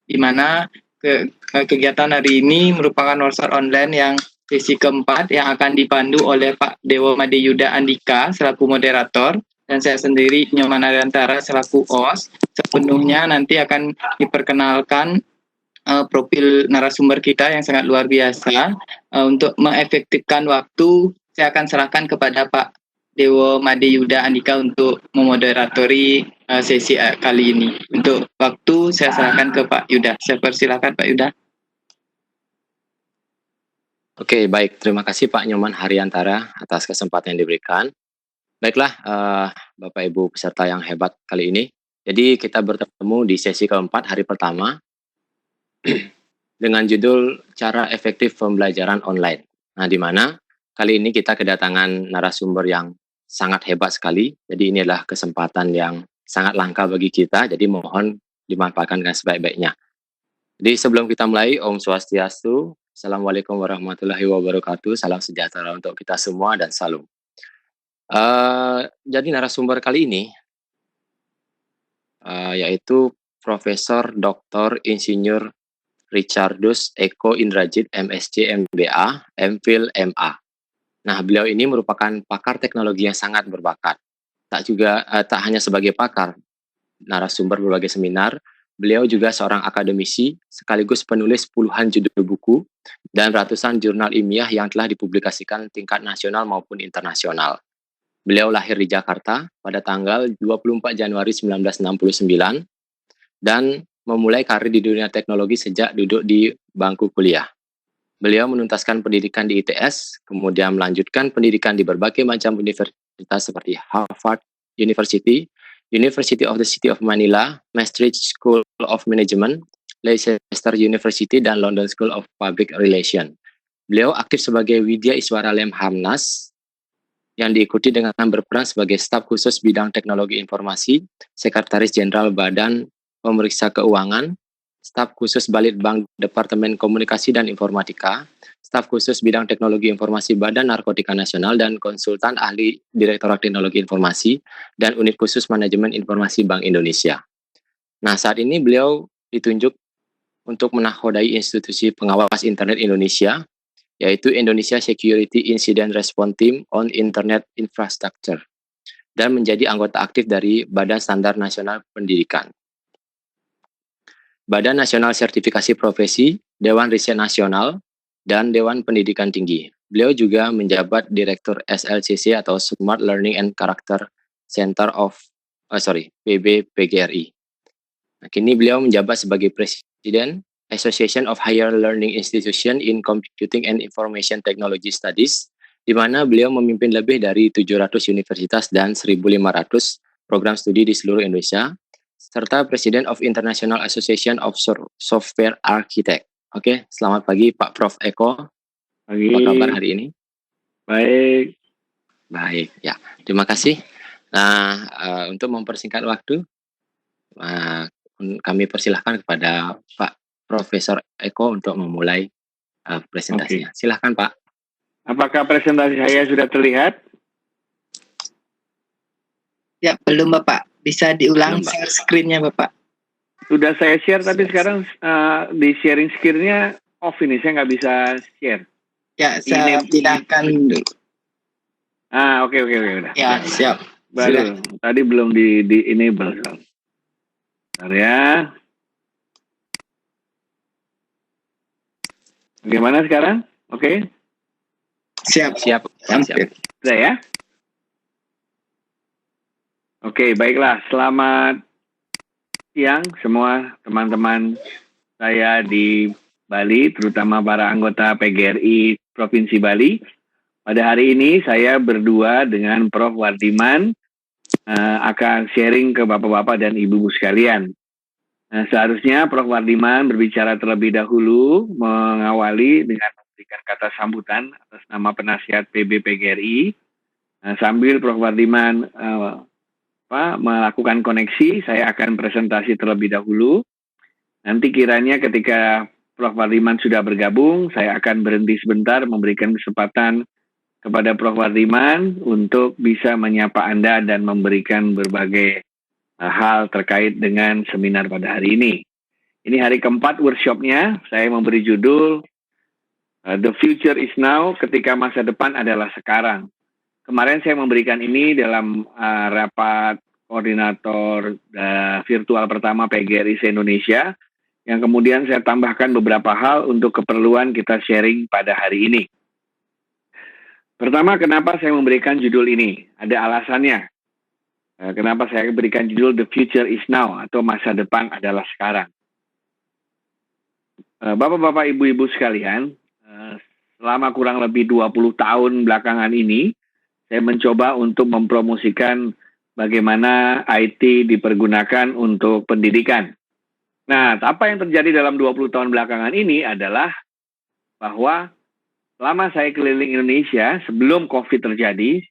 di mana kegiatan hari ini merupakan workshop online yang sesi keempat yang akan dipandu oleh Pak Dewo Madeyuda Andika selaku moderator dan saya sendiri Nyoman Ariantara selaku OS. Sepenuhnya nanti akan diperkenalkan profil narasumber kita yang sangat luar biasa. Untuk mengefektifkan waktu, saya akan serahkan kepada Pak Dewo Madeyuda Andika untuk memoderatori sesi kali ini. Untuk waktu, saya serahkan ke Pak Yuda. Saya persilakan Pak Yuda. Oke, baik. Terima kasih Pak Nyoman Hariyantara atas kesempatan yang diberikan. Baiklah, Bapak Ibu peserta yang hebat kali ini. Jadi kita bertemu di sesi keempat hari pertama dengan judul Cara Efektif Pembelajaran Online. Nah, di mana kali ini kita kedatangan narasumber yang sangat hebat sekali. Jadi ini adalah kesempatan yang sangat langka bagi kita. Jadi mohon dimanfaatkan dengan sebaik-baiknya. Jadi sebelum kita mulai, Om Swastiastu, Assalamualaikum warahmatullahi wabarakatuh, salam sejahtera untuk kita semua dan salam. Jadi narasumber kali ini yaitu Profesor Dr. Insinyur Richardus Eko Indrajit, MSc, MBA, MPhil, MA. Nah, beliau ini merupakan pakar teknologi yang sangat berbakat. Tak hanya sebagai pakar, narasumber berbagai seminar, beliau juga seorang akademisi sekaligus penulis puluhan judul buku dan ratusan jurnal ilmiah yang telah dipublikasikan tingkat nasional maupun internasional. Beliau lahir di Jakarta pada tanggal 24 Januari 1969 dan memulai karir di dunia teknologi sejak duduk di bangku kuliah. Beliau menuntaskan pendidikan di ITS, kemudian melanjutkan pendidikan di berbagai macam universitas seperti Harvard University, University of the City of Manila, Maastricht School of Management, Leicester University, dan London School of Public Relations. Beliau aktif sebagai Widya Iswara Lemhamnas, yang diikuti dengan berperan sebagai staf khusus bidang teknologi informasi, Sekretaris Jenderal Badan Pemeriksa Keuangan, staf khusus Balitbank Departemen Komunikasi dan Informatika, staf khusus bidang teknologi informasi Badan Narkotika Nasional, dan konsultan ahli Direktorat Teknologi Informasi dan unit khusus manajemen informasi Bank Indonesia. Nah, saat ini beliau ditunjuk untuk menakodai institusi pengawas internet Indonesia, yaitu Indonesia Security Incident Response Team on Internet Infrastructure, dan menjadi anggota aktif dari Badan Standar Nasional Pendidikan, Badan Nasional Sertifikasi Profesi, Dewan Riset Nasional, dan Dewan Pendidikan Tinggi. Beliau juga menjabat Direktur SLCC atau Smart Learning and Character Center of PBPGRI. Nah, kini beliau menjabat sebagai Presiden Association of Higher Learning Institution in Computing and Information Technology Studies, di mana beliau memimpin lebih dari 700 universitas dan 1.500 program studi di seluruh Indonesia, serta President of International Association of Software Architect. Oke, selamat pagi Pak Prof. Eko. Pagi. Apa kabar hari ini? Baik. Baik, ya. Terima kasih. Nah, untuk mempersingkat waktu, kami persilahkan kepada Pak Profesor Eko untuk memulai presentasinya. Silahkan Pak. Apakah presentasi saya sudah terlihat? Ya, belum Bapak. Bisa diulang share screen-nya Bapak. Sudah saya share, tapi sekarang di sharing screen-nya off ini. Saya nggak bisa share. Ya, saya pindahkan dulu. Oke, udah. Ya, siap. Baru. Tadi belum di enable. Bentar ya. Bagaimana sekarang? Oke. Siap. Sudah ya? Oke, baiklah. Selamat siang semua teman-teman saya di Bali, terutama para anggota PGRI Provinsi Bali. Pada hari ini saya berdua dengan Prof. Wardiman akan sharing ke bapak-bapak dan ibu-ibu sekalian. Nah, seharusnya Prof. Wardiman berbicara terlebih dahulu, mengawali dengan memberikan kata sambutan atas nama penasihat PBPGRI. Sambil Prof. Wardiman melakukan koneksi, saya akan presentasi terlebih dahulu. Nanti kiranya ketika Prof. Wardiman sudah bergabung, saya akan berhenti sebentar memberikan kesempatan kepada Prof. Wardiman untuk bisa menyapa Anda dan memberikan berbagai hal terkait dengan seminar pada hari ini. Ini hari keempat workshopnya. Saya memberi judul The Future is Now, ketika masa depan adalah sekarang. Kemarin saya memberikan ini dalam rapat koordinator virtual pertama PGRI se-Indonesia, yang kemudian saya tambahkan beberapa hal untuk keperluan kita sharing pada hari ini. Pertama, kenapa saya memberikan judul ini? Ada alasannya. Kenapa saya berikan judul The Future is Now, atau masa depan adalah sekarang. Bapak-bapak, ibu-ibu sekalian, selama kurang lebih 20 tahun belakangan ini, saya mencoba untuk mempromosikan bagaimana IT dipergunakan untuk pendidikan. Nah, apa yang terjadi dalam 20 tahun belakangan ini adalah bahwa selama saya keliling Indonesia, sebelum COVID terjadi,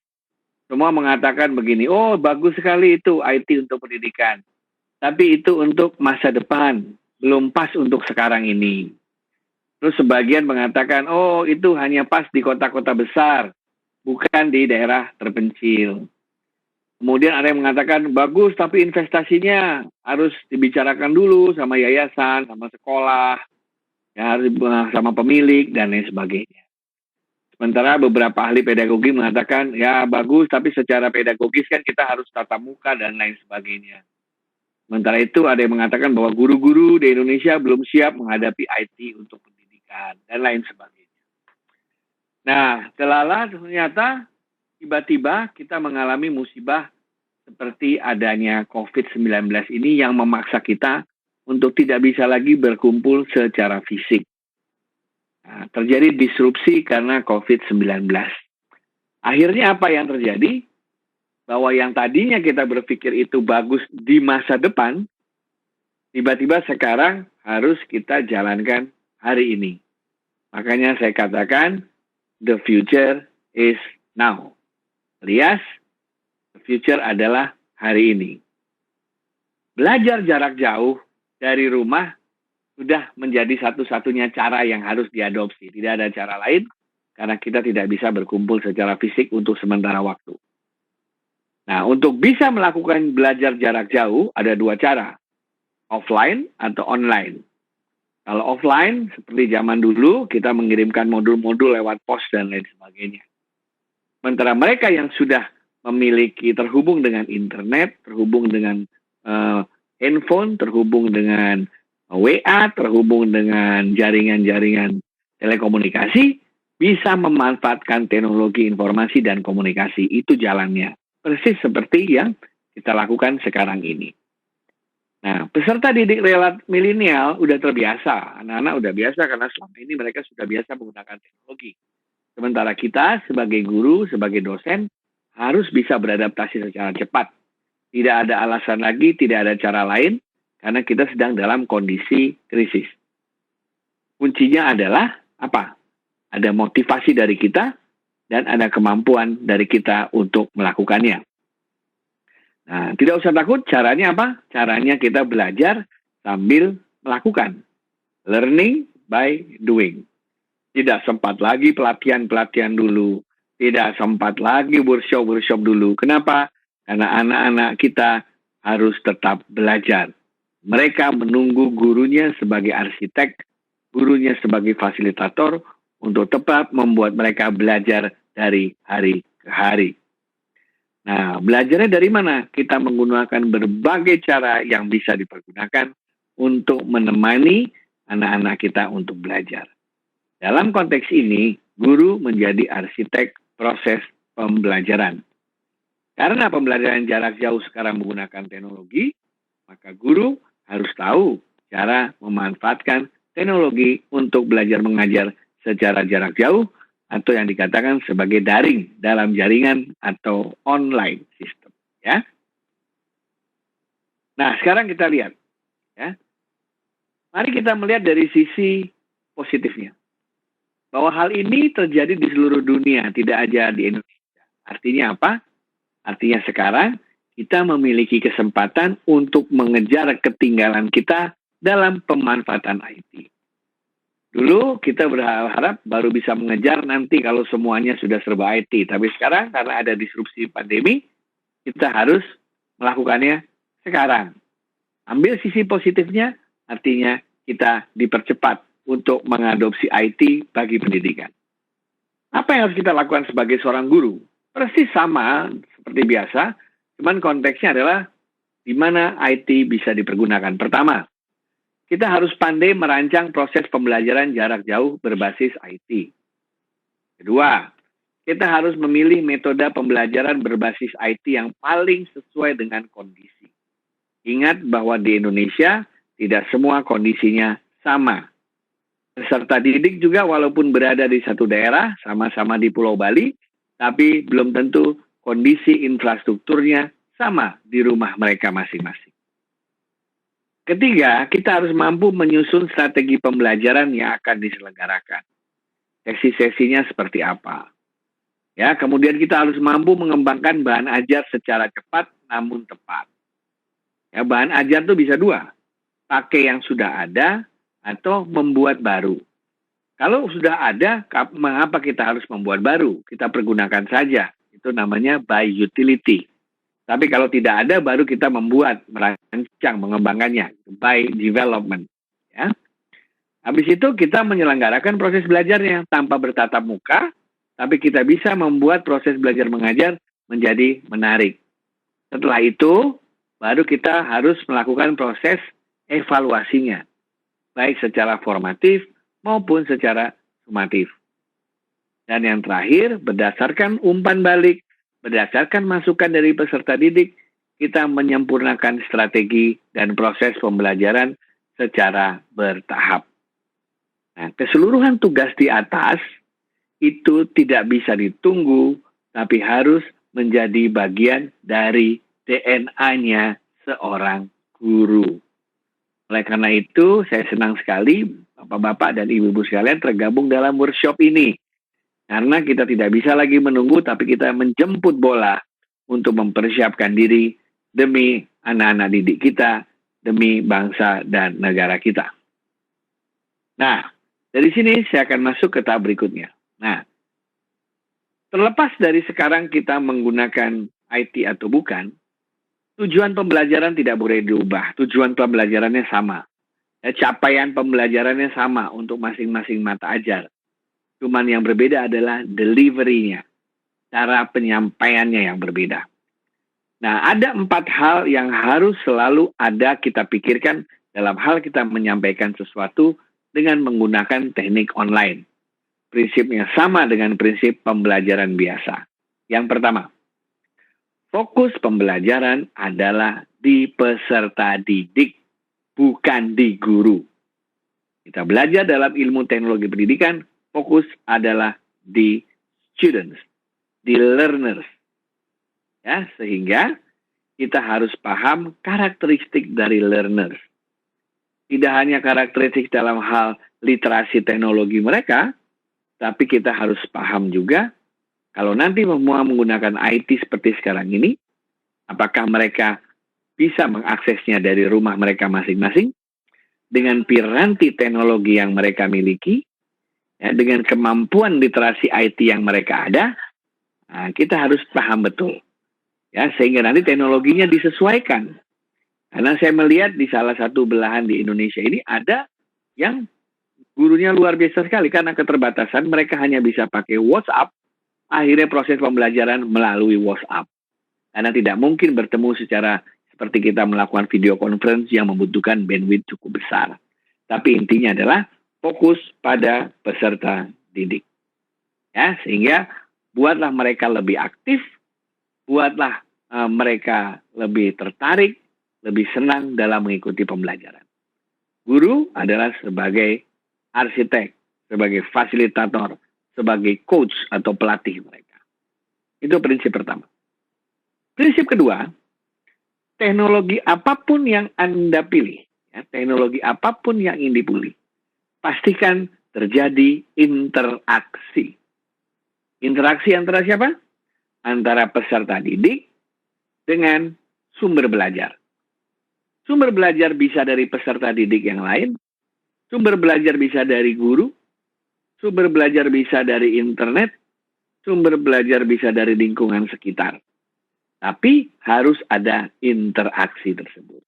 semua mengatakan begini, oh bagus sekali itu IT untuk pendidikan. Tapi itu untuk masa depan, belum pas untuk sekarang ini. Terus sebagian mengatakan, oh itu hanya pas di kota-kota besar, bukan di daerah terpencil. Kemudian ada yang mengatakan, bagus tapi investasinya harus dibicarakan dulu sama yayasan, sama sekolah, ya, harus sama pemilik, dan lain sebagainya. Sementara beberapa ahli pedagogi mengatakan, ya bagus tapi secara pedagogis kan kita harus tatap muka dan lain sebagainya. Sementara itu ada yang mengatakan bahwa guru-guru di Indonesia belum siap menghadapi IT untuk pendidikan, dan lain sebagainya. Nah, ternyata tiba-tiba kita mengalami musibah seperti adanya COVID-19 ini yang memaksa kita untuk tidak bisa lagi berkumpul secara fisik. Nah, terjadi disrupsi karena COVID-19. Akhirnya apa yang terjadi? Bahwa yang tadinya kita berpikir itu bagus di masa depan, tiba-tiba sekarang harus kita jalankan hari ini. Makanya saya katakan, the future is now. Alias, the future adalah hari ini. Belajar jarak jauh dari rumah sudah menjadi satu-satunya cara yang harus diadopsi. Tidak ada cara lain, karena kita tidak bisa berkumpul secara fisik untuk sementara waktu. Nah, untuk bisa melakukan belajar jarak jauh, ada dua cara. Offline atau online. Kalau offline, seperti zaman dulu, kita mengirimkan modul-modul lewat pos dan lain sebagainya. Sementara mereka yang sudah memiliki terhubung dengan internet, terhubung dengan handphone, terhubung dengan WA, terhubung dengan jaringan-jaringan telekomunikasi, bisa memanfaatkan teknologi informasi dan komunikasi. Itu jalannya. Persis seperti yang kita lakukan sekarang ini. Nah, peserta didik milenial udah terbiasa. Anak-anak udah biasa karena selama ini mereka sudah biasa menggunakan teknologi. Sementara kita sebagai guru, sebagai dosen, harus bisa beradaptasi secara cepat. Tidak ada alasan lagi, tidak ada cara lain, karena kita sedang dalam kondisi krisis. Kuncinya adalah apa? Ada motivasi dari kita, dan ada kemampuan dari kita untuk melakukannya. Nah, tidak usah takut, caranya apa? Caranya kita belajar sambil melakukan. Learning by doing. Tidak sempat lagi pelatihan-pelatihan dulu. Tidak sempat lagi workshop-workshop dulu. Kenapa? Karena anak-anak kita harus tetap belajar. Mereka menunggu gurunya sebagai arsitek, gurunya sebagai fasilitator, untuk tetap membuat mereka belajar dari hari ke hari. Nah, belajarnya dari mana? Kita menggunakan berbagai cara yang bisa dipergunakan untuk menemani anak-anak kita untuk belajar. Dalam konteks ini, guru menjadi arsitek proses pembelajaran. Karena pembelajaran jarak jauh sekarang menggunakan teknologi, maka guru harus tahu cara memanfaatkan teknologi untuk belajar mengajar secara jarak jauh, atau yang dikatakan sebagai daring dalam jaringan atau online system, ya. Nah, sekarang kita lihat, ya. Mari kita melihat dari sisi positifnya, bahwa hal ini terjadi di seluruh dunia, tidak aja di Indonesia. Artinya apa? Artinya sekarang kita memiliki kesempatan untuk mengejar ketinggalan kita dalam pemanfaatan IT. Dulu kita berharap baru bisa mengejar nanti kalau semuanya sudah serba IT. Tapi sekarang karena ada disrupsi pandemi, kita harus melakukannya sekarang. Ambil sisi positifnya, artinya kita dipercepat untuk mengadopsi IT bagi pendidikan. Apa yang harus kita lakukan sebagai seorang guru? Persis sama seperti biasa, cuman konteksnya adalah di mana IT bisa dipergunakan. Pertama, kita harus pandai merancang proses pembelajaran jarak jauh berbasis IT. Kedua, kita harus memilih metode pembelajaran berbasis IT yang paling sesuai dengan kondisi. Ingat bahwa di Indonesia tidak semua kondisinya sama. Peserta didik juga walaupun berada di satu daerah, sama-sama di Pulau Bali, tapi belum tentu kondisi infrastrukturnya sama di rumah mereka masing-masing. Ketiga, kita harus mampu menyusun strategi pembelajaran yang akan diselenggarakan. Sesi-sesinya seperti apa? Ya, kemudian kita harus mampu mengembangkan bahan ajar secara cepat namun tepat. Ya, bahan ajar itu bisa dua, pakai yang sudah ada atau membuat baru. Kalau sudah ada, mengapa kita harus membuat baru? Kita pergunakan saja. Itu namanya by utility. Tapi kalau tidak ada, baru kita membuat, merancang, mengembangkannya. By development. Ya. Habis itu kita menyelenggarakan proses belajarnya tanpa bertatap muka, tapi kita bisa membuat proses belajar mengajar menjadi menarik. Setelah itu, baru kita harus melakukan proses evaluasinya. Baik secara formatif maupun secara sumatif. Dan yang terakhir, berdasarkan umpan balik, berdasarkan masukan dari peserta didik, kita menyempurnakan strategi dan proses pembelajaran secara bertahap. Nah, keseluruhan tugas di atas itu tidak bisa ditunggu, tapi harus menjadi bagian dari DNA-nya seorang guru. Oleh karena itu, saya senang sekali Bapak-bapak dan Ibu-ibu sekalian tergabung dalam workshop ini. Karena kita tidak bisa lagi menunggu, tapi kita menjemput bola untuk mempersiapkan diri demi anak-anak didik kita, demi bangsa dan negara kita. Nah, dari sini saya akan masuk ke tahap berikutnya. Nah, terlepas dari sekarang kita menggunakan IT atau bukan, tujuan pembelajaran tidak boleh diubah. Tujuan pembelajarannya sama. Capaian pembelajarannya sama untuk masing-masing mata ajar. Cuman yang berbeda adalah delivery-nya. Cara penyampaiannya yang berbeda. Nah, ada 4 hal yang harus selalu ada kita pikirkan dalam hal kita menyampaikan sesuatu dengan menggunakan teknik online. Prinsipnya sama dengan prinsip pembelajaran biasa. Yang pertama, fokus pembelajaran adalah di peserta didik, bukan di guru. Kita belajar dalam ilmu teknologi pendidikan, fokus adalah di students, di learners. Ya, sehingga kita harus paham karakteristik dari learners. Tidak hanya karakteristik dalam hal literasi teknologi mereka, tapi kita harus paham juga kalau nanti semua menggunakan IT seperti sekarang ini, apakah mereka bisa mengaksesnya dari rumah mereka masing-masing dengan piranti teknologi yang mereka miliki, ya, dengan kemampuan literasi IT yang mereka ada. Nah, kita harus paham betul, ya, sehingga nanti teknologinya disesuaikan. Karena saya melihat di salah satu belahan di Indonesia ini ada yang gurunya luar biasa sekali karena keterbatasan mereka hanya bisa pakai WhatsApp. Akhirnya proses pembelajaran melalui WhatsApp karena tidak mungkin bertemu secara seperti kita melakukan video conference yang membutuhkan bandwidth cukup besar. Tapi intinya adalah fokus pada peserta didik. Ya, sehingga buatlah mereka lebih aktif, buatlah mereka lebih tertarik, lebih senang dalam mengikuti pembelajaran. Guru adalah sebagai arsitek, sebagai fasilitator, sebagai coach atau pelatih mereka. Itu prinsip pertama. Prinsip kedua, teknologi apapun yang Anda pilih, ya, teknologi apapun yang ingin dipilih, pastikan terjadi interaksi. Interaksi antara siapa? Antara peserta didik dengan sumber belajar. Sumber belajar bisa dari peserta didik yang lain, sumber belajar bisa dari guru, sumber belajar bisa dari internet, sumber belajar bisa dari lingkungan sekitar. Tapi harus ada interaksi tersebut.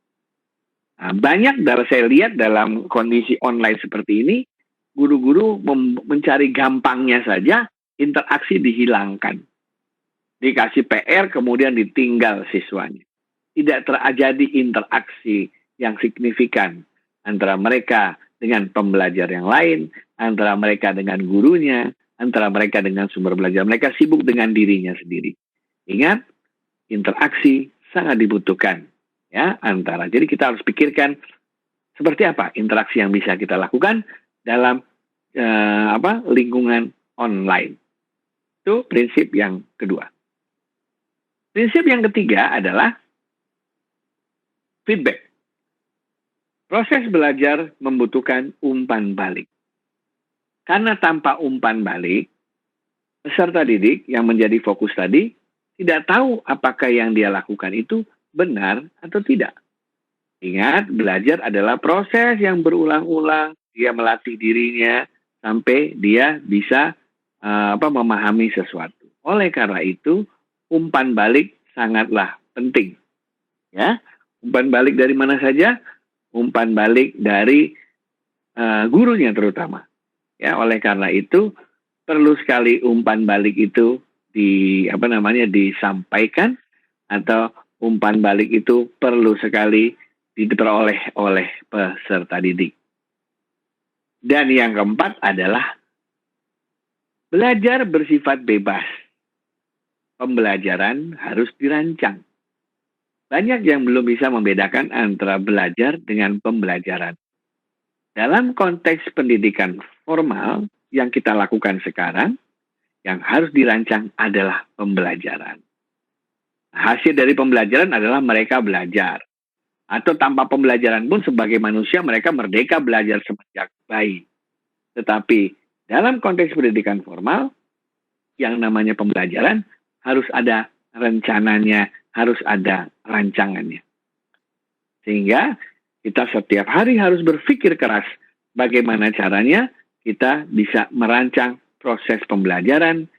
Nah, banyak saya lihat dalam kondisi online seperti ini, guru-guru mencari gampangnya saja, interaksi dihilangkan. Dikasih PR, kemudian ditinggal siswanya. Tidak terjadi interaksi yang signifikan antara mereka dengan pembelajar yang lain, antara mereka dengan gurunya, antara mereka dengan sumber belajar. Mereka sibuk dengan dirinya sendiri. Ingat, interaksi sangat dibutuhkan ya antara. Jadi kita harus pikirkan seperti apa interaksi yang bisa kita lakukan dalam lingkungan online. Itu prinsip yang kedua. Prinsip yang ketiga adalah feedback. Proses belajar membutuhkan umpan balik. Karena tanpa umpan balik, peserta didik yang menjadi fokus tadi tidak tahu apakah yang dia lakukan itu benar atau tidak. Ingat, belajar adalah proses yang berulang-ulang. Dia melatih dirinya sampai dia bisa memahami sesuatu. Oleh karena itu, umpan balik sangatlah penting. Ya, umpan balik dari mana saja? Umpan balik dari gurunya terutama. Ya, oleh karena itu perlu sekali umpan balik itu disampaikan, atau umpan balik itu perlu sekali diperoleh oleh peserta didik. Dan yang keempat adalah belajar bersifat bebas. Pembelajaran harus dirancang. Banyak yang belum bisa membedakan antara belajar dengan pembelajaran. Dalam konteks pendidikan formal yang kita lakukan sekarang, yang harus dirancang adalah pembelajaran. Hasil dari pembelajaran adalah mereka belajar. Atau tanpa pembelajaran pun sebagai manusia mereka merdeka belajar sejak bayi. Tetapi dalam konteks pendidikan formal, yang namanya pembelajaran harus ada rencananya, harus ada rancangannya. Sehingga kita setiap hari harus berpikir keras bagaimana caranya kita bisa merancang proses pembelajaran,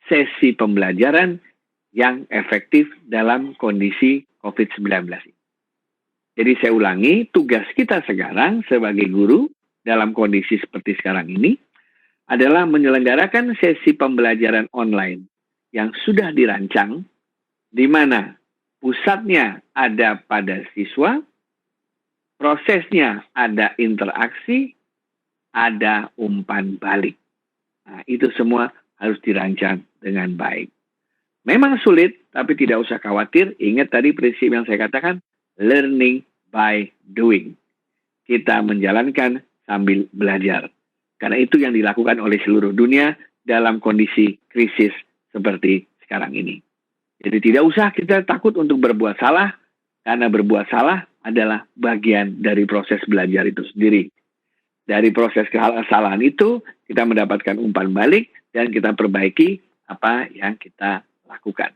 sesi pembelajaran yang efektif dalam kondisi COVID-19. Jadi saya ulangi, tugas kita sekarang sebagai guru dalam kondisi seperti sekarang ini adalah menyelenggarakan sesi pembelajaran online yang sudah dirancang, di mana pusatnya ada pada siswa, prosesnya ada interaksi, ada umpan balik. Nah, itu semua harus dirancang dengan baik. Memang sulit, tapi tidak usah khawatir. Ingat tadi prinsip yang saya katakan, learning by doing. Kita menjalankan sambil belajar. Karena itu yang dilakukan oleh seluruh dunia dalam kondisi krisis seperti sekarang ini. Jadi tidak usah kita takut untuk berbuat salah, karena berbuat salah adalah bagian dari proses belajar itu sendiri. Dari proses kesalahan itu, kita mendapatkan umpan balik dan kita perbaiki apa yang kita lakukan.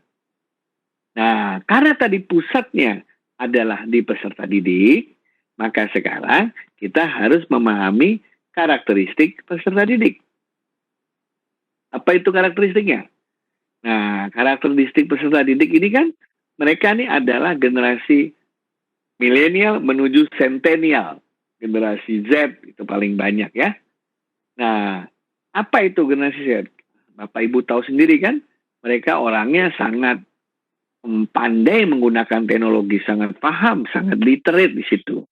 Nah, karena tadi pusatnya adalah di peserta didik, maka sekarang kita harus memahami karakteristik peserta didik. Apa itu karakteristiknya? Nah, karakteristik peserta didik ini kan, mereka ini adalah generasi milenial menuju sentennial. Generasi Z itu paling banyak ya. Nah, apa itu generasi Z? Bapak Ibu tahu sendiri kan, mereka orangnya sangat pandai menggunakan teknologi, sangat paham, sangat literate di situ.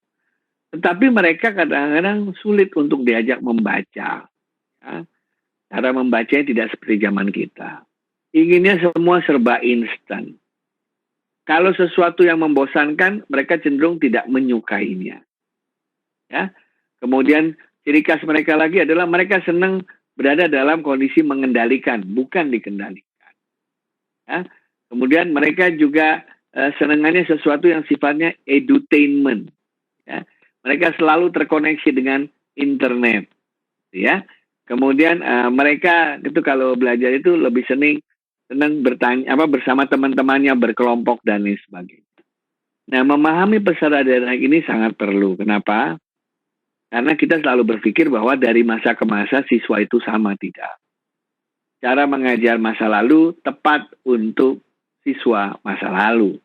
Tetapi mereka kadang-kadang sulit untuk diajak membaca. Ya. Cara membacanya tidak seperti zaman kita. Inginnya semua serba instan. Kalau sesuatu yang membosankan, mereka cenderung tidak menyukainya. Ya. Kemudian ciri khas mereka lagi adalah mereka senang berada dalam kondisi mengendalikan, bukan dikendalikan. Ya. Kemudian mereka juga senangannya sesuatu yang sifatnya edutainment. Ya. Mereka selalu terkoneksi dengan internet. Ya. Kemudian mereka itu kalau belajar itu lebih senang bertanya bersama teman-temannya, berkelompok dan lain sebagainya. Nah, memahami peserta didik ini sangat perlu. Kenapa? Karena kita selalu berpikir bahwa dari masa ke masa siswa itu sama, tidak. Cara mengajar masa lalu tepat untuk siswa masa lalu.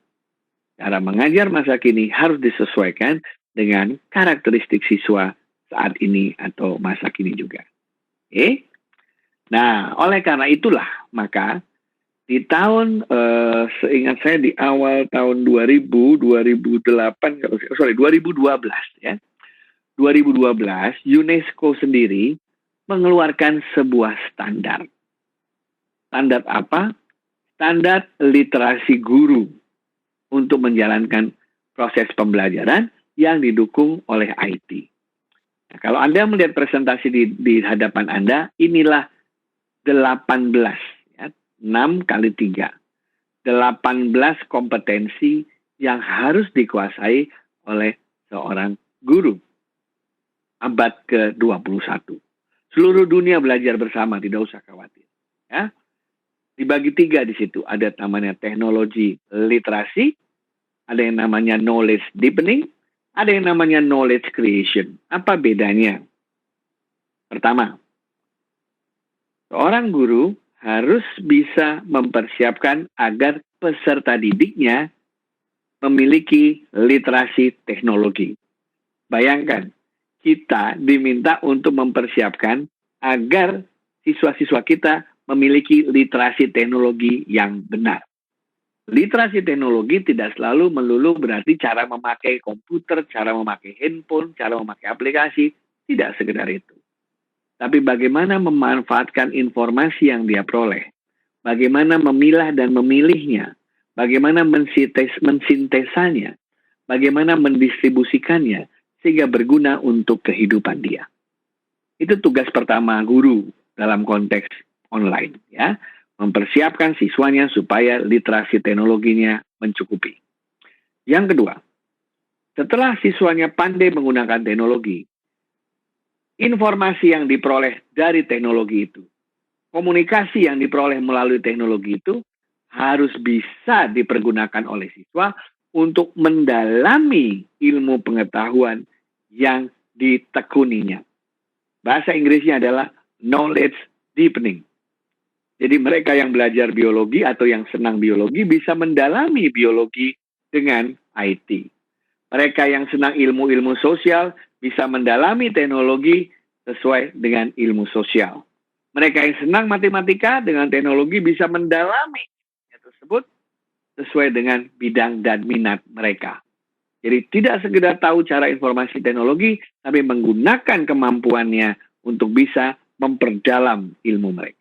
Cara mengajar masa kini harus disesuaikan dengan karakteristik siswa saat ini atau masa kini juga. Oke? Nah, oleh karena itulah, maka di tahun, seingat saya di awal tahun 2012 ya. 2012, UNESCO sendiri mengeluarkan sebuah standar. Standar apa? Standar literasi guru untuk menjalankan proses pembelajaran yang didukung oleh IT. Nah, kalau Anda melihat presentasi di hadapan Anda, inilah 18, ya, 6 kali 3. 18 kompetensi yang harus dikuasai oleh seorang guru. Abad ke-21. Seluruh dunia belajar bersama, tidak usah khawatir. Ya. Dibagi 3 di situ. Ada namanya teknologi literasi, ada yang namanya knowledge deepening, ada yang namanya knowledge creation. Apa bedanya? Pertama, seorang guru harus bisa mempersiapkan agar peserta didiknya memiliki literasi teknologi. Bayangkan, kita diminta untuk mempersiapkan agar siswa-siswa kita memiliki literasi teknologi yang benar. Literasi teknologi tidak selalu melulu berarti cara memakai komputer, cara memakai handphone, cara memakai aplikasi. Tidak sekedar itu. Tapi bagaimana memanfaatkan informasi yang dia peroleh. Bagaimana memilah dan memilihnya. Bagaimana mensintesanya. Bagaimana mendistribusikannya. Sehingga berguna untuk kehidupan dia. Itu tugas pertama guru dalam konteks online. Ya. Mempersiapkan siswanya supaya literasi teknologinya mencukupi. Yang kedua, setelah siswanya pandai menggunakan teknologi, informasi yang diperoleh dari teknologi itu, komunikasi yang diperoleh melalui teknologi itu, harus bisa dipergunakan oleh siswa untuk mendalami ilmu pengetahuan yang ditekuninya. Bahasa Inggrisnya adalah knowledge deepening. Jadi mereka yang belajar biologi atau yang senang biologi bisa mendalami biologi dengan IT. Mereka yang senang ilmu-ilmu sosial bisa mendalami teknologi sesuai dengan ilmu sosial. Mereka yang senang matematika dengan teknologi bisa mendalami tersebut sesuai dengan bidang dan minat mereka. Jadi tidak sekedar tahu cara informasi teknologi, tapi menggunakan kemampuannya untuk bisa memperdalam ilmu mereka.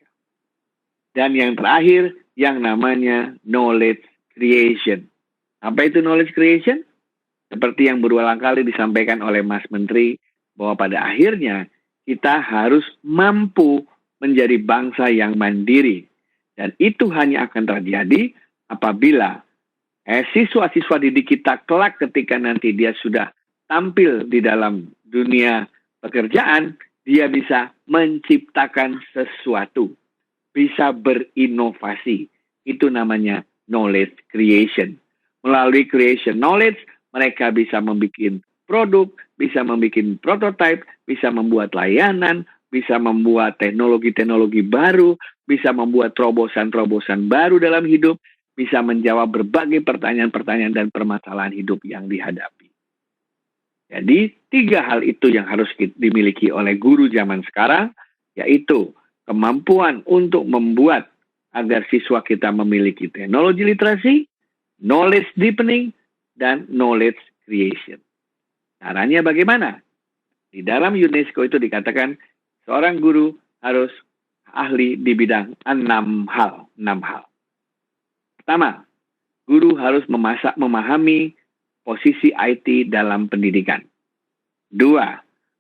Dan yang terakhir, yang namanya knowledge creation. Apa itu knowledge creation? Seperti yang berulang kali disampaikan oleh Mas Menteri, bahwa pada akhirnya kita harus mampu menjadi bangsa yang mandiri. Dan itu hanya akan terjadi apabila siswa-siswa didik kita kelak ketika nanti dia sudah tampil di dalam dunia pekerjaan, dia bisa menciptakan sesuatu. Bisa berinovasi. Itu namanya knowledge creation. Melalui creation knowledge, mereka bisa membuat produk, bisa membuat prototype, bisa membuat layanan, bisa membuat teknologi-teknologi baru, bisa membuat terobosan-terobosan baru dalam hidup, bisa menjawab berbagai pertanyaan-pertanyaan dan permasalahan hidup yang dihadapi. Jadi 3 hal itu yang harus dimiliki oleh guru zaman sekarang, yaitu kemampuan untuk membuat agar siswa kita memiliki teknologi literasi, knowledge deepening, dan knowledge creation. Caranya bagaimana? Di dalam UNESCO itu dikatakan seorang guru harus ahli di bidang 6 hal. Pertama, guru harus memahami posisi IT dalam pendidikan. 2,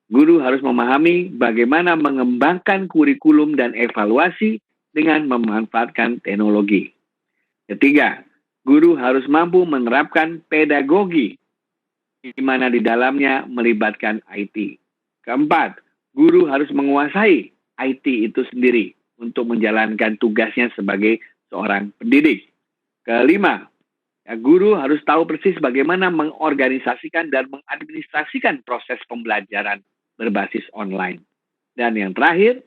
guru harus memahami bagaimana mengembangkan kurikulum dan evaluasi dengan memanfaatkan teknologi. 3, guru harus mampu menerapkan pedagogi, di mana di dalamnya melibatkan IT. 4, guru harus menguasai IT itu sendiri untuk menjalankan tugasnya sebagai seorang pendidik. 5, guru harus tahu persis bagaimana mengorganisasikan dan mengadministrasikan proses pembelajaran berbasis online. Dan yang terakhir,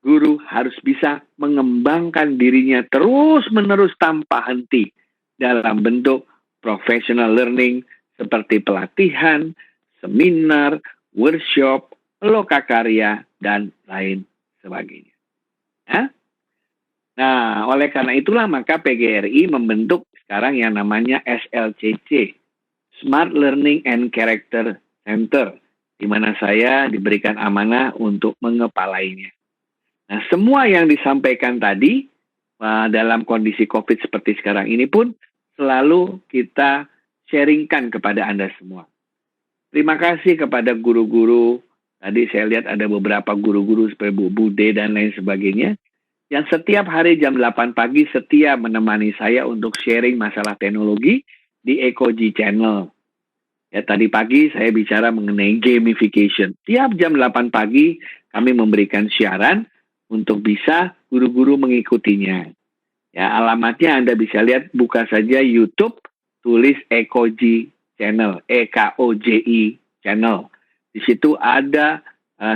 guru harus bisa mengembangkan dirinya terus-menerus tanpa henti dalam bentuk professional learning seperti pelatihan, seminar, workshop, lokakarya, dan lain sebagainya. Ya? Nah, oleh karena itulah maka PGRI membentuk sekarang yang namanya SLCC, Smart Learning and Character Center, di mana saya diberikan amanah untuk mengepalainya. Nah, semua yang disampaikan tadi dalam kondisi COVID seperti sekarang ini pun selalu kita sharingkan kepada Anda semua. Terima kasih kepada guru-guru. Tadi saya lihat ada beberapa guru-guru seperti Bu Bude dan lain sebagainya, yang setiap hari jam 8 pagi setia menemani saya untuk sharing masalah teknologi di Ekoji Channel. Ya, tadi pagi saya bicara mengenai gamification. Tiap jam 8 pagi kami memberikan siaran untuk bisa guru-guru mengikutinya. Ya, alamatnya Anda bisa lihat, buka saja YouTube, tulis Ekoji Channel, EKOJI Channel. Di situ ada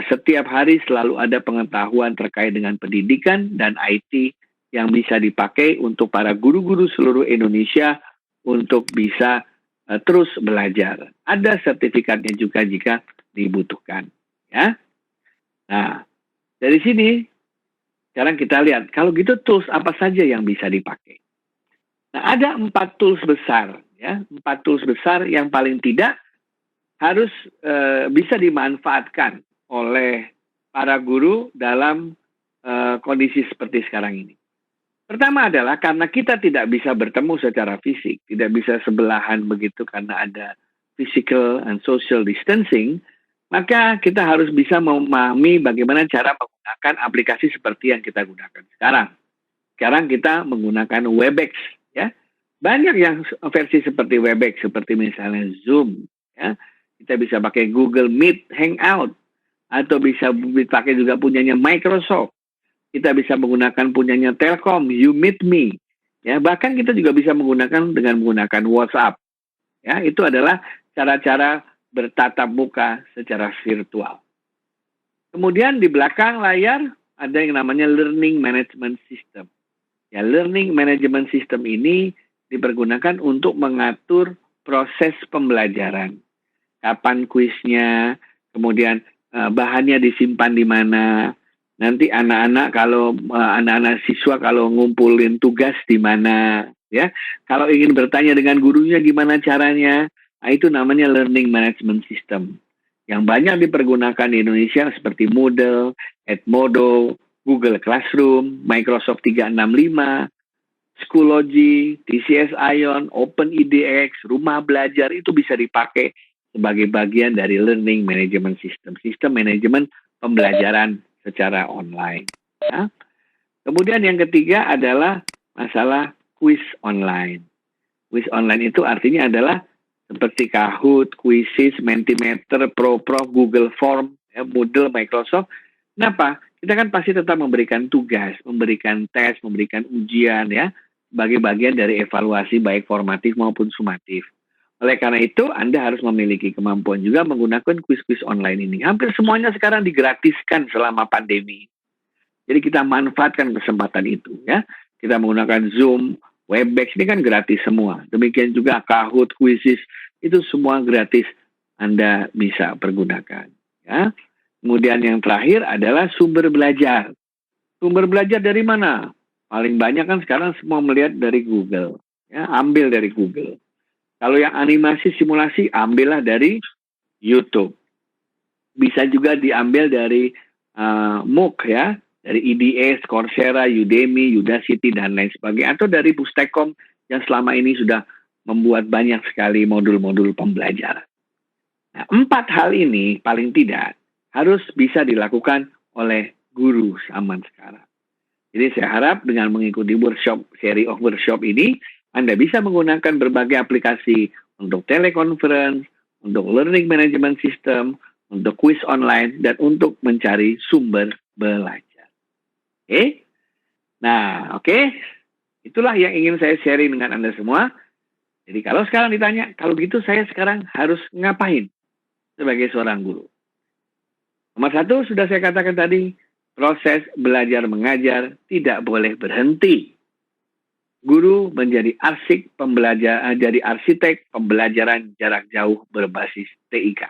setiap hari selalu ada pengetahuan terkait dengan pendidikan dan IT yang bisa dipakai untuk para guru-guru seluruh Indonesia untuk bisa terus belajar. Ada sertifikatnya juga jika dibutuhkan. Ya. Nah, dari sini sekarang kita lihat, kalau gitu tools apa saja yang bisa dipakai. Nah, ada 4 tools besar. Ya, 4 tools besar yang paling tidak harus bisa dimanfaatkan oleh para guru dalam kondisi seperti sekarang ini. Pertama adalah karena kita tidak bisa bertemu secara fisik, tidak bisa sebelahan begitu karena ada physical and social distancing, maka kita harus bisa memahami bagaimana cara menggunakan aplikasi seperti yang kita gunakan sekarang. Sekarang kita menggunakan Webex, ya. Banyak yang versi seperti Webex, seperti misalnya Zoom, ya. Kita bisa pakai Google Meet, Hangout, atau bisa dipakai juga punyanya Microsoft. Kita bisa menggunakan punyanya Telkom, You Meet Me. Ya, bahkan kita juga bisa menggunakan dengan menggunakan WhatsApp. Ya, itu adalah cara-cara bertatap muka secara virtual. Kemudian di belakang layar ada yang namanya Learning Management System. Ya, Learning Management System ini dipergunakan untuk mengatur proses pembelajaran. Kapan kuisnya, kemudian bahannya disimpan di mana, nanti anak-anak siswa kalau ngumpulin tugas di mana, ya. Kalau ingin bertanya dengan gurunya gimana caranya, itu namanya Learning Management System. Yang banyak dipergunakan di Indonesia seperti Moodle, Edmodo, Google Classroom, Microsoft 365, Schoology, TCS Ion, OpenEDX, Rumah Belajar, itu bisa dipakai sebagai bagian dari Learning Management System, sistem manajemen pembelajaran secara online. Ya. Kemudian yang ketiga adalah masalah quiz online. Quiz online itu artinya adalah seperti Kahoot, Quizizz, Mentimeter, Prof, Google Form, ya, Moodle, Microsoft. Kenapa? Kita kan pasti tetap memberikan tugas, memberikan tes, memberikan ujian, ya, sebagai bagian dari evaluasi baik formatif maupun sumatif. Oleh karena itu, Anda harus memiliki kemampuan juga menggunakan kuis-kuis online ini. Hampir semuanya sekarang digratiskan selama pandemi. Jadi kita manfaatkan kesempatan itu, ya. Kita menggunakan Zoom, Webex, ini kan gratis semua. Demikian juga Kahoot, Quizizz, itu semua gratis Anda bisa pergunakan. Ya. Kemudian yang terakhir adalah sumber belajar. Sumber belajar dari mana? Paling banyak kan sekarang semua melihat dari Google. Ya, ambil dari Google. Kalau yang animasi simulasi, ambillah dari YouTube. Bisa juga diambil dari MOOC, ya, dari IDS, Coursera, Udemy, Udacity, dan lain sebagainya. Atau dari Pustekom yang selama ini sudah membuat banyak sekali modul-modul pembelajaran. Nah, 4 hal ini paling tidak harus bisa dilakukan oleh guru zaman sekarang. Jadi saya harap dengan mengikuti seri of workshop ini, Anda bisa menggunakan berbagai aplikasi untuk teleconference, untuk learning management system, untuk quiz online, dan untuk mencari sumber belajar. Oke? Nah, oke. Itulah yang ingin saya sharing dengan Anda semua. Jadi kalau sekarang ditanya, kalau gitu saya sekarang harus ngapain sebagai seorang guru? Nomor 1, sudah saya katakan tadi, proses belajar mengajar tidak boleh berhenti. Guru menjadi arsitek pembelajaran jarak jauh berbasis TIK.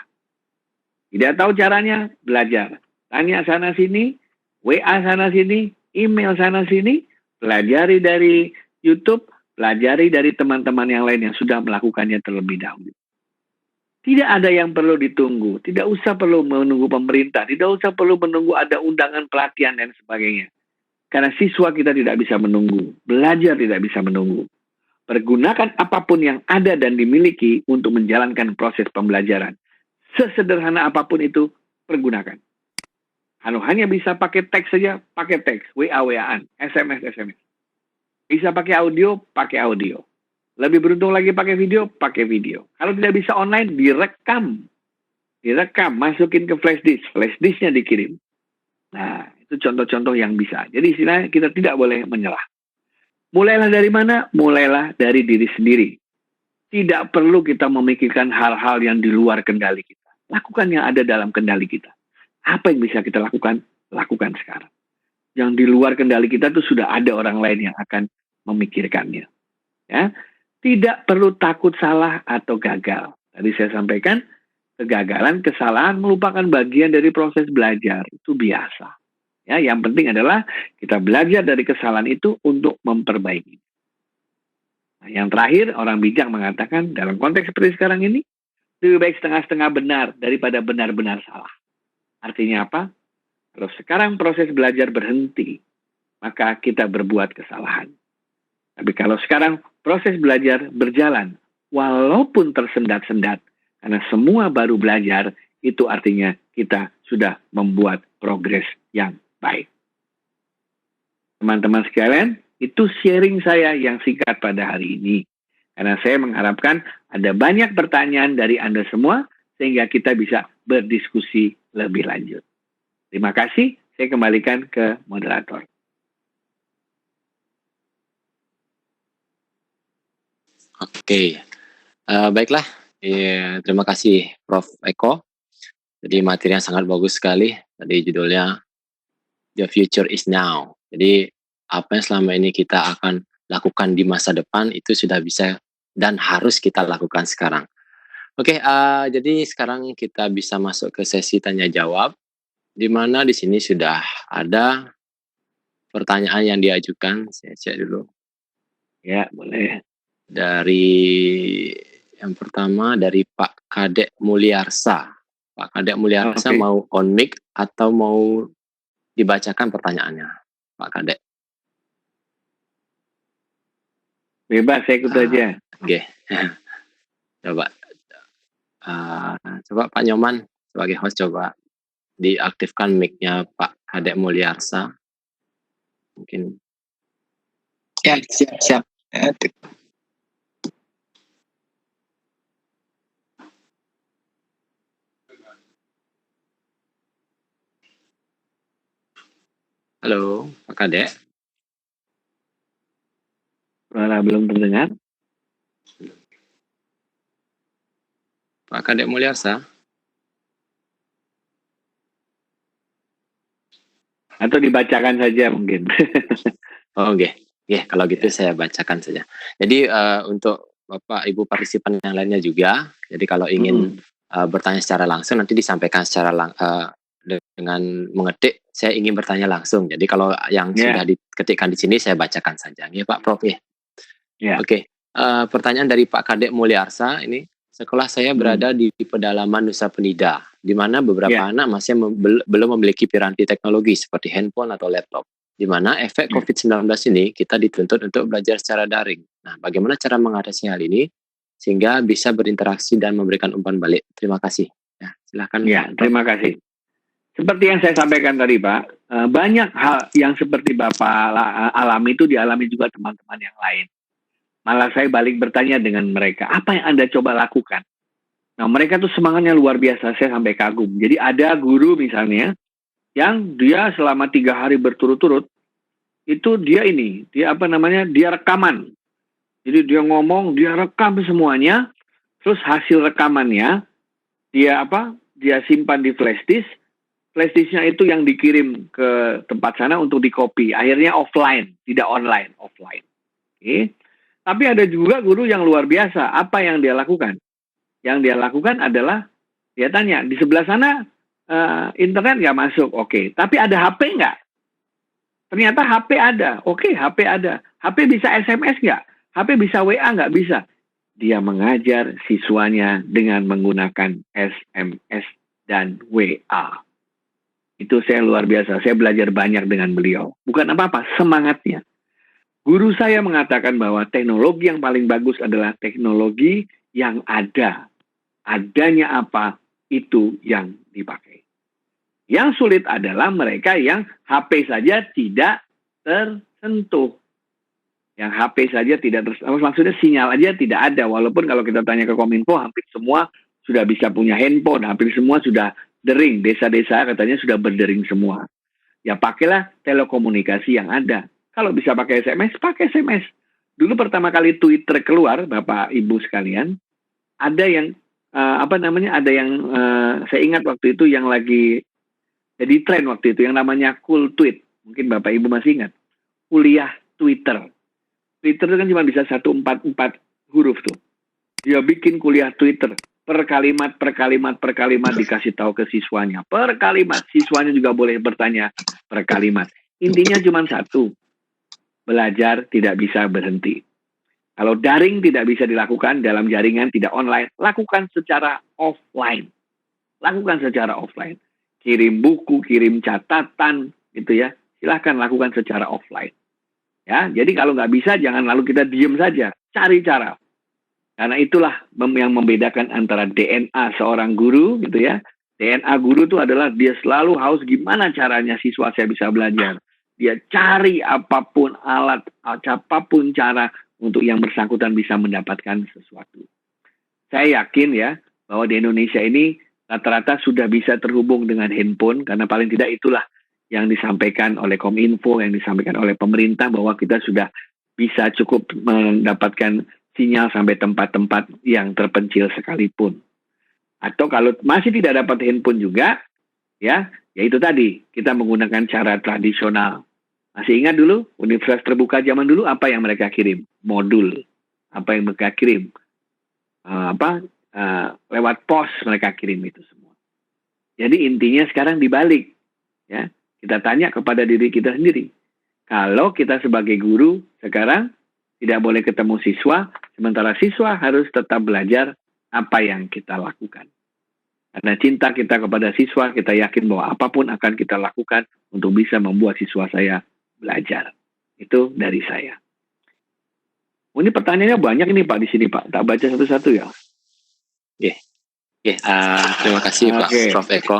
Tidak tahu caranya, belajar. Tanya sana sini, WA sana sini, email sana sini, pelajari dari YouTube, pelajari dari teman-teman yang lain yang sudah melakukannya terlebih dahulu. Tidak ada yang perlu ditunggu, tidak usah perlu menunggu pemerintah, tidak usah perlu menunggu ada undangan pelatihan dan sebagainya. Karena siswa kita tidak bisa menunggu, belajar tidak bisa menunggu. Pergunakan apapun yang ada dan dimiliki untuk menjalankan proses pembelajaran. Sesederhana apapun itu, pergunakan. Hanya bisa pakai teks saja, pakai teks, WA-WA-an, SMS. Bisa pakai audio, pakai audio. Lebih beruntung lagi pakai video, pakai video. Kalau tidak bisa online, direkam, masukin ke flash disknya dikirim. Nah, itu contoh-contoh yang bisa. Jadi istilahnya kita tidak boleh menyerah. Mulailah dari mana? Mulailah dari diri sendiri. Tidak perlu kita memikirkan hal-hal yang di luar kendali kita. Lakukan yang ada dalam kendali kita. Apa yang bisa kita lakukan? Lakukan sekarang. Yang di luar kendali kita itu sudah ada orang lain yang akan memikirkannya. Ya, tidak perlu takut salah atau gagal. Tadi saya sampaikan, kegagalan, kesalahan merupakan bagian dari proses belajar. Itu biasa. Ya, yang penting adalah kita belajar dari kesalahan itu untuk memperbaiki. Nah, yang terakhir, orang bijak mengatakan dalam konteks seperti sekarang ini, lebih baik setengah-setengah benar daripada benar-benar salah. Artinya apa? Kalau sekarang proses belajar berhenti, maka kita berbuat kesalahan. Tapi kalau sekarang proses belajar berjalan, walaupun tersendat-sendat, karena semua baru belajar, itu artinya kita sudah membuat progres yang baik. Teman-teman sekalian, itu sharing saya yang singkat pada hari ini. Karena saya mengharapkan ada banyak pertanyaan dari Anda semua, sehingga kita bisa berdiskusi lebih lanjut. Terima kasih, saya kembalikan ke moderator. Oke, baiklah. Terima kasih Prof. Eko. Jadi materi yang sangat bagus sekali. Tadi judulnya The Future is Now. Jadi apa yang selama ini kita akan lakukan di masa depan itu sudah bisa dan harus kita lakukan sekarang. Oke, jadi sekarang kita bisa masuk ke sesi tanya jawab, di mana di sini sudah ada pertanyaan yang diajukan. Saya cek dulu. Ya, boleh. Dari yang pertama dari Pak Kadek Mulyarsa. Pak Kadek Mulyarsa mau on mic atau mau dibacakan pertanyaannya, Pak Kadek? Bebas, saya ikut aja. Oke. Coba Pak Nyoman sebagai host coba diaktifkan mic-nya Pak Kadek Mulyarsa. Mungkin. Ya, siap. Halo, Pak Kadek. Suara belum terdengar. Pak Kadek Mulyarsa. Atau dibacakan saja mungkin. Oh, oke. Okay. Kalau gitu saya bacakan saja. Jadi untuk Bapak Ibu partisipan yang lainnya juga, jadi kalau ingin bertanya secara langsung nanti disampaikan secara dengan mengetik, saya ingin bertanya langsung. Jadi kalau yang sudah diketikkan di sini saya bacakan saja. Ya Pak Prof ya. Oke. Pertanyaan dari Pak Kadek Mulyarsa ini, sekolah saya berada di pedalaman Nusa Penida, di mana beberapa anak masih belum memiliki piranti teknologi seperti handphone atau laptop, di mana efek COVID-19 ini kita dituntut untuk belajar secara daring. Nah, bagaimana cara mengatasi hal ini sehingga bisa berinteraksi dan memberikan umpan balik? Terima kasih. Ya, silakan. Ya, terima kasih. Seperti yang saya sampaikan tadi, Pak, banyak hal yang seperti Bapak alami itu dialami juga teman-teman yang lain. Malah saya balik bertanya dengan mereka, apa yang Anda coba lakukan? Nah, mereka tuh semangatnya luar biasa, saya sampai kagum. Jadi ada guru misalnya, yang dia selama 3 hari berturut-turut, itu dia rekaman. Jadi dia ngomong, dia rekam semuanya, terus hasil rekamannya, dia simpan di flash disk. Flash disknya itu yang dikirim ke tempat sana untuk di-copy. Akhirnya offline, tidak online, offline. Oke. Tapi ada juga guru yang luar biasa. Apa yang dia lakukan? Yang dia lakukan adalah Dia tanya, di sebelah sana internet nggak masuk, oke. Tapi ada HP nggak? Ternyata HP ada, oke, HP ada. HP bisa SMS nggak? HP bisa WA nggak? Bisa. Dia mengajar siswanya dengan menggunakan SMS dan WA. Itu saya luar biasa. Saya belajar banyak dengan beliau. Bukan apa-apa, semangatnya. Guru saya mengatakan bahwa teknologi yang paling bagus adalah teknologi yang ada. Adanya apa, itu yang dipakai. Yang sulit adalah mereka yang HP saja tidak tersentuh. Yang HP saja tidak tersentuh. Maksudnya sinyal aja tidak ada. Walaupun kalau kita tanya ke Kominfo, hampir semua sudah bisa punya handphone. Hampir semua sudah dering. Desa-desa katanya sudah berdering semua. Ya pakailah telekomunikasi yang ada. Kalau bisa pakai SMS, pakai SMS. Dulu pertama kali Twitter keluar, Bapak Ibu sekalian, ada yang ada yang saya ingat waktu itu yang lagi jadi tren waktu itu yang namanya cool tweet. Mungkin Bapak Ibu masih ingat. Kuliah Twitter. Twitter itu kan cuma bisa 144 huruf tuh. Dia bikin kuliah Twitter. Per kalimat dikasih tahu ke siswanya. Per kalimat. Siswanya juga boleh bertanya per kalimat. Intinya cuma satu. Belajar tidak bisa berhenti. Kalau daring tidak bisa dilakukan dalam jaringan tidak online, lakukan secara offline. Lakukan secara offline. Kirim buku, kirim catatan, gitu ya. Silahkan lakukan secara offline. Ya, jadi kalau nggak bisa, jangan lalu kita diem saja. Cari cara. Karena itulah yang membedakan antara DNA seorang guru, gitu ya. DNA guru itu adalah dia selalu haus gimana caranya siswa saya bisa belajar. Dia cari apapun alat, apapun cara untuk yang bersangkutan bisa mendapatkan sesuatu. Saya yakin ya, bahwa di Indonesia ini rata-rata sudah bisa terhubung dengan handphone, karena paling tidak itulah yang disampaikan oleh Kominfo, yang disampaikan oleh pemerintah, bahwa kita sudah bisa cukup mendapatkan sinyal sampai tempat-tempat yang terpencil sekalipun. Atau kalau masih tidak dapat handphone juga, ya itu tadi, kita menggunakan cara tradisional. Masih ingat dulu, Universitas Terbuka zaman dulu, apa yang mereka kirim? Modul. Apa yang mereka kirim? Lewat pos mereka kirim itu semua. Jadi intinya sekarang dibalik. Ya, kita tanya kepada diri kita sendiri. Kalau kita sebagai guru sekarang tidak boleh ketemu siswa, sementara siswa harus tetap belajar apa yang kita lakukan. Karena cinta kita kepada siswa, kita yakin bahwa apapun akan kita lakukan untuk bisa membuat siswa saya belajar. Itu dari saya. Ini pertanyaannya banyak ini Pak di sini Pak. Tak baca satu-satu ya. Terima kasih Pak Prof Eko.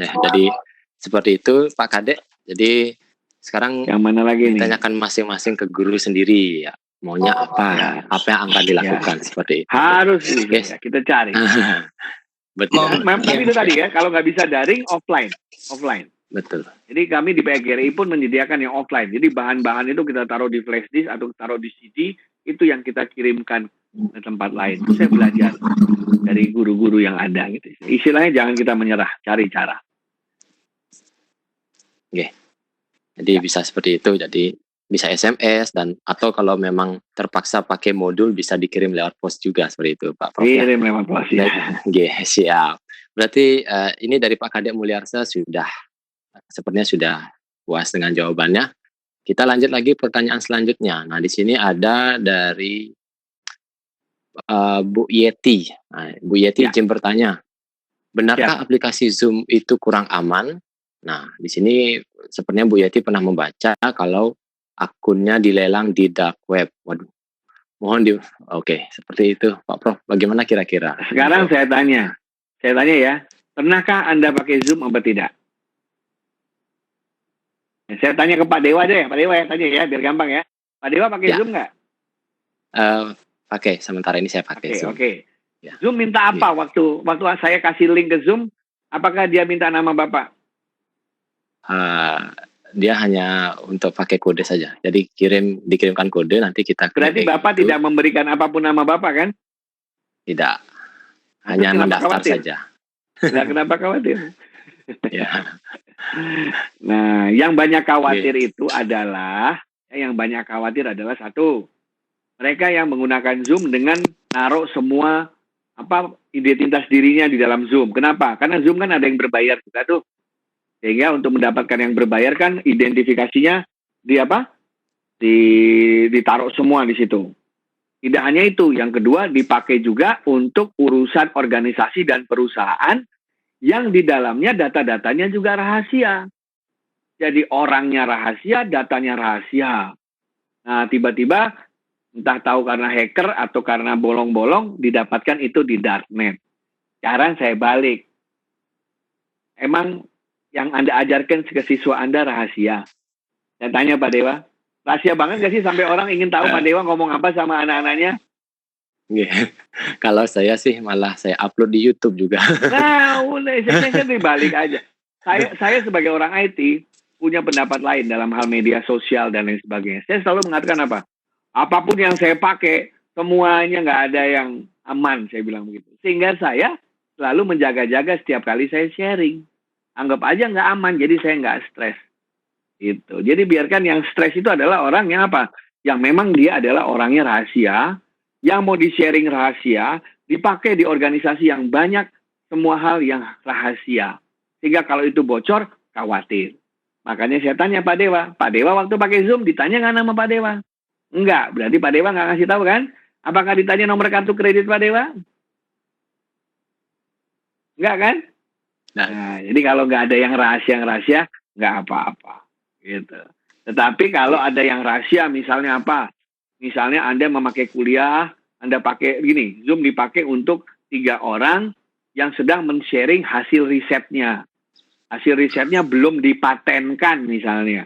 Nah, jadi seperti itu Pak Kadek. Jadi sekarang yang mana lagi nih? Tanyakan masing-masing ke guru sendiri ya. Maunya apa yang akan dilakukan seperti itu. Harus ya, kita cari. Betul. Tapi itu tadi ya, kalau nggak bisa daring, offline. Betul. Jadi kami di PGRI pun menyediakan yang offline. Jadi bahan-bahan itu kita taruh di flash disk atau taruh di CD, itu yang kita kirimkan ke tempat lain. Itu saya belajar dari guru-guru yang ada gitu. Istilahnya jangan kita menyerah, cari cara. Oke. Jadi bisa seperti itu. Jadi bisa SMS dan atau kalau memang terpaksa pakai modul bisa dikirim lewat pos juga seperti itu Pak Prof. Kirim lewat pos ya. Siap. Berarti ini dari Pak Kadek Mulyarsa sepertinya sudah puas dengan jawabannya. Kita lanjut lagi pertanyaan selanjutnya. Nah, di sini ada dari Bu Yeti. Nah, Bu Yeti izin bertanya, benarkah aplikasi Zoom itu kurang aman? Nah, di sini sepertinya Bu Yeti pernah membaca kalau akunnya dilelang di dark web. Waduh. Oke, seperti itu Pak Prof. Bagaimana kira-kira? Sekarang saya tanya ya, pernahkah Anda pakai Zoom atau tidak? Saya tanya ke Pak Dewa aja ya, Pak Dewa ya tanya ya, biar gampang ya. Pak Dewa pakai Zoom nggak? Pakai, sementara ini saya pakai Zoom. Oke. Ya. Zoom minta apa waktu saya kasih link ke Zoom? Apakah dia minta nama Bapak? Dia hanya untuk pakai kode saja. Jadi dikirimkan kode, nanti kita. Berarti Bapak tidak memberikan apapun nama Bapak kan? Tidak. Hanya mendaftar saja. Nah, kenapa khawatir? Ya. Nah, yang banyak khawatir itu adalah satu, mereka yang menggunakan Zoom dengan naruh semua identitas dirinya di dalam Zoom. Kenapa? Karena Zoom kan ada yang berbayar juga tuh. Sehingga untuk mendapatkan yang berbayar kan identifikasinya ditaruh semua di situ. Tidak hanya itu, yang kedua dipakai juga untuk urusan organisasi dan perusahaan yang di dalamnya data-datanya juga rahasia. Jadi orangnya rahasia, datanya rahasia. Nah, tiba-tiba entah tahu karena hacker atau karena bolong-bolong didapatkan itu di darknet. Sekarang saya balik. Emang yang Anda ajarkan ke siswa Anda rahasia? Saya tanya Pak Dewa, rahasia banget gak sih sampai orang ingin tahu Pak Dewa ngomong apa sama anak-anaknya? Kalau saya sih malah saya upload di YouTube juga. Nah, udah saya dibalik aja. Saya sebagai orang IT punya pendapat lain dalam hal media sosial dan lain sebagainya. Saya selalu mengatakan apa? Apapun yang saya pakai, semuanya nggak ada yang aman, saya bilang begitu. Sehingga saya selalu menjaga-jaga setiap kali saya sharing. Anggap aja nggak aman, jadi saya nggak stres. Gitu. Jadi biarkan yang stres itu adalah orang yang apa? Yang memang dia adalah orangnya rahasia, yang mau di-sharing rahasia, dipakai di organisasi yang banyak, semua hal yang rahasia. Sehingga kalau itu bocor, khawatir. Makanya saya tanya Pak Dewa waktu pakai Zoom ditanya nggak nama Pak Dewa? Enggak, berarti Pak Dewa nggak ngasih tahu kan? Apakah ditanya nomor kartu kredit Pak Dewa? Enggak kan? Nah, jadi kalau nggak ada yang rahasia, nggak apa-apa. Gitu. Tetapi kalau ada yang rahasia, misalnya apa? Misalnya Anda memakai kuliah, Anda pakai gini, Zoom dipakai untuk 3 orang yang sedang men-sharing hasil risetnya. Hasil risetnya belum dipatenkan misalnya.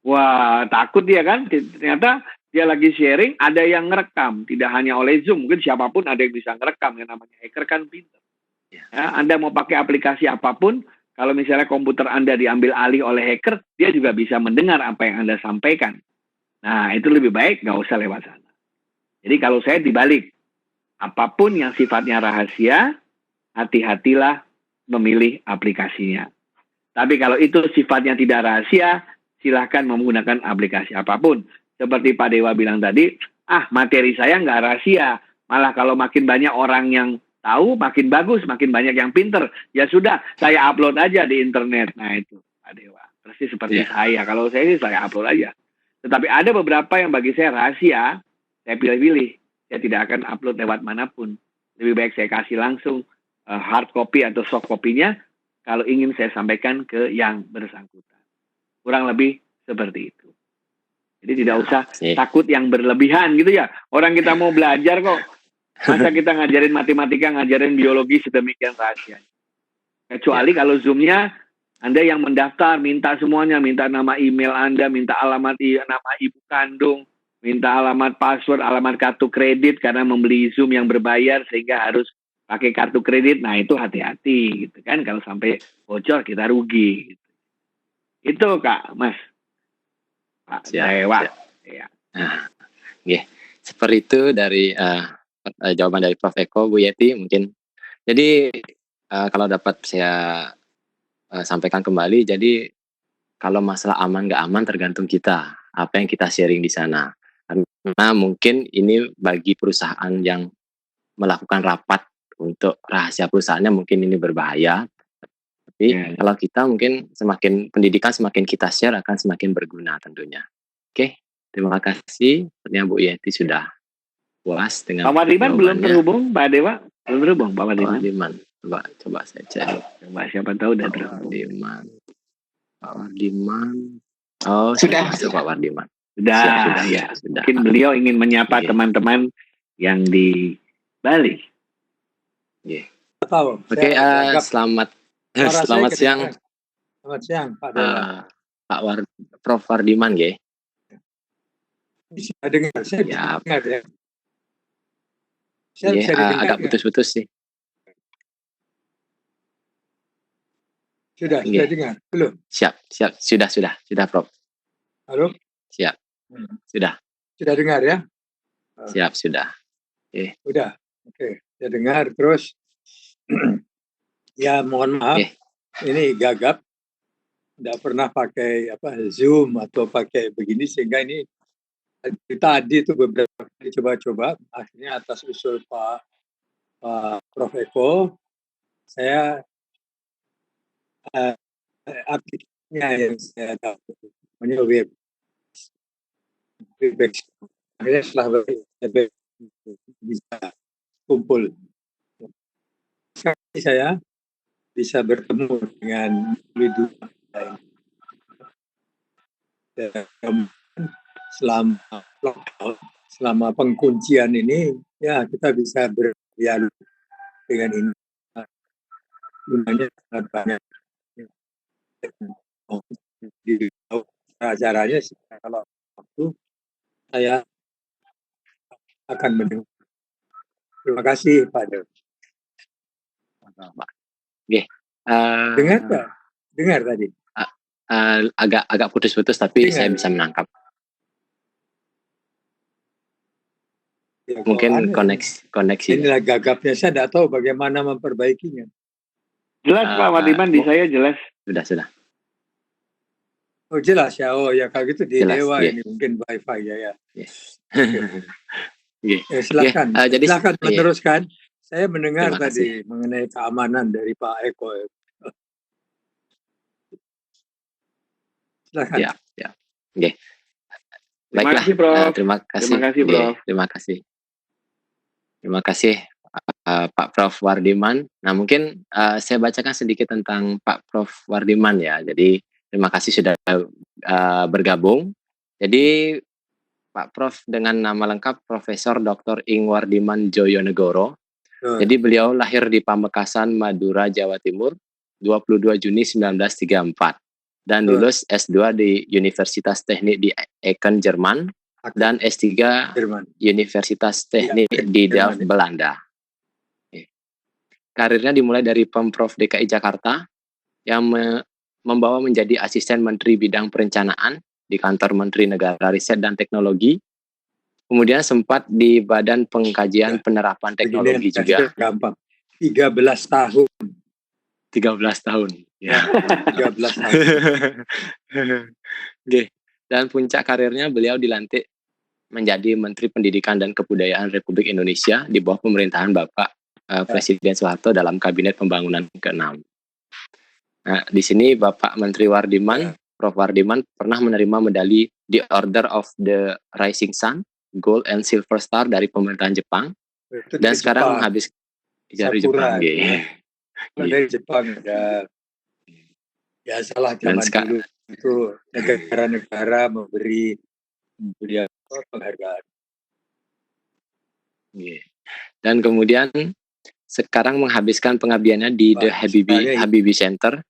Wah, takut dia kan? Ternyata dia lagi sharing, ada yang ngerekam. Tidak hanya oleh Zoom, mungkin siapapun ada yang bisa ngerekam. Yang namanya hacker kan pintar. Ya, Anda mau pakai aplikasi apapun, kalau misalnya komputer Anda diambil alih oleh hacker, dia juga bisa mendengar apa yang Anda sampaikan. Nah, itu lebih baik nggak usah lewat sana. Jadi kalau saya dibalik, apapun yang sifatnya rahasia, hati-hatilah memilih aplikasinya. Tapi kalau itu sifatnya tidak rahasia, silahkan menggunakan aplikasi apapun. Seperti Pak Dewa bilang tadi, materi saya nggak rahasia. Malah kalau makin banyak orang yang tahu, makin bagus, makin banyak yang pinter. Ya sudah, saya upload aja di internet. Nah itu Pak Dewa. Persis seperti saya. Kalau saya sih saya upload aja. Tetapi ada beberapa yang bagi saya rahasia, saya pilih-pilih. Saya tidak akan upload lewat manapun. Lebih baik saya kasih langsung hard copy atau soft copy-nya kalau ingin saya sampaikan ke yang bersangkutan. Kurang lebih seperti itu. Jadi tidak usah takut yang berlebihan gitu ya. Orang kita mau belajar kok. Masa kita ngajarin matematika, ngajarin biologi sedemikian rahasia. Kecuali kalau Zoom-nya Anda yang mendaftar, minta semuanya, minta nama email Anda, minta alamat nama ibu kandung, minta alamat password, alamat kartu kredit karena membeli Zoom yang berbayar sehingga harus pakai kartu kredit. Nah itu hati-hati gitu kan, kalau sampai bocor kita rugi. Gitu. Itu Kak, Mas. Pak Dewa. Ya. Seperti itu dari jawaban dari Prof. Eko, Bu Yeti mungkin. Jadi kalau dapat saya sampaikan kembali, jadi kalau masalah aman nggak aman tergantung kita, apa yang kita sharing di sana. Karena mungkin ini bagi perusahaan yang melakukan rapat untuk rahasia perusahaannya mungkin ini berbahaya. Tapi kalau kita mungkin semakin pendidikan semakin kita share akan semakin berguna tentunya. Oke, terima kasih. Sepertinya Bu Yeti sudah puas dengan Pak Wardiman belum terhubung, Pak Dewa? Belum terhubung, Pak Wardiman. Coba saya cek. Coba siapa tahu udah terhubung. Pak Wardiman. Oh, sudah Pak Wardiman. Sudah. Mungkin beliau ingin menyapa teman-teman yang di Bali. Oke, selamat siang. Selamat siang, Pak Dewa. Prof. Wardiman, nggih. Bisa dengar, saya dengar ya. Saya bisa agak putus-putus sih. Sudah dengar? Belum? Siap. Sudah, Prof. Halo? Siap. Sudah. Sudah dengar ya? Siap, sudah. Udah. Oke, saya dengar terus. Ya, mohon maaf. Ini gagap. Tidak pernah pakai Zoom atau pakai begini sehingga ini tadi itu beberapa kali coba-coba, akhirnya atas usul Pak Pak Prof. Eko, saya aplikasinya yang saya dapat, namanya Webex. Akhirnya setelah Webex bisa kumpul. Sekarang saya bisa bertemu dengan individu lain. Selama lockdown, selama pengkuncian ini, ya kita bisa berdialog dengan ini. Gunanya sangat banyak. Di acaranya kalau waktu saya akan mendengar. Terima kasih Pak Dev. Oke. Dengar Pak? Dengar tadi. Agak putus-putus tapi Dengar. saya bisa menangkap. Ya, Mungkin koneksi. Inilah gagapnya, saya tidak tahu bagaimana memperbaikinya. Jelas Pak Wardiman, di saya jelas. Sudah. Oh jelas ya, oh ya kalau gitu di Jelas, Dewa yeah. ini mungkin wifi ya. Okay. Silakan, Jadi, silakan meneruskan. Saya mendengar Terima tadi mengenai keamanan dari Pak Eko. Silakan. Ya. Okay. Baiklah. Terima kasih, Prof. Terima kasih. Terima kasih, Prof. Terima kasih Pak Prof. Wardiman. Nah, mungkin saya bacakan sedikit tentang Pak Prof. Wardiman ya. Jadi, terima kasih sudah bergabung. Jadi, Pak Prof dengan nama lengkap Profesor Dr. Ing Wardiman Joyonegoro. Jadi, beliau lahir di Pamekasan, Madura, Jawa Timur, 22 Juni 1934. Dan lulus S2 di Universitas Teknik di Aachen, Jerman. Dan S3 Jerman. Universitas Teknik di Delft, Belanda. Karirnya dimulai dari Pemprov DKI Jakarta yang membawa menjadi asisten Menteri Bidang Perencanaan di Kantor Menteri Negara Riset dan Teknologi. Kemudian sempat di Badan Pengkajian Penerapan Teknologi juga. Gampang. 13 tahun. 13 tahun. Ya, 13 tahun. Okay. Dan puncak karirnya beliau dilantik menjadi Menteri Pendidikan dan Kebudayaan Republik Indonesia di bawah pemerintahan Bapak Presiden Soeharto dalam Kabinet Pembangunan ke-6. Nah, di sini Bapak Menteri Wardiman, Prof. Wardiman pernah menerima medali The Order of the Rising Sun, Gold and Silver Star dari pemerintahan Jepang. Itu dan sekarang menghabis dari Jepang. Dari Jepang ya salah zaman dulu itu negara-negara memberi penghargaan. Dan kemudian sekarang menghabiskan pengabdiannya di The Habibie Center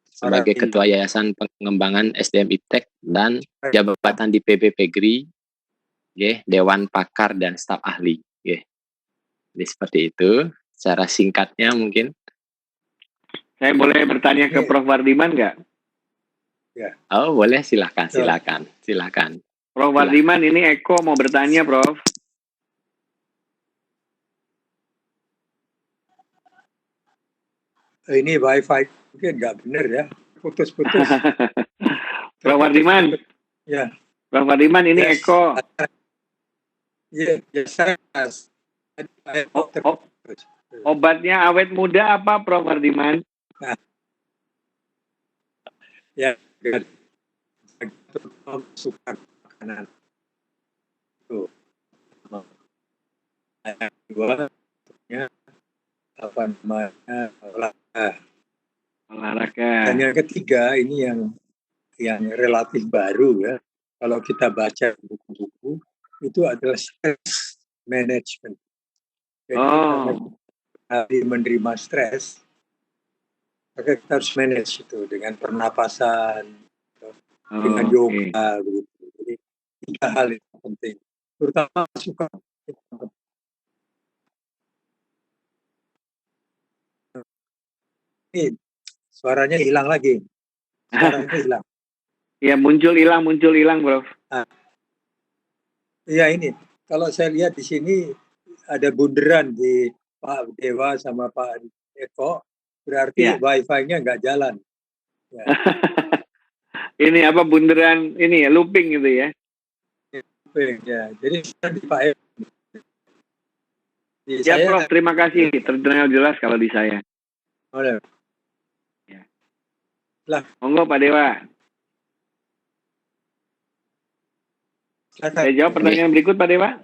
sebagai Ketua Yayasan Pengembangan SDM Iptek dan jabatan di PB Pegri, Dewan Pakar dan Staf Ahli. Jadi seperti itu, secara singkatnya mungkin. Saya boleh bertanya ke Prof. Wardiman nggak? Ya. Oh boleh, silakan. Prof. Wardiman, ini Eko mau bertanya, Prof. Ini wifi mungkin nggak benar ya, putus-putus. Prof. Wardiman. Ya. Prof. Wardiman, ini Eko. Iya, saya. Obatnya awet muda apa, Prof. Wardiman? Ya, suka makanan. Itu. Yang kedua, apa namanya, olahraga. Dan yang ketiga, ini yang relatif baru ya. Kalau kita baca buku-buku, itu adalah stress management. Jadi karena menerima stres, maka kita harus manage itu dengan pernapasan, dengan yoga, begitu. Jadi 3 hal itu penting. Terutama suka. Ini suaranya hilang lagi. Suaranya hilang. Ya, muncul hilang, Prof. Iya ini. Kalau saya lihat di sini ada bunderan di Pak Dewa sama Pak Eko, berarti wifi-nya nggak jalan. Ya. Ini apa bunderan ini ya, looping gitu ya? Looping ya. Jadi di Pak Eko. Ya, Prof, terima kasih. Terdengar jelas kalau di saya. Boleh. Ya. Lah. Monggo Pak Dewa. Saya jawab pertanyaan berikut Pak Dewa.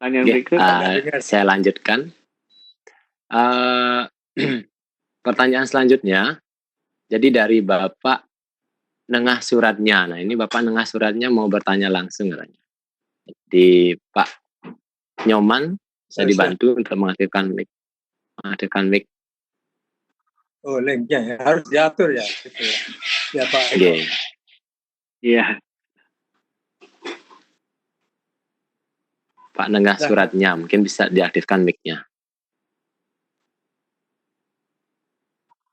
Pertanyaan berikut. Saya lanjutkan. Pertanyaan selanjutnya. Jadi dari Bapak nengah suratnya. Nah ini Bapak nengah suratnya mau bertanya langsung katanya. Di Pak Nyoman, saya dibantu untuk mengaktifkan mic. Oh, linknya ya. Harus diatur ya. Gitu ya. Ya Pak. Iya. Pak nengah suratnya, mungkin bisa diaktifkan mic-nya.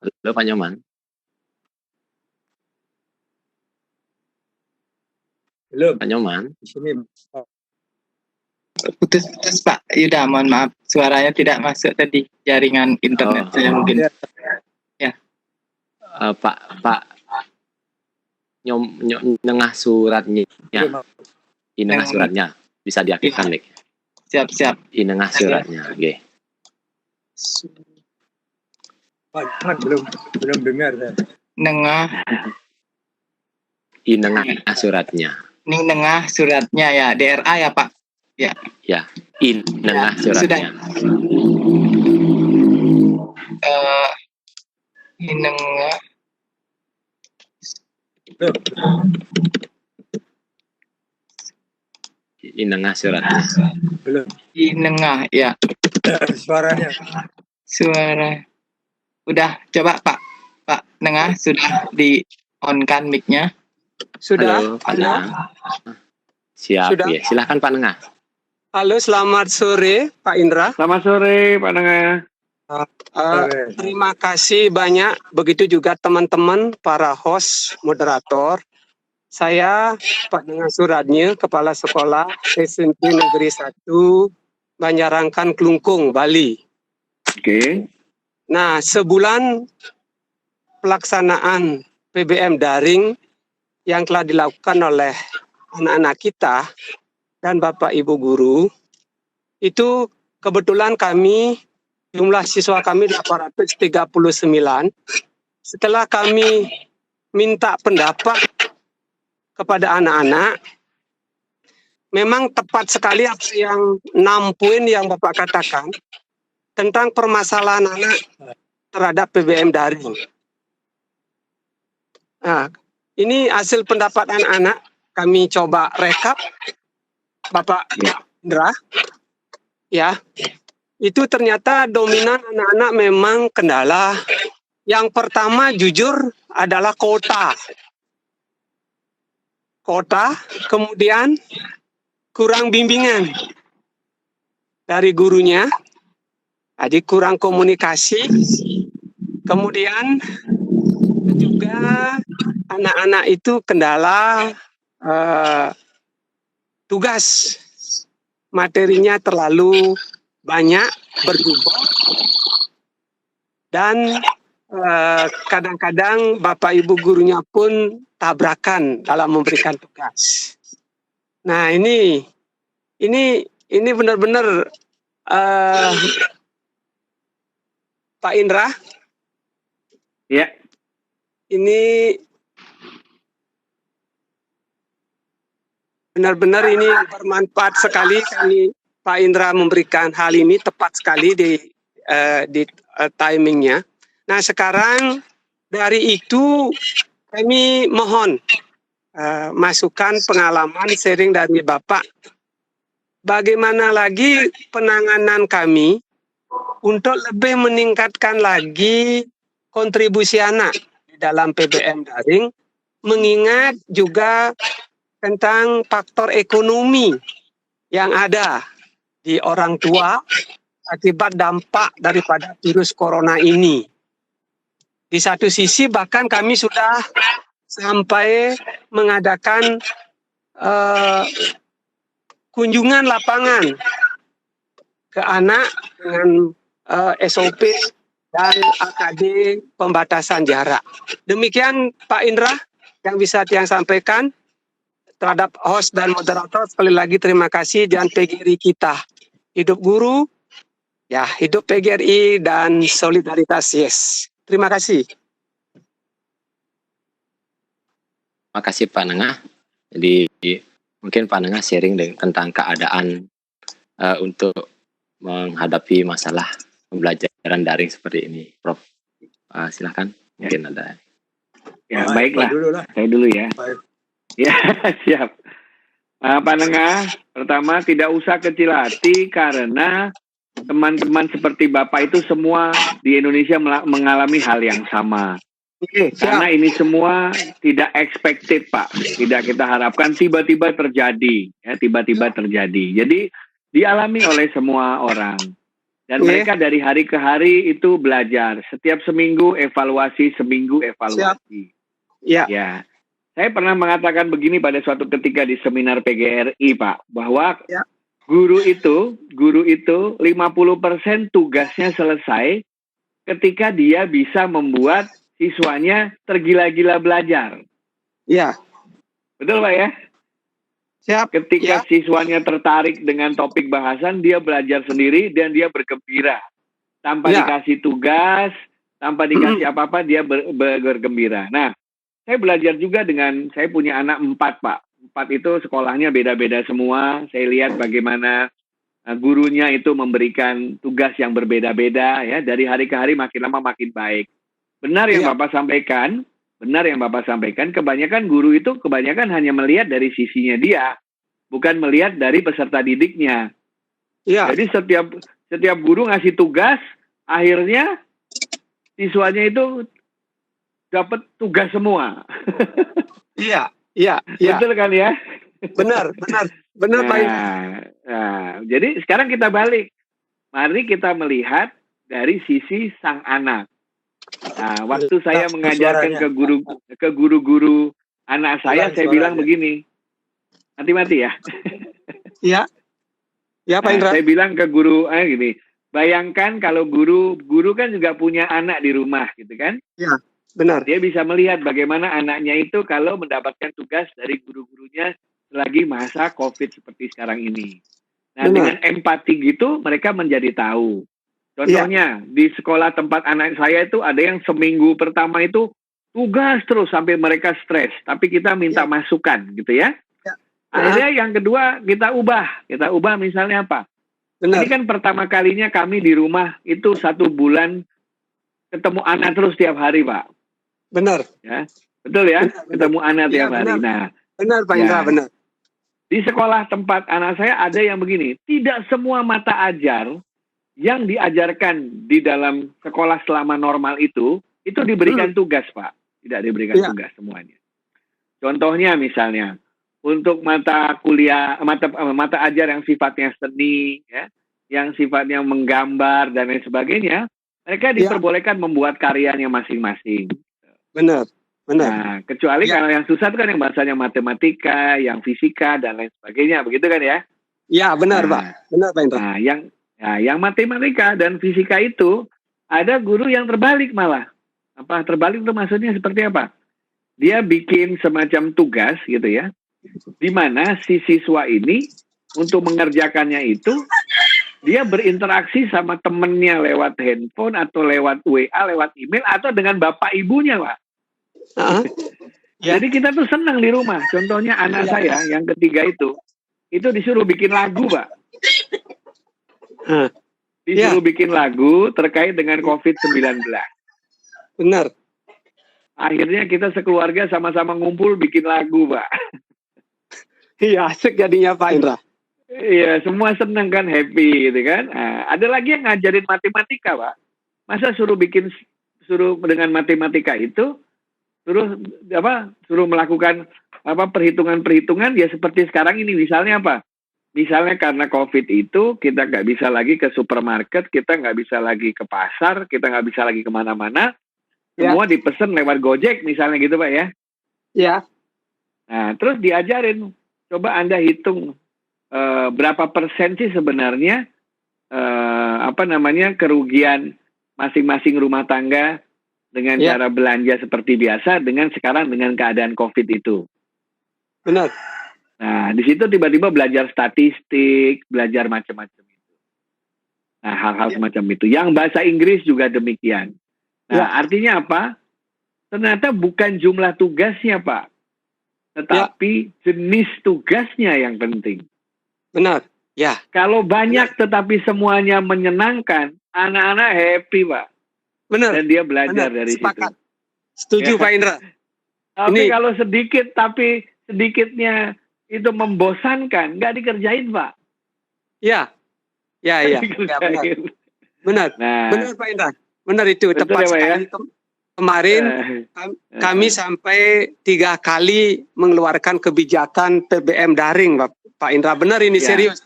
Halo Pak Nyoman. Belum. Pak Nyoman. Di sini. Putus Pak Yuda, mohon maaf. Suaranya tidak masuk tadi. Jaringan internet saya mungkin. Ya. Pak nengah suratnya. Nengah suratnya. Bisa diaktifkan mic. Siap. Nengah suratnya. Oke. Pak, belum dengar ya. Nengah suratnya. Ini nengah suratnya ya, DRA ya Pak. Ya. Ya, nengah suratnya. Nengah. Nengah suratnya. Belum. Nengah ya. Suaranya. Udah, coba Pak Nengah sudah di-on-kan mic-nya. Sudah. Halo, Pak Nengah. Siap, Sudah. ya. Silahkan Pak Nengah. Halo, selamat sore Pak Indra. Selamat sore Pak Nengah. Terima kasih banyak. Begitu juga teman-teman para host, moderator. Saya Pak Nengah Suratnya, Kepala Sekolah SMP Negeri 1 Banjarangkan Klungkung, Bali. Oke. Nah, sebulan pelaksanaan PBM daring yang telah dilakukan oleh anak-anak kita dan Bapak Ibu guru, itu kebetulan jumlah siswa kami 839. Setelah kami minta pendapat kepada anak-anak, memang tepat sekali apa yang 6 poin yang Bapak katakan tentang permasalahan anak terhadap PBM daring. Nah, ini hasil pendapat anak-anak, kami coba rekap, Bapak Indra, ya, itu ternyata dominan anak-anak memang kendala. Yang pertama jujur adalah kuota, kemudian kurang bimbingan dari gurunya, jadi kurang komunikasi, kemudian juga anak-anak itu kendala tugas, materinya terlalu banyak, bergubah, dan kadang-kadang Bapak Ibu gurunya pun tabrakan dalam memberikan tugas. Nah ini benar-benar Pak Indra, ya, ini benar-benar ini bermanfaat sekali. Pak Indra memberikan hal ini tepat sekali di timingnya. Nah sekarang dari itu kami mohon masukan, pengalaman, sharing dari Bapak. Bagaimana lagi penanganan kami untuk lebih meningkatkan lagi kontribusi anak di dalam PBM daring, mengingat juga tentang faktor ekonomi yang ada di orang tua akibat dampak daripada virus corona ini. Di satu sisi bahkan kami sudah sampai mengadakan kunjungan lapangan ke anak dengan SOP dan AKD pembatasan jarak. Demikian Pak Indra yang bisa Tiang sampaikan terhadap host dan moderator. Sekali lagi terima kasih dan PGRI kita. Hidup guru, Ya, hidup PGRI dan solidaritas, yes. Terima kasih. Makasih Pak Nengah. Jadi mungkin Pak Nengah sharing tentang keadaan untuk menghadapi masalah pembelajaran daring seperti ini, Prof. Silakan, mungkin ada. Ya, baiklah. Saya dulu ya. Baik. Ya, siap. Pak Nengah, pertama tidak usah kecil hati karena teman-teman seperti Bapak itu semua di Indonesia mengalami hal yang sama. Oke, Karena ini semua tidak expected, Pak. Tidak kita harapkan tiba-tiba terjadi. Ya, tiba-tiba terjadi. Jadi dialami oleh semua orang. Dan mereka dari hari ke hari itu belajar. Setiap seminggu evaluasi, seminggu evaluasi. Ya. Ya. Saya pernah mengatakan begini pada suatu ketika di seminar PGRI, Pak, bahwa guru itu 50% tugasnya selesai ketika dia bisa membuat siswanya tergila-gila belajar. Ya. Betul, Pak ya? Siap. Ketika siswanya tertarik dengan topik bahasan, dia belajar sendiri dan dia bergembira. Tanpa dikasih tugas, tanpa dikasih apa-apa, dia bergembira. Nah, saya belajar juga saya punya anak 4, Pak. 4 itu sekolahnya beda-beda semua. Saya lihat bagaimana gurunya itu memberikan tugas yang berbeda-beda, ya. Dari hari ke hari makin lama makin baik. Benar yang Bapak sampaikan, kebanyakan guru itu hanya melihat dari sisinya dia, bukan melihat dari peserta didiknya. Jadi setiap guru ngasih tugas, akhirnya siswanya itu dapat tugas semua. Iya. Betul kan ya? Benar, Pak. Jadi sekarang kita balik. Mari kita melihat dari sisi sang anak. Nah, waktu saya mengajarkan ke guru-guru anak saya bilang begini. Mati-mati ya. Iya. Ya, Pak Indra. Saya bilang ke guru gini. Bayangkan kalau guru kan juga punya anak di rumah, gitu kan? Iya. Benar. Dia bisa melihat bagaimana anaknya itu kalau mendapatkan tugas dari guru-gurunya selagi masa COVID seperti sekarang ini. Nah, dengan empati gitu, mereka menjadi tahu. Contohnya, di sekolah tempat anak saya itu ada yang seminggu pertama itu tugas terus sampai mereka stres. Tapi kita minta masukan, gitu ya. Akhirnya yang kedua, kita ubah. Kita ubah misalnya apa? Ini kan pertama kalinya kami di rumah itu 1 bulan ketemu anak terus tiap hari, Pak. Benar. Ya, betul ya, ketemu anak tiap hari. Nah, benar Pak Indra, benar. Di sekolah tempat anak saya ada yang begini, tidak semua mata ajar yang diajarkan di dalam sekolah selama normal itu diberikan tugas, Pak. Tidak diberikan tugas semuanya. Contohnya misalnya, untuk mata kuliah, mata ajar yang sifatnya seni, ya, yang sifatnya menggambar dan lain sebagainya, mereka diperbolehkan membuat karyanya masing-masing. Benar. Nah, kecuali kalau yang susah itu kan yang bahasanya matematika, yang fisika dan lain sebagainya, begitu kan ya? Ya, benar, Pak. Benar, Pak Indra. Nah, yang matematika dan fisika itu ada guru yang terbalik malah. Apa terbalik itu maksudnya seperti apa? Dia bikin semacam tugas gitu ya, di mana si siswa ini untuk mengerjakannya itu dia berinteraksi sama temennya lewat handphone atau lewat WA, lewat email atau dengan bapak ibunya, Pak. Jadi kita tuh senang di rumah. Contohnya anak saya yang ketiga itu disuruh bikin lagu, Pak. Disuruh bikin lagu terkait dengan COVID-19. Benar. Akhirnya kita sekeluarga sama-sama ngumpul bikin lagu, Pak. Iya, asik jadinya Pak Indra. Iya, semua senang kan, happy gitu kan. Nah, ada lagi yang ngajarin matematika, Pak. Masa suruh dengan matematika itu suruh melakukan perhitungan-perhitungan ya seperti sekarang ini, misalnya apa? Misalnya karena COVID itu kita nggak bisa lagi ke supermarket, kita nggak bisa lagi ke pasar, kita nggak bisa lagi kemana-mana, semua dipesan lewat Gojek misalnya gitu, Pak ya. Iya. Nah, terus diajarin, coba Anda hitung berapa persen sih sebenarnya kerugian masing-masing rumah tangga dengan cara belanja seperti biasa dengan sekarang dengan keadaan COVID itu. Benar. Nah, di situ tiba-tiba belajar statistik, belajar macam-macam itu. Nah, hal-hal semacam itu. Yang bahasa Inggris juga demikian. Nah, artinya apa? Ternyata bukan jumlah tugasnya, Pak. Tetapi jenis tugasnya yang penting. Benar. Ya. Kalau banyak tetapi semuanya menyenangkan, anak-anak happy, Pak. Benar. Dan dia belajar dari Sepakat. situ. Setuju, Ya. Pak Indra. Tapi Ini- kalau sedikit tapi sedikitnya itu membosankan, nggak dikerjain, Pak. Ya. Ya, Nggak ya. Ya, benar. dikerjain. Benar. Nah, Benar, Pak Indra. Benar itu. betul Tepat ya, Pak, ya? sekali. Kemarin kami sampai 3 kali mengeluarkan kebijakan PBM daring, Pak Indra. Benar ini, Ya. serius.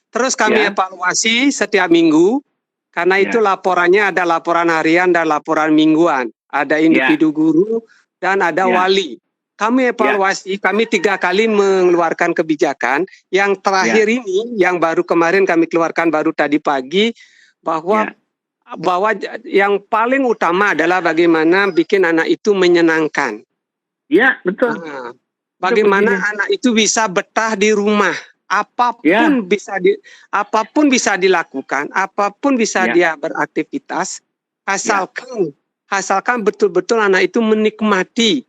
Terus kami Ya. evaluasi setiap minggu, karena itu laporannya ada laporan harian dan laporan mingguan. Ada individu guru dan ada wali. Kami evaluasi, kami 3 kali mengeluarkan kebijakan. Yang terakhir ini, yang baru kemarin kami keluarkan baru tadi pagi, bahwa yang paling utama adalah bagaimana bikin anak itu menyenangkan. Ya, betul. Nah, bagaimana anak itu bisa betah di rumah. Apapun bisa dilakukan, apapun bisa dia beraktivitas, asalkan betul-betul anak itu menikmati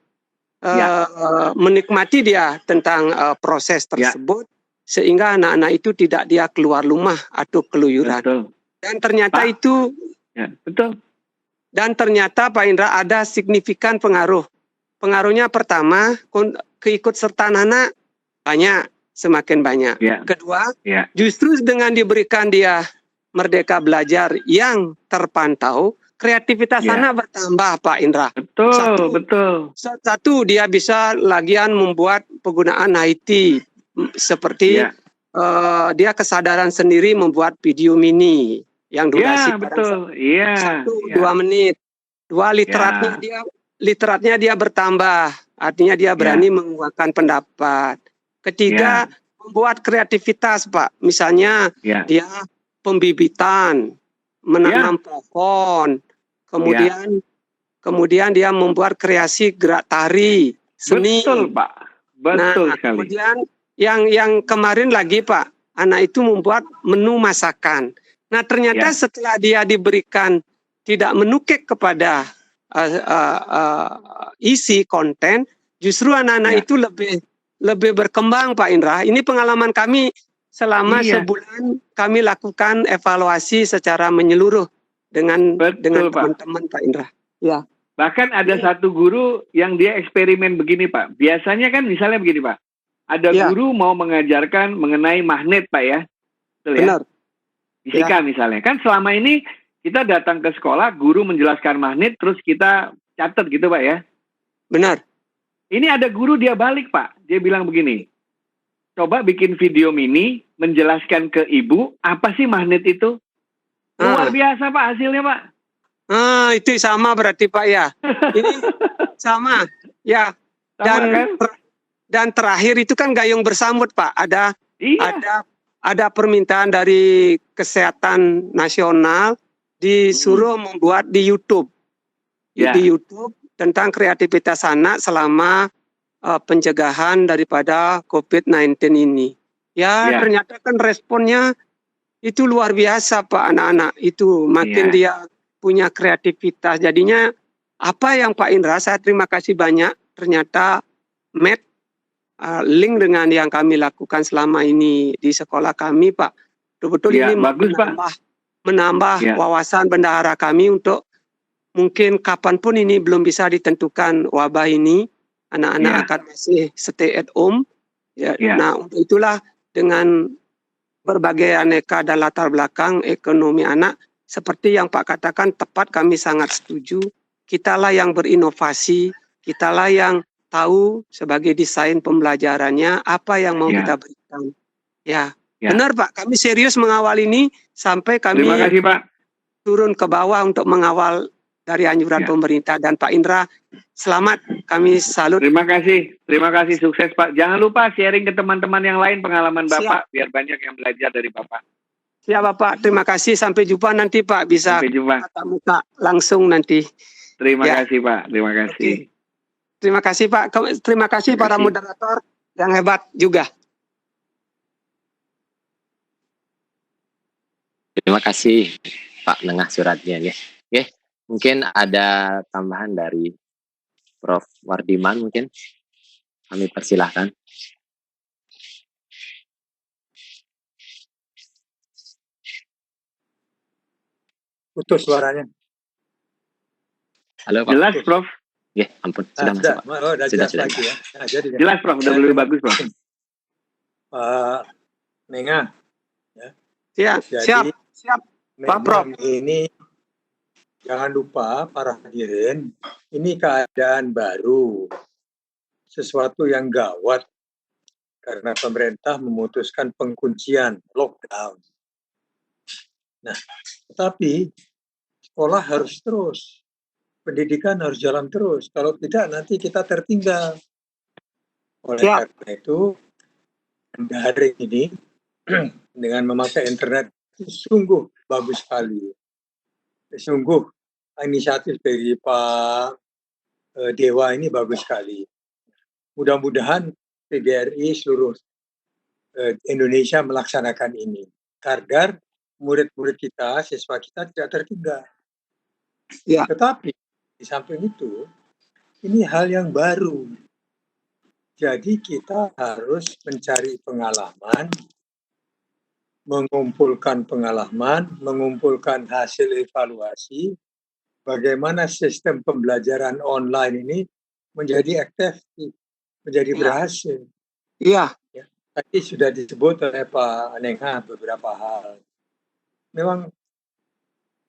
dia tentang proses tersebut, sehingga anak-anak itu tidak dia keluar rumah atau keluyuran. Betul. Dan ternyata Pak. itu, Betul. dan ternyata Pak Indra ada signifikan pengaruh. Pengaruhnya pertama, keikutsertaan anak banyak, semakin banyak. Kedua, justru dengan diberikan dia merdeka belajar yang terpantau, kreativitas anak bertambah, Pak Indra. Betul. Satu, dia bisa lagian membuat penggunaan IT, seperti dia kesadaran sendiri membuat video mini yang durasi 1-2 menit. 2, literatnya dia bertambah, artinya dia berani mengeluarkan pendapat. Ketiga, membuat kreativitas, Pak. Misalnya dia pembibitan, menanam pohon, kemudian dia membuat kreasi gerak tari, seni. Betul, Pak. Betul sekali. Kemudian yang kemarin lagi, Pak, anak itu membuat menu masakan. Nah, ternyata setelah dia diberikan tidak menukik kepada isi konten, justru anak-anak itu lebih berkembang, Pak Indra. Ini pengalaman kami selama sebulan kami lakukan evaluasi secara menyeluruh dengan teman-teman, Pak Indra. Ya. Bahkan ada satu guru yang dia eksperimen begini, Pak. Biasanya kan misalnya begini, Pak. Ada guru mau mengajarkan mengenai magnet, Pak, ya. Betul, ya? Benar. Fisika misalnya. Kan selama ini kita datang ke sekolah, guru menjelaskan magnet, terus kita catat gitu, Pak, ya. Benar. Ini ada guru dia balik, Pak. Dia bilang begini, coba bikin video mini, menjelaskan ke ibu, apa sih magnet itu? Luar biasa, Pak, hasilnya, Pak. Itu sama berarti, Pak, ya. Ini sama. Ya. Dan terakhir itu kan gayung bersambut, Pak. Ada permintaan dari Kesehatan Nasional disuruh membuat di YouTube. Di YouTube tentang kreativitas anak selama pencegahan daripada COVID-19 ini. Ternyata kan responnya itu luar biasa, Pak, anak-anak. Itu makin dia punya kreativitas. Jadinya apa yang Pak Indra, saya terima kasih banyak. Ternyata link dengan yang kami lakukan selama ini di sekolah kami, Pak. Betul-betul ini bagus, menambah wawasan bendahara kami untuk mungkin kapanpun ini belum bisa ditentukan wabah ini, anak-anak akan masih stay at home. Nah, untuk itulah dengan berbagai aneka dan latar belakang ekonomi anak, seperti yang Pak katakan tepat, kami sangat setuju. Kitalah yang berinovasi, kitalah yang tahu sebagai desain pembelajarannya apa yang mau kita berikan. Benar, Pak, kami serius mengawal ini sampai kami Terima kasih, Pak. turun ke bawah untuk mengawal dari anjuran pemerintah. Dan Pak Indra, selamat, kami salut. Terima kasih, sukses, Pak. Jangan lupa sharing ke teman-teman yang lain pengalaman Bapak, biar banyak yang belajar dari Bapak. Siap, Bapak, terima kasih, sampai jumpa nanti, Pak, bisa tatap muka langsung nanti. Terima kasih, Pak, terima kasih. Terima kasih, Pak. Terima kasih para moderator yang hebat juga. Terima kasih Pak Nengah suratnya ya. Oke, mungkin ada tambahan dari Prof. Wardiman mungkin kami persilahkan. Putus suaranya. Halo Pak. Jelas, Prof. Ya, ampun, sudah masuk Pak. Sudah jelas lagi ya. Nah, jadi, jelas, Prof. Udah lebih bagus, Prof. Pak Nengah. Ya, Jadi, siap, Pak Prof. Ini jangan lupa para hadirin, ini keadaan baru, sesuatu yang gawat karena pemerintah memutuskan pengkuncian, lockdown. Nah, tetapi sekolah harus terus, pendidikan harus jalan terus. Kalau tidak nanti kita tertinggal. Oleh karena itu, daring ini dengan memakai internet itu sungguh bagus sekali. Sungguh inisiatif dari Pak Dewa ini bagus sekali. Mudah-mudahan PGRI seluruh Indonesia melaksanakan ini. Agar murid-murid kita, siswa kita tidak tertinggal. Ya. Tetapi di samping itu, ini hal yang baru. Jadi kita harus mencari pengalaman, mengumpulkan pengalaman, mengumpulkan hasil evaluasi, bagaimana sistem pembelajaran online ini menjadi efektif, menjadi berhasil. Iya. Ya. Tadi sudah disebut oleh Pak Nengah beberapa hal. Memang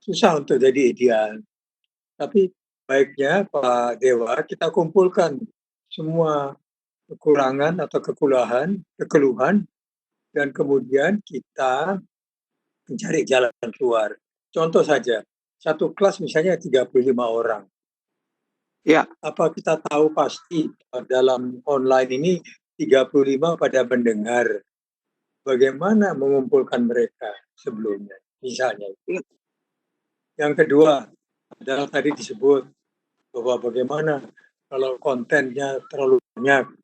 susah untuk jadi ideal. Tapi baiknya Pak Dewa kita kumpulkan semua kekurangan atau kekeluhan, dan kemudian kita mencari jalan keluar. Contoh saja, satu kelas misalnya 35 orang. Ya. Apa kita tahu pasti dalam online ini 35 pada mendengar? Bagaimana mengumpulkan mereka sebelumnya, misalnya. Yang kedua adalah tadi disebut bahwa bagaimana kalau kontennya terlalu banyak.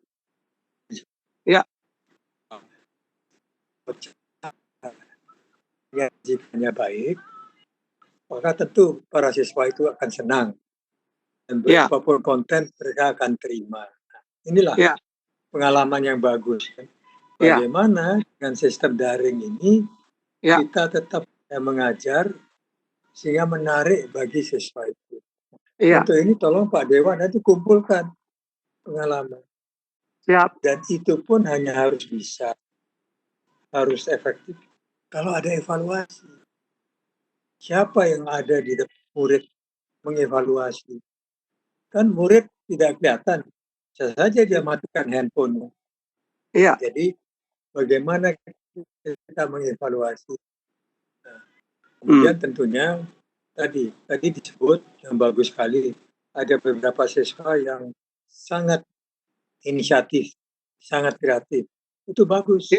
Ya. Ya, jika baik, maka tentu para siswa itu akan senang. Dan berapapun konten mereka akan terima. Nah, inilah pengalaman yang bagus. Bagaimana dengan sistem daring ini kita tetap mengajar sehingga menarik bagi siswa itu. Untuk ini tolong Pak Dewa nanti kumpulkan pengalaman. Siap. Dan itu pun hanya harus bisa, harus efektif kalau ada evaluasi. Siapa yang ada di depan murid mengevaluasi? Kan murid tidak kelihatan, bisa saja dia matikan handphone. Iya. Jadi bagaimana kita mengevaluasi? Nah, kemudian tentunya tadi disebut yang bagus sekali, ada beberapa siswa yang sangat inisiatif, sangat kreatif. Itu bagus.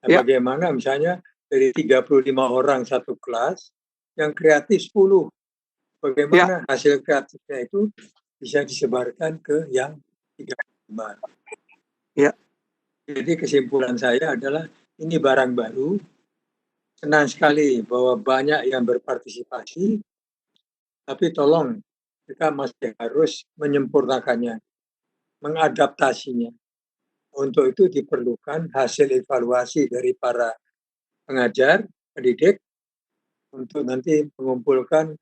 Nah, bagaimana misalnya dari 35 orang satu kelas, yang kreatif 10. Bagaimana hasil kreatifnya itu bisa disebarkan ke yang 35. Ya. Jadi kesimpulan saya adalah ini barang baru. Senang sekali bahwa banyak yang berpartisipasi, tapi tolong kita masih harus menyempurnakannya, mengadaptasinya. Untuk itu diperlukan hasil evaluasi dari para pengajar, pendidik, untuk nanti mengumpulkan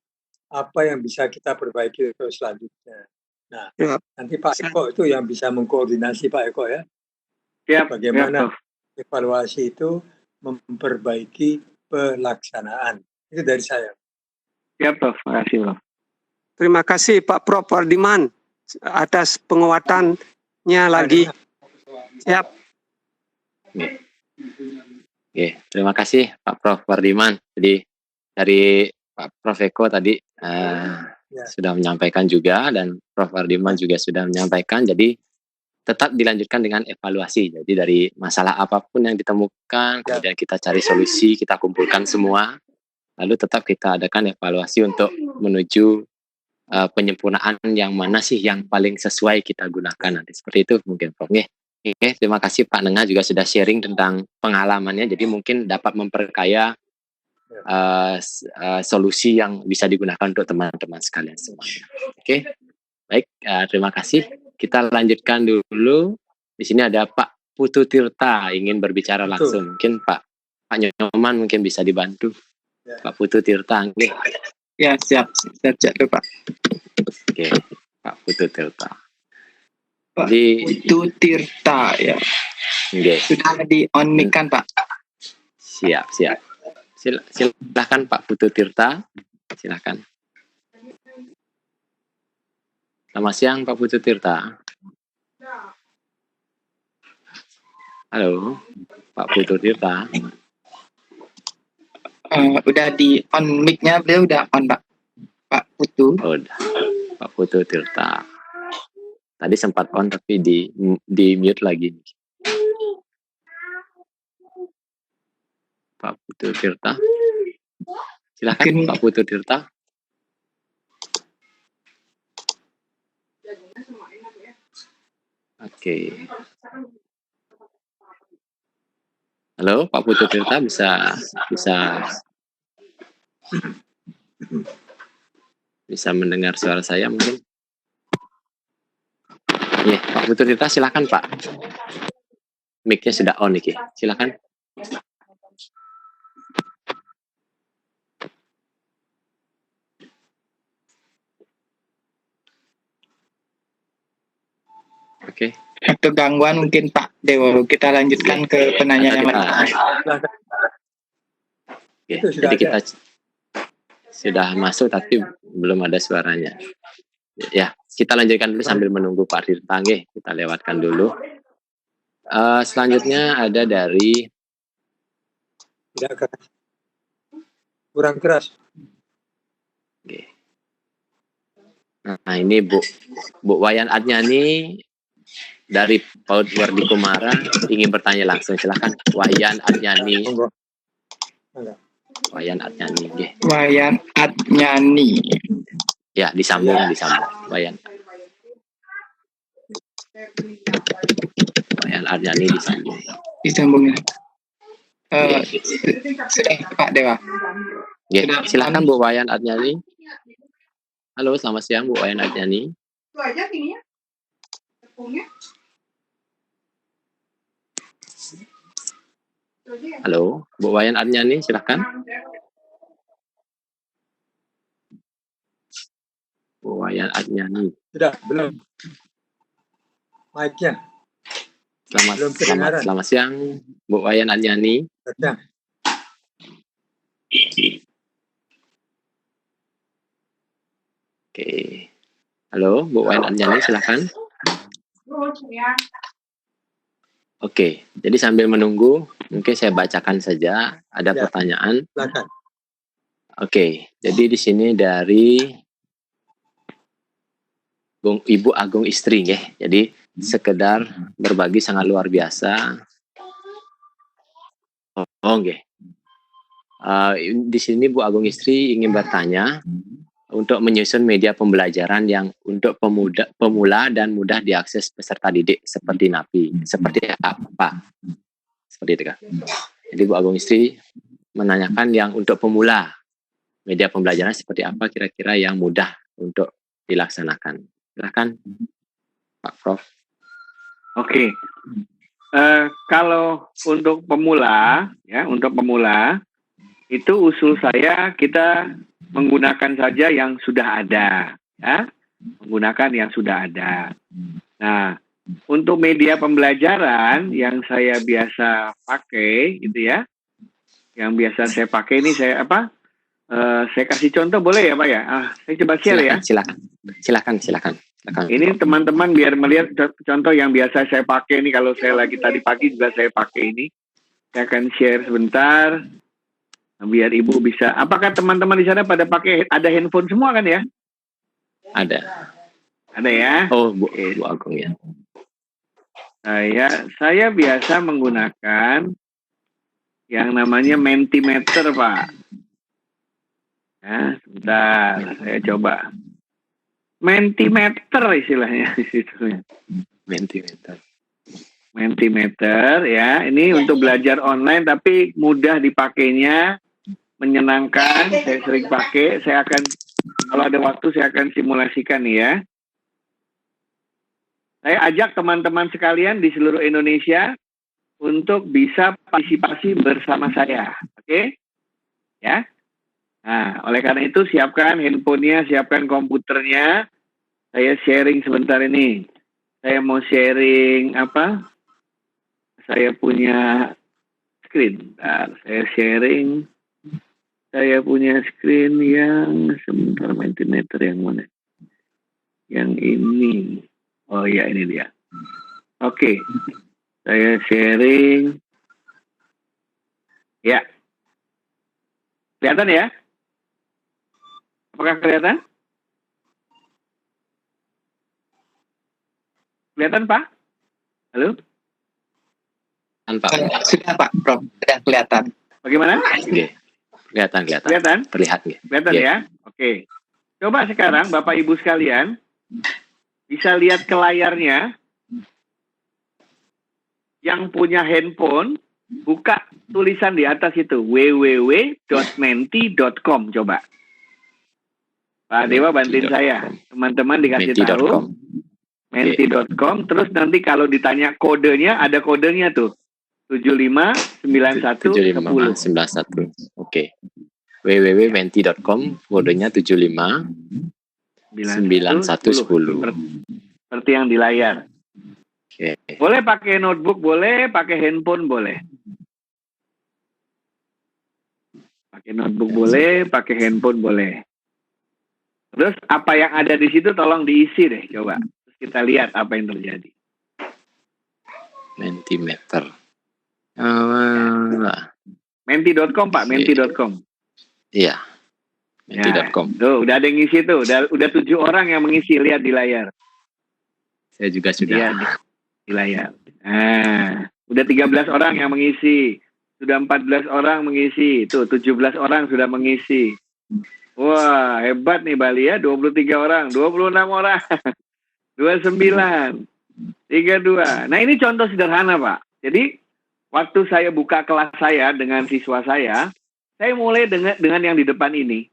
apa yang bisa kita perbaiki untuk selanjutnya. Nah, nanti Pak Eko itu yang bisa mengkoordinasi Pak Eko ya. Bagaimana evaluasi itu memperbaiki pelaksanaan. Itu dari saya. Siap, Prof. Terima kasih, Prof. Terima kasih Pak Prof. Wardiman atas penguatannya lagi. Siap. Oke, terima kasih Pak Prof. Wardiman. Jadi dari Pak Prof. Eko tadi sudah menyampaikan juga, dan Prof. Wardiman juga sudah menyampaikan. Jadi tetap dilanjutkan dengan evaluasi. Jadi dari masalah apapun yang ditemukan, kemudian kita cari solusi, kita kumpulkan semua, lalu tetap kita adakan evaluasi untuk menuju penyempurnaan yang mana sih yang paling sesuai kita gunakan nanti. Seperti itu mungkin Prof. Oke, terima kasih Pak Nengah juga sudah sharing tentang pengalamannya. Jadi mungkin dapat memperkaya solusi yang bisa digunakan untuk teman-teman sekalian semuanya. Oke, baik, terima kasih. Kita lanjutkan dulu. Di sini ada Pak Putu Tirta ingin berbicara langsung. Mungkin Pak Nyoman mungkin bisa dibantu. Ya. Pak Putu Tirta, okay. Ya, siap dulu, Pak. Oke, Pak Putu Tirta. Pak Jadi, Putu Tirta ya. Okay. Sudah di on mic kan, Pak? Siap. Silakan Pak Putu Tirta. Silakan. Selamat siang Pak Putu Tirta. Halo, Pak Putu Tirta. Udah di on mic-nya, beliau udah on, Pak. Pak Putu. Oh, udah. Pak Putu Tirta. Tadi sempat on tapi di mute lagi. Pak Putu Tirta. Silakan Pak Putu Tirta. Oke. Halo, Pak Putu Tirta bisa mendengar suara saya mungkin? Ya, Pak Putu Tirta silakan Pak. Mic-nya sudah on nih, silakan. Oke. Atau gangguan mungkin Pak Dewo. Kita lanjutkan ke penanya yang lain. Oke, jadi kita sudah masuk tapi belum ada suaranya. Ya, kita lanjutkan dulu sambil menunggu Pak Tirta. Kita lewatkan dulu. Selanjutnya ada dari tidak keras. Kurang keras. Oke. Nah, ini Bu Wayan Adnyani dari PAUD Wardi Kumara ingin bertanya langsung. Silakan Wayan Adnyani. Wayan Adnyani. Wayan Adnyani. Ya, disambung. Wayan Adnyani disambung. Disambungnya. Sudah Pak Dewa. Ya, silakan Bu Wayan Adnyani. Halo, selamat siang Bu Wayan Adnyani. Itu aja ininya. Tepungnya. Halo, Bu Wayan Adnyani, silakan. Bu Wayan Adnyani. Sudah, belum. Mic-nya. Selamat siang, Bu Wayan Adnyani. Sudah. Oke. Halo, Bu Wayan Adnyani, silakan. Oke, jadi sambil menunggu, mungkin saya bacakan saja. Ada pertanyaan. Silakan. Oke, jadi di sini dari Ibu Agung Istri, ya. Jadi sekedar berbagi sangat luar biasa. Di sini Bu Agung Istri ingin bertanya untuk menyusun media pembelajaran yang untuk pemula dan mudah diakses peserta didik seperti NAPI. Seperti apa? Seperti itu kan. Jadi Bu Agung Istri menanyakan yang untuk pemula, media pembelajaran seperti apa kira-kira yang mudah untuk dilaksanakan. Silakan Pak Prof. Oke. Kalau untuk pemula, itu usul saya kita menggunakan saja yang sudah ada, ya. Menggunakan yang sudah ada. Nah, untuk media pembelajaran yang saya biasa pakai, gitu ya. Yang biasa saya pakai ini saya kasih contoh boleh ya Pak ya? Saya coba share ya. Silakan. Ini teman-teman biar melihat contoh yang biasa saya pakai ini, kalau saya lagi tadi pagi juga saya pakai ini. Saya akan share sebentar. Biar Ibu bisa. Apakah teman-teman di sana pada pakai ada handphone semua kan ya? Ada ya? Oh, Bu Agung ya. Saya biasa menggunakan yang namanya Mentimeter, Pak. Ya, sebentar, saya coba. Mentimeter istilahnya. Mentimeter ya. Ini untuk belajar online tapi mudah dipakainya. menyenangkan, saya sering pakai. Saya akan, kalau ada waktu saya akan simulasikan nih ya. Saya ajak teman-teman sekalian di seluruh Indonesia untuk bisa partisipasi bersama saya. Oke? Ya. Nah, oleh karena itu siapkan handphonenya, siapkan komputernya. Saya sharing sebentar ini. Saya mau sharing apa? Saya punya screen. Bentar, saya sharing. Saya punya screen yang sebentar, Mentimeter yang mana? Yang ini. Oh iya, ini dia. Oke. Saya sharing. Ya. Kelihatan ya? Apakah kelihatan? Kelihatan, Pak? Halo? Sudah Pak, Prof. Sudah kelihatan. Bagaimana? Oke. Kelihatan. Kelihatan? Terlihat nggih. Kelihatan ya? Oke. Coba sekarang Bapak Ibu sekalian bisa lihat ke layarnya. Yang punya handphone, buka tulisan di atas itu www.menti.com. Coba. Pak Dewa bantuin saya. Teman-teman dikasih tahu. Menti.com. Terus nanti kalau ditanya kodenya, ada kodenya tuh. 759110. 7591. Oke. www.menti.com, kodenya 759110. Seperti yang di layar. Oke. Boleh pakai notebook, boleh pakai handphone, boleh. Pakai notebook boleh, pakai handphone boleh. Terus apa yang ada di situ tolong diisi deh, coba. Terus kita lihat apa yang terjadi. Mentimeter. Menti.com Pak, menti.com. Iya. Menti.com. Tuh, udah ada yang ngisi tuh. Udah 7 orang yang mengisi, lihat di layar. Saya juga sudah. Lihat di layar. Nah, udah 13 orang yang mengisi. Sudah 14 orang mengisi. Tuh, 17 orang sudah mengisi. Wah, hebat nih Bali ya. 23 orang, 26 orang. 29. 32. Nah, ini contoh sederhana, Pak. Jadi, waktu saya buka kelas saya dengan siswa saya mulai dengan yang di depan ini.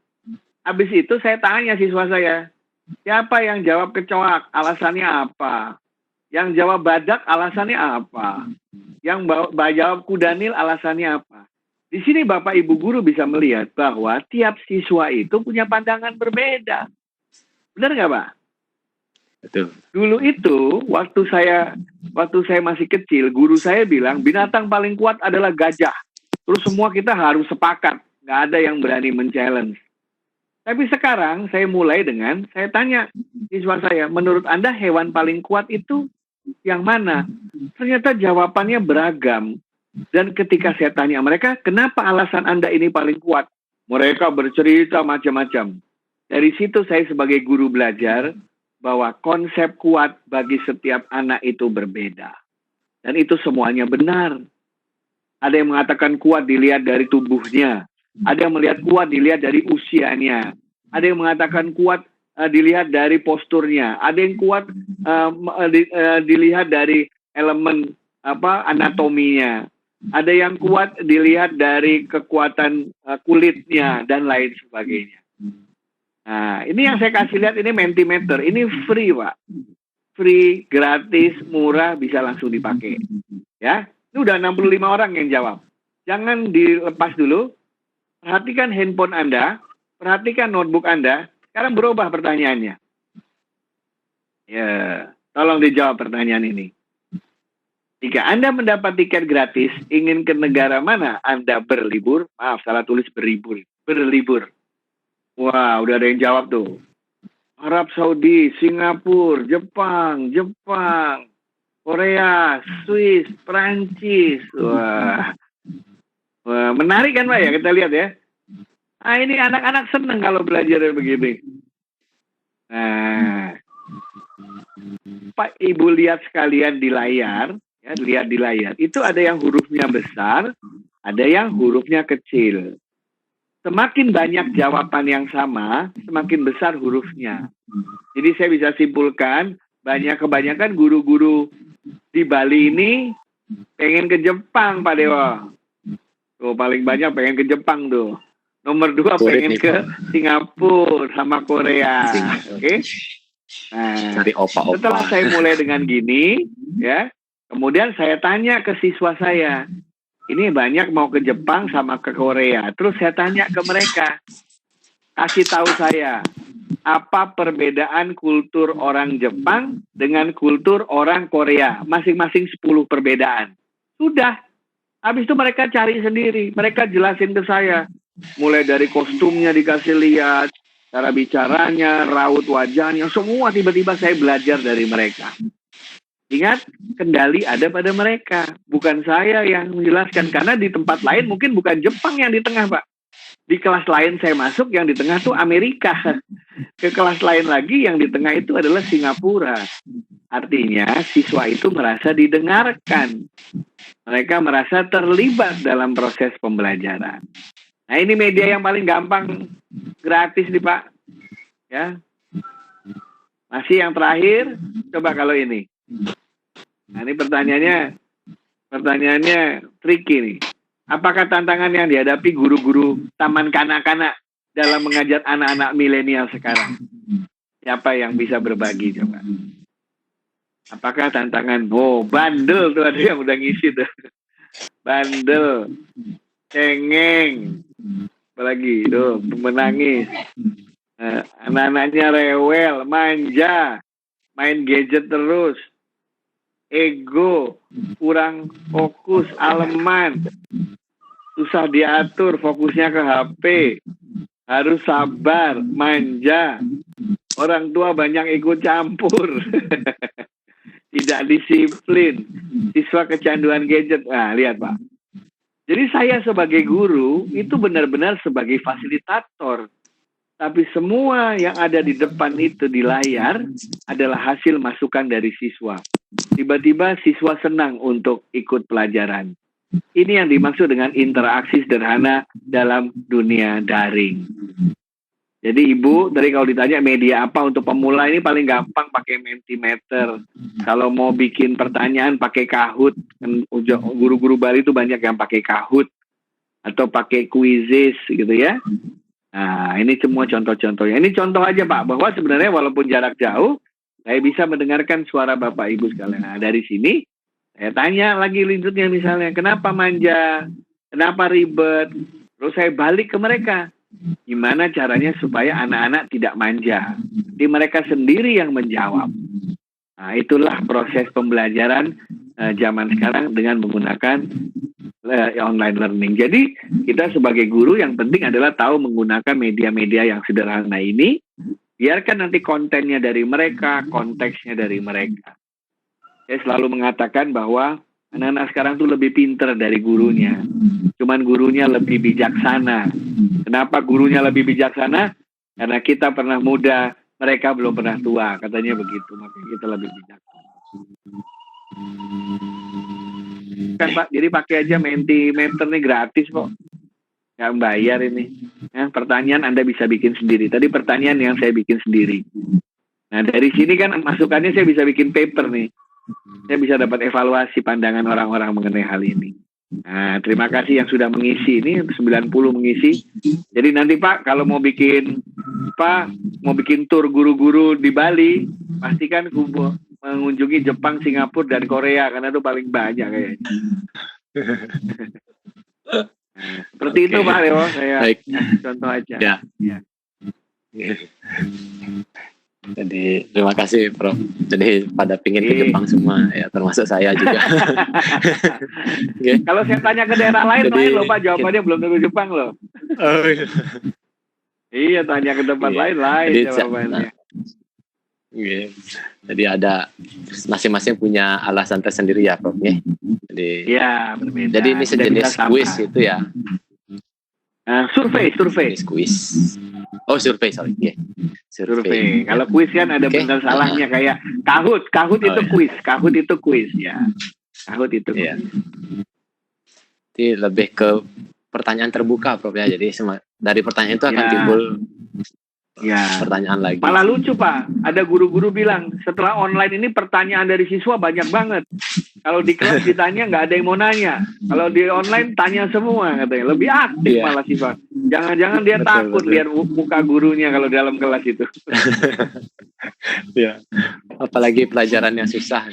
Habis itu saya tanya siswa saya, siapa yang jawab kecoak? Alasannya apa? Yang jawab badak alasannya apa? Yang jawab kudanil alasannya apa? Di sini Bapak Ibu Guru bisa melihat bahwa tiap siswa itu punya pandangan berbeda. Benar nggak, Pak? Betul. Dulu itu waktu saya masih kecil, guru saya bilang binatang paling kuat adalah gajah. Terus semua kita harus sepakat, nggak ada yang berani men-challenge. Tapi sekarang saya mulai dengan saya tanya siswa saya, menurut Anda hewan paling kuat itu yang mana? Ternyata jawabannya beragam. Dan ketika saya tanya mereka, kenapa alasan Anda ini paling kuat? Mereka bercerita macam-macam. Dari situ saya sebagai guru belajar bahwa konsep kuat bagi setiap anak itu berbeda. Dan itu semuanya benar. Ada yang mengatakan kuat dilihat dari tubuhnya. Ada yang melihat kuat dilihat dari usianya. Ada yang mengatakan kuat dilihat dari posturnya. Ada yang kuat dilihat dari elemen anatominya. Ada yang kuat dilihat dari kekuatan kulitnya dan lain sebagainya. Nah, ini yang saya kasih lihat ini Mentimeter. Ini free, Pak. Free, gratis, murah, bisa langsung dipakai. Ya. Ini udah 65 orang yang jawab. Jangan dilepas dulu. Perhatikan handphone Anda, perhatikan notebook Anda. Sekarang berubah pertanyaannya. Ya, tolong dijawab pertanyaan ini. Jika Anda mendapat tiket gratis, ingin ke negara mana Anda berlibur? Maaf, salah tulis berlibur. Berlibur. Wah, udah ada yang jawab tuh. Arab Saudi, Singapura, Jepang, Korea, Swiss, Prancis. Wah, menarik kan Pak ya, kita lihat ya. Nah, ini anak-anak senang kalau belajar begini. Nah, Pak Ibu lihat sekalian di layar, ya, lihat di layar. Itu ada yang hurufnya besar, ada yang hurufnya kecil. Semakin banyak jawaban yang sama, semakin besar hurufnya. Jadi saya bisa simpulkan, kebanyakan guru-guru di Bali ini pengen ke Jepang, Pak Dewa. Tuh, paling banyak pengen ke Jepang tuh. Nomor 2 pengen ke Singapura sama Korea. Oke. Nah, Cari opa-opa. setelah saya mulai dengan gini, ya, kemudian saya tanya ke siswa saya, ini banyak mau ke Jepang sama ke Korea. Terus saya tanya ke mereka, kasih tahu saya, apa perbedaan kultur orang Jepang dengan kultur orang Korea? Masing-masing 10 perbedaan. Sudah. Habis itu mereka cari sendiri. Mereka jelasin ke saya. Mulai dari kostumnya dikasih lihat, cara bicaranya, raut wajahnya, semua tiba-tiba saya belajar dari mereka. Ingat, kendali ada pada mereka. Bukan saya yang menjelaskan. Karena di tempat lain mungkin bukan Jepang yang di tengah, Pak. Di kelas lain saya masuk, yang di tengah itu Amerika. Ke kelas lain lagi, yang di tengah itu adalah Singapura. Artinya, siswa itu merasa didengarkan. Mereka merasa terlibat dalam proses pembelajaran. Nah, ini media yang paling gampang, gratis nih, Pak. Ya. Masih yang terakhir, coba kalau ini. Nah, ini pertanyaannya tricky nih. Apakah tantangan yang dihadapi guru-guru taman kanak-kanak dalam mengajar anak-anak milenial sekarang? Siapa yang bisa berbagi, coba? Apakah tantangan? Oh, bandel tuh, ada yang udah ngisi tuh. Bandel, cengeng, apalagi tuh, menangis. Anak-anaknya rewel, manja, main gadget terus, ego, kurang fokus, aleman, susah diatur, fokusnya ke HP, harus sabar, manja, orang tua banyak ikut campur, tidak disiplin, siswa kecanduan gadget. Nah, lihat Pak. Jadi saya sebagai guru itu benar-benar sebagai fasilitator. Tapi semua yang ada di depan itu di layar adalah hasil masukan dari siswa. Tiba-tiba siswa senang untuk ikut pelajaran. Ini yang dimaksud dengan interaksi sederhana dalam dunia daring. Jadi Ibu, dari kalau ditanya media apa untuk pemula, ini paling gampang pakai Mentimeter. Kalau mau bikin pertanyaan pakai Kahoot. Guru-guru Bali itu banyak yang pakai Kahoot. Atau pakai Quizizz gitu ya. Nah, ini semua contoh-contohnya. Ini contoh aja Pak, bahwa sebenarnya walaupun jarak jauh, saya bisa mendengarkan suara Bapak Ibu sekalian. Nah, dari sini, saya tanya lagi lanjutnya misalnya, kenapa manja? Kenapa ribet? Terus saya balik ke mereka. Gimana caranya supaya anak-anak tidak manja? Jadi mereka sendiri yang menjawab. Nah, itulah proses pembelajaran zaman sekarang dengan menggunakan online learning. Jadi kita sebagai guru yang penting adalah tahu menggunakan media-media yang sederhana ini. Biarkan nanti kontennya dari mereka, konteksnya dari mereka. Saya selalu mengatakan bahwa anak-anak sekarang tuh lebih pinter dari gurunya. Cuman gurunya lebih bijaksana. Kenapa gurunya lebih bijaksana? Karena kita pernah muda, mereka belum pernah tua. Katanya begitu, makanya kita lebih bijaksana. Kan Pak, jadi pakai aja Mentimeter nih gratis kok. Nggak bayar ini. Ya, pertanyaan Anda bisa bikin sendiri. Tadi pertanyaan yang saya bikin sendiri. Nah dari sini kan masukannya saya bisa bikin paper nih. Saya bisa dapat evaluasi pandangan orang-orang mengenai hal ini. Nah, terima kasih yang sudah mengisi ini, 90 mengisi. Jadi nanti Pak, kalau mau bikin tur guru-guru di Bali, pastikan mengunjungi Jepang, Singapura, dan Korea, karena itu paling banyak kayaknya. Seperti itu Pak Leo, saya contoh aja. Ya. Jadi terima kasih Prof. Jadi pada pingin ke Jepang semua ya, termasuk saya juga. Kalau saya tanya ke daerah lain loh Pak, jawabannya belum tentu Jepang loh. Oh, iya, tanya ke tempat lain jawabannya. Jadi ada masing-masing punya alasan tersendiri ya Prof. Jadi berbeda. Jadi ini sejenis kuis itu ya. Survei. Kuis. Oh, survei, sorry. Survei. Kalau kuis kan ada benar salahnya, kayak Kahoot itu kuis. Kahoot itu kuis ya. Kahoot itu kuis. Jadi lebih ke pertanyaan terbuka Prof ya. Jadi dari pertanyaan itu akan timbul pertanyaan lagi. Malah lucu Pak, ada guru-guru bilang setelah online ini pertanyaan dari siswa banyak banget. Kalau di kelas ditanya nggak ada yang mau nanya. Kalau di online tanya semua katanya. Lebih aktif malah siswa. Jangan-jangan dia Betul, takut betul. lihat muka gurunya kalau dalam kelas itu. Ya. Apalagi pelajaran yang susah,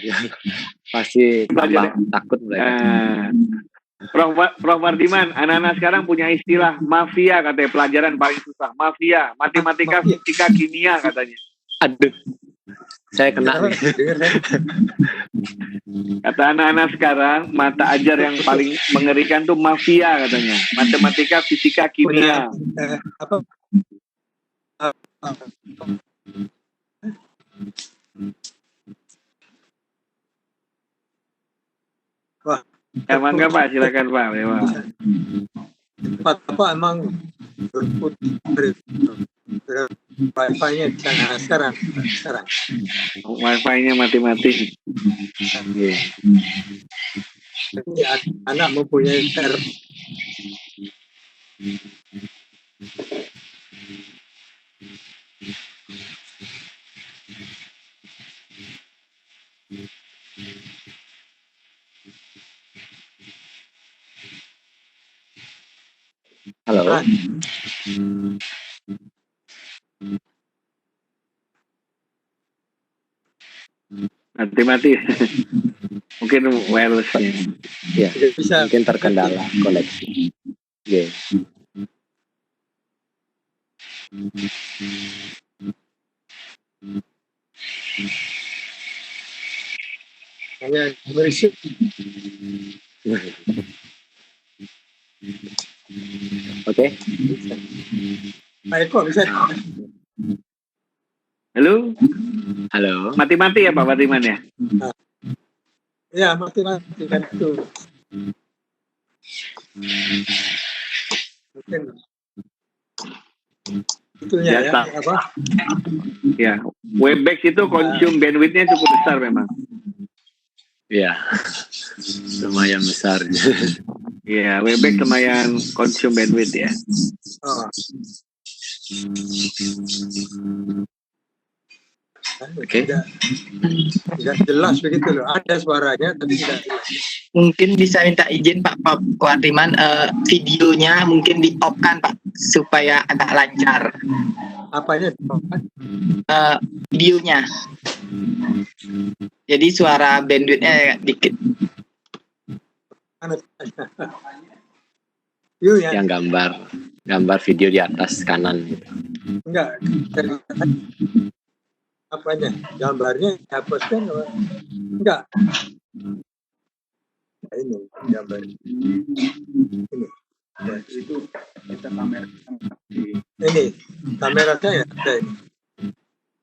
pasti tambah takut mereka. Prof Mardiman, anak-anak sekarang punya istilah mafia katanya, pelajaran paling susah. Mafia, matematika, fisika, kimia katanya. Aduh, saya kena. Kata anak-anak sekarang, mata ajar yang paling mengerikan tuh mafia katanya. Matematika, fisika, kimia. Wah, ya mangga Pak, silakan Pak. Apa emang Wi-Fi-nya di sana sekarang. Wi-Fi-nya mati-mati. Jadi anak mempunyai Halo. Mati-mati. Mungkin wireless. Ya, bisa mungkin terkendala koneksi. Oke. hanya berisik. Oke. Pak Eko bisa. Halo? Halo. Mati-mati ya Pak Mardiman ya? Ya, mati-mati kan itu. Mungkin itunya ya, apa? Ya, Webex itu konsum bandwidth-nya cukup besar memang. Ya, lumayan besar. Iya, Webex lumayan konsum bandwidth ya. Oh. Oke. Tidak jelas begitu loh. Ada suaranya tapi tidak jelas. Mungkin bisa minta izin Pak Wardiman, videonya mungkin di-off-kan Pak supaya agak lancar. Apanya? Videonya. Jadi suara bandwidth-nya dikit. Yang gambar video di atas kanan gitu. Enggak. Apanya? Gambarnya dihapuskan apa? Enggak. Nah, ini gambar. Ini. Ya, itu kita kamera. Ini kamera saya ada ini.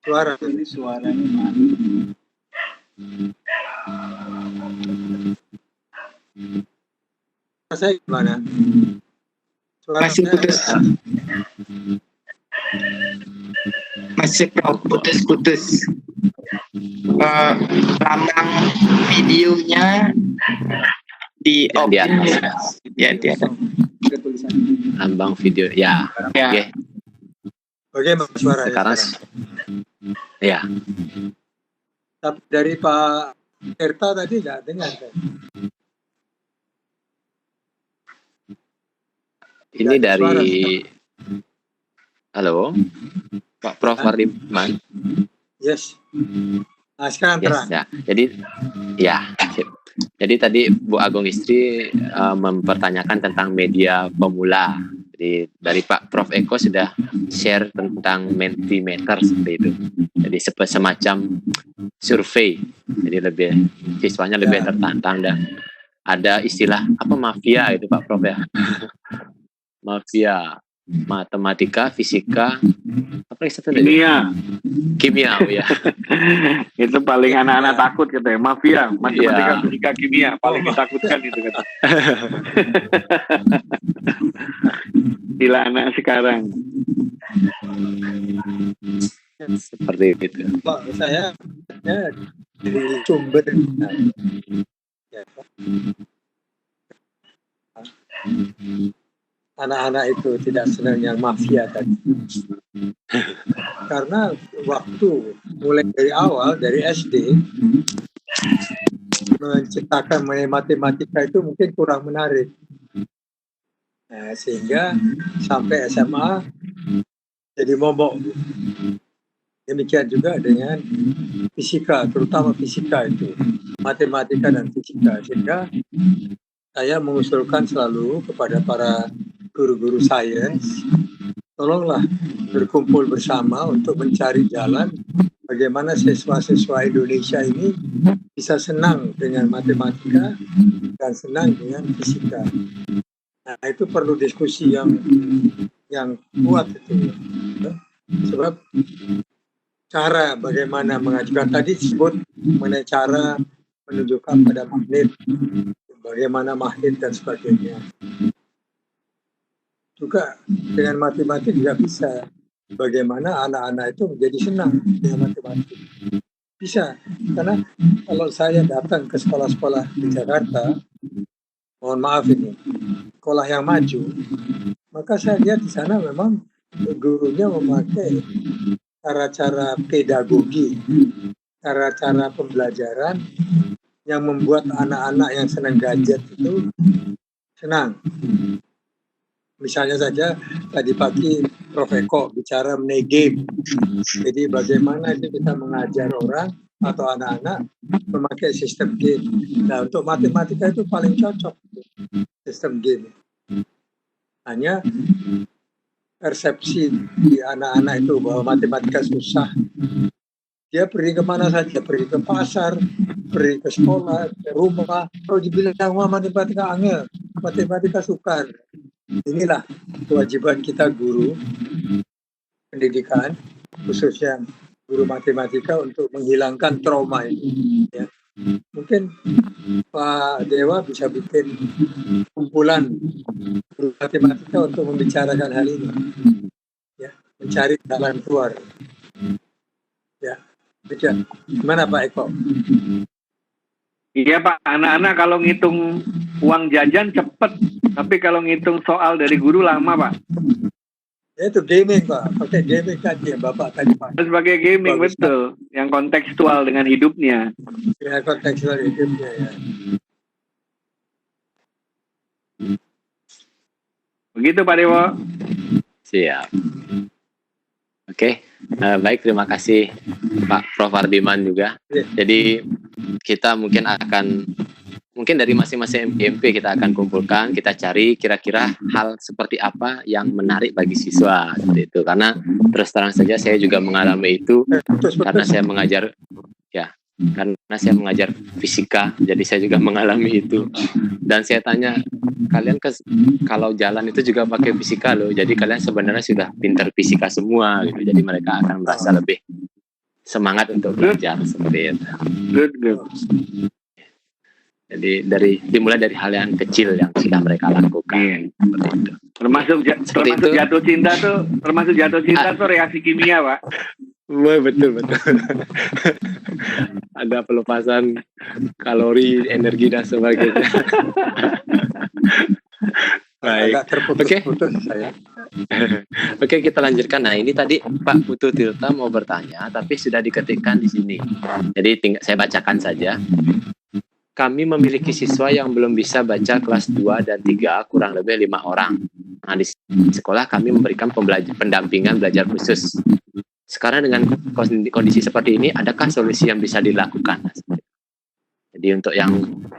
Suara. Ini suaranya mana? Saya gimana? Suara Masih putus. Masih putus. Lambang videonya di off. Di atas. Ya, di atas. Lambang video. Ya. Ya. Oke. Oke, suara Sekarang ya. Tapi dari Pak Erta tadi tidak dengar. Ini dari halo, Pak Prof Mardiman. Yes. Nah, sekarang terang. Ya. Jadi tadi Bu Agung Istri mempertanyakan tentang media pemula. Jadi dari Pak Prof Eko sudah share tentang Mentimeter seperti itu. Jadi semacam survei. Jadi siswanya lebih tertantang dan ada istilah apa mafia itu Pak Prof ya. Mafia matematika, fisika, apa satu lagi? Kimia, ya. Itu paling anak-anak takut katanya, mafia, matematika, fisika, kimia, paling ditakutkan itu kata. Gila anak sekarang. Seperti itu. Pak, saya dari sumber. Anak-anak itu tidak senang yang mafia tadi. Karena waktu mulai dari awal, dari SD, menciptakan matematika itu mungkin kurang menarik. Nah, sehingga sampai SMA jadi momok. Demikian juga dengan fisika, terutama fisika itu, matematika dan fisika. Sehingga saya mengusulkan selalu kepada para guru-guru sains, tolonglah berkumpul bersama untuk mencari jalan bagaimana siswa-siswa Indonesia ini bisa senang dengan matematika dan senang dengan fisika. Nah, itu perlu diskusi yang kuat itu. Sebab cara bagaimana mengajukan tadi disebut mengenai cara menunjukkan pada magnet, bagaimana magnet dan sebagainya. Juga dengan matematik juga bisa. Bagaimana anak-anak itu menjadi senang dengan matematik. Bisa, karena kalau saya datang ke sekolah-sekolah di Jakarta, mohon maaf ini, sekolah yang maju, maka saya lihat di sana memang gurunya memakai cara-cara pedagogi, cara-cara pembelajaran yang membuat anak-anak yang senang gadget itu senang. Misalnya saja tadi pagi Prof. Eko bicara mengenai game. Jadi bagaimana itu kita mengajar orang atau anak-anak memakai sistem game. Nah, untuk matematika itu paling cocok sistem game. Hanya persepsi di anak-anak itu bahwa matematika susah. Dia pergi kemana saja, pergi ke pasar, pergi ke sekolah, ke rumah. Kalau dibilang matematika angel, matematika sukar. Inilah kewajiban kita guru pendidikan, khususnya guru matematika untuk menghilangkan trauma ini. Ya. Mungkin Pak Dewa bisa bikin kumpulan guru matematika untuk membicarakan hal ini, ya, mencari jalan keluar. Ya, begitu. Gimana Pak Eko? Iya Pak, anak-anak kalau ngitung uang jajan cepet, tapi kalau ngitung soal dari guru lama Pak. Ya, itu gaming Pak, pakai gaming tadi yang Bapak tadi Pak. Sebagai gaming bagus, betul, Pak. Yang kontekstual dengan hidupnya. Ya, kontekstual hidupnya ya. Begitu Pak Dewo. Siap. Oke, baik, terima kasih Pak Prof. Ardiman juga. Jadi kita mungkin dari masing-masing MP kita akan kumpulkan, kita cari kira-kira hal seperti apa yang menarik bagi siswa seperti itu. Karena terus terang saja saya juga mengalami itu karena saya mengajar fisika, jadi saya juga mengalami itu. Dan saya tanya, kalian kalau jalan itu juga pakai fisika loh, jadi kalian sebenarnya sudah pintar fisika semua gitu. Jadi mereka akan merasa lebih semangat untuk belajar seperti itu. Good. Jadi dimulai dari hal yang kecil yang sudah mereka lakukan. Seperti itu. Termasuk jatuh cinta tuh reaksi kimia Pak. Betul. Ada pelepasan kalori, energi dan sebagainya. Baik. Oke, kita lanjutkan. Nah, ini tadi Pak Putu Tirta mau bertanya, tapi sudah diketikkan di sini. Jadi saya bacakan saja. Kami memiliki siswa yang belum bisa baca kelas 2 dan 3, kurang lebih 5 orang. Nah, di sekolah kami memberikan pendampingan belajar khusus. Sekarang dengan kondisi seperti ini, adakah solusi yang bisa dilakukan? Jadi untuk yang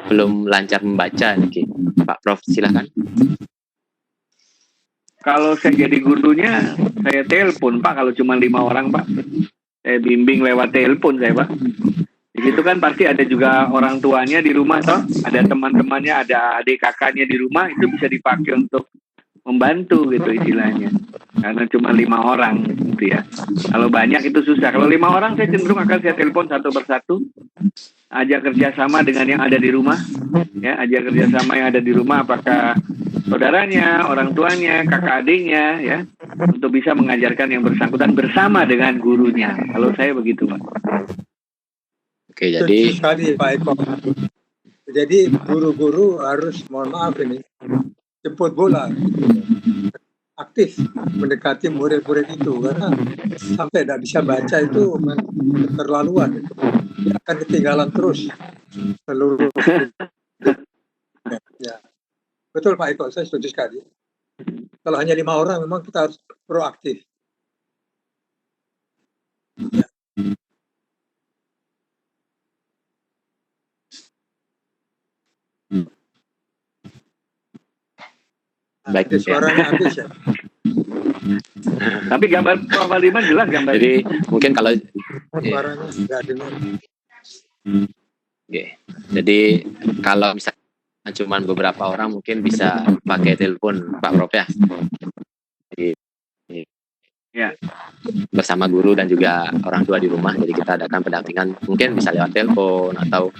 belum lancar membaca, nih, Pak Prof, silakan. Kalau saya jadi gurunya, saya telepon Pak, kalau cuma 5 orang Pak. Saya bimbing lewat telepon saya Pak. Di situ kan pasti ada juga orang tuanya di rumah toh, ada teman-temannya, ada adik kakaknya di rumah, itu bisa dipakai untuk membantu gitu istilahnya. Karena cuma 5 orang gitu ya. Kalau banyak itu susah. Kalau 5 orang saya cenderung akan saya telepon satu persatu, ajak kerjasama dengan yang ada di rumah, ya, ajak kerjasama yang ada di rumah, apakah saudaranya, orang tuanya, kakak adiknya, ya, untuk bisa mengajarkan yang bersangkutan bersama dengan gurunya. Kalau saya begitu Pak. Oke, jadi sekali Pak Eko. Jadi guru-guru harus, mohon maaf ini, jemput bola, aktif mendekati murid-murid itu, karena sampai tidak bisa baca itu keterlaluan, dia akan ketinggalan terus seluruh. Ya. Betul Pak Eko, saya setuju sekali. Kalau hanya 5 orang memang kita harus proaktif. Ya. Baik, suaranya habis ya. Tapi gambar Prof. Aliman jelas gambar. Jadi mungkin kalau suaranya nggak dengar. Jadi kalau misalnya cuma beberapa orang mungkin bisa pakai telepon Pak Prof ya. Ya. Bersama guru dan juga orang tua di rumah, jadi kita adakan pendampingan mungkin bisa lewat telepon atau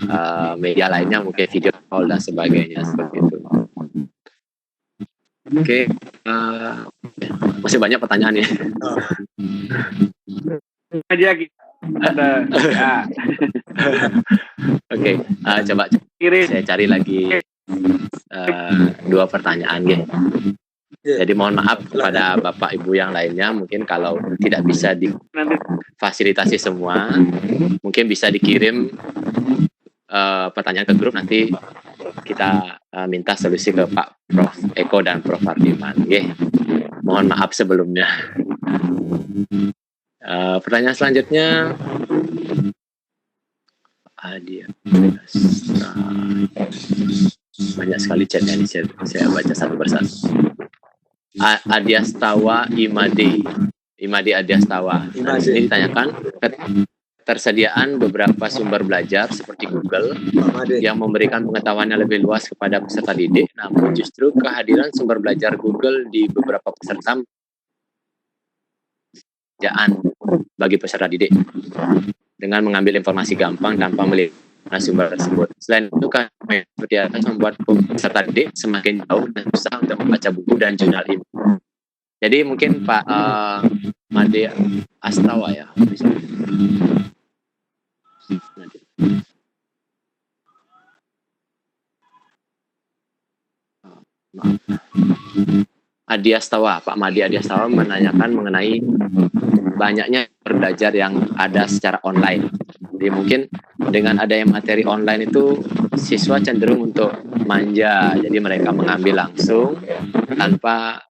media lainnya, mungkin video call dan sebagainya seperti itu. Oke, masih banyak pertanyaan ya. Aja gitu. Ada. Ya. Oke, coba saya cari lagi 2 pertanyaan ya. Jadi mohon maaf kepada Bapak Ibu yang lainnya, mungkin kalau tidak bisa difasilitasi semua, mungkin bisa dikirim pertanyaan ke grup, nanti kita minta solusi ke Pak Prof Eko dan Prof Ardiman. Mohon maaf sebelumnya. Pertanyaan selanjutnya, banyak sekali chatnya ini, saya baca satu persatu. Adiastawa Imade Adiastawa. Nah, ini ditanyakan ketersediaan beberapa sumber belajar seperti Google yang memberikan pengetahuan yang lebih luas kepada peserta didik, namun justru kehadiran sumber belajar Google di beberapa peserta bagi peserta didik dengan mengambil informasi gampang tanpa melihat sumber tersebut. Selain itu, kami seperti akan membuat peserta didik semakin jauh dan susah untuk membaca buku dan jurnal ini. Jadi mungkin Pak Made Astawa ya. Bisa. Adiastawa, Pak Made Adiastawa menanyakan mengenai banyaknya belajar yang ada secara online. Jadi mungkin dengan adanya materi online itu siswa cenderung untuk manja, jadi mereka mengambil langsung tanpa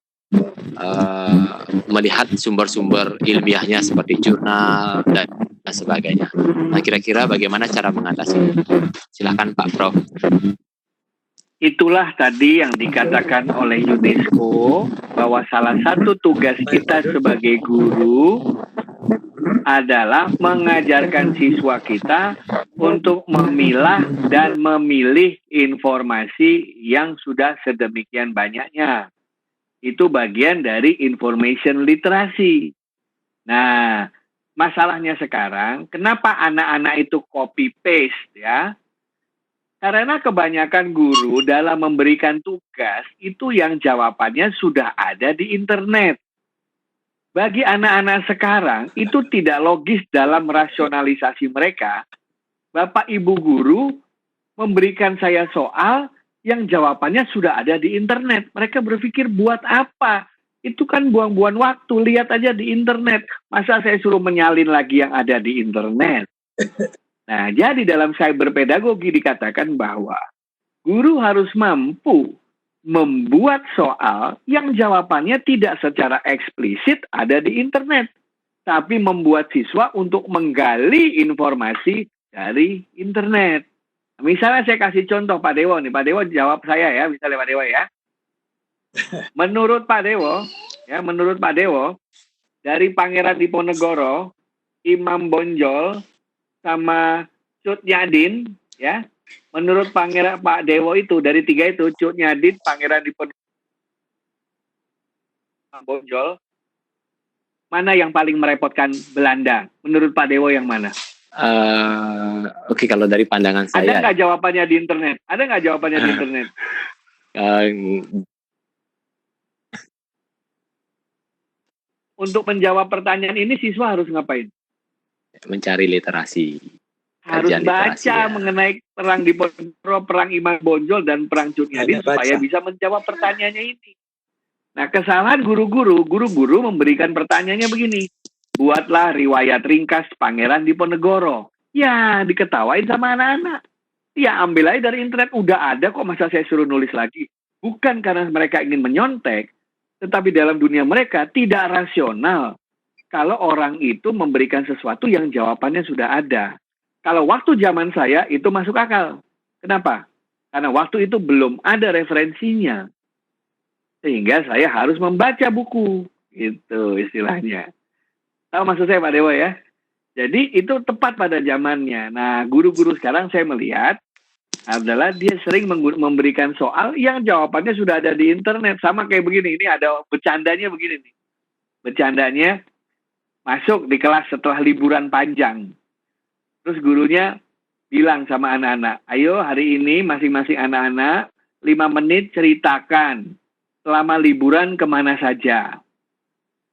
melihat sumber-sumber ilmiahnya seperti jurnal dan sebagainya. Nah, kira-kira bagaimana cara mengatasi? Silakan Pak Prof. Itulah tadi yang dikatakan oleh UNESCO bahwa salah satu tugas kita sebagai guru adalah mengajarkan siswa kita untuk memilah dan memilih informasi yang sudah sedemikian banyaknya. Itu bagian dari information literasi. Nah, masalahnya sekarang, kenapa anak-anak itu copy paste ya? Karena kebanyakan guru dalam memberikan tugas itu yang jawabannya sudah ada di internet. Bagi anak-anak sekarang itu tidak logis dalam rasionalisasi mereka. Bapak Ibu guru memberikan saya soal yang jawabannya sudah ada di internet. Mereka berpikir buat apa? Itu kan buang-buang waktu, lihat aja di internet. Masa saya suruh menyalin lagi yang ada di internet? Nah, jadi dalam cyberpedagogi dikatakan bahwa guru harus mampu membuat soal yang jawabannya tidak secara eksplisit ada di internet, tapi membuat siswa untuk menggali informasi dari internet. Misalnya saya kasih contoh Pak Dewo nih, Pak Dewo jawab saya ya, misalnya Pak Dewo ya. Menurut Pak Dewo, dari Pangeran Diponegoro, Imam Bonjol, sama Cut Nyadin, ya. Menurut Pak Dewo itu, dari 3 itu, Cut Nyadin, Pangeran Diponegoro, Bonjol, mana yang paling merepotkan Belanda? Menurut Pak Dewo yang mana? Oke, kalau dari pandangan saya. Ada nggak jawabannya di internet? Untuk menjawab pertanyaan ini, siswa harus ngapain? Mencari literasi. Harus baca mengenai perang Diponegoro, perang Imam Bonjol, dan perang Cut Nyadin supaya bisa menjawab pertanyaannya ini. Nah, kesalahan guru-guru memberikan pertanyaannya begini. Buatlah riwayat ringkas Pangeran Diponegoro. Ya, diketawain sama anak-anak. Ya, ambil aja dari internet. Udah ada kok, masa saya suruh nulis lagi. Bukan karena mereka ingin menyontek, Tetapi dalam dunia mereka tidak rasional kalau orang itu memberikan sesuatu yang jawabannya sudah ada. Kalau waktu zaman saya itu masuk akal. Kenapa? Karena waktu itu belum ada referensinya. Sehingga saya harus membaca buku. Itu istilahnya. Tahu maksud saya Pak Dewa ya? Jadi itu tepat pada zamannya. Nah, guru-guru sekarang saya melihat adalah dia sering memberikan soal yang jawabannya sudah ada di internet. Sama kayak begini, ini ada bercandanya begini nih. Bercandanya masuk di kelas setelah liburan panjang. Terus gurunya bilang sama anak-anak, ayo hari ini masing-masing anak-anak 5 menit ceritakan selama liburan kemana saja.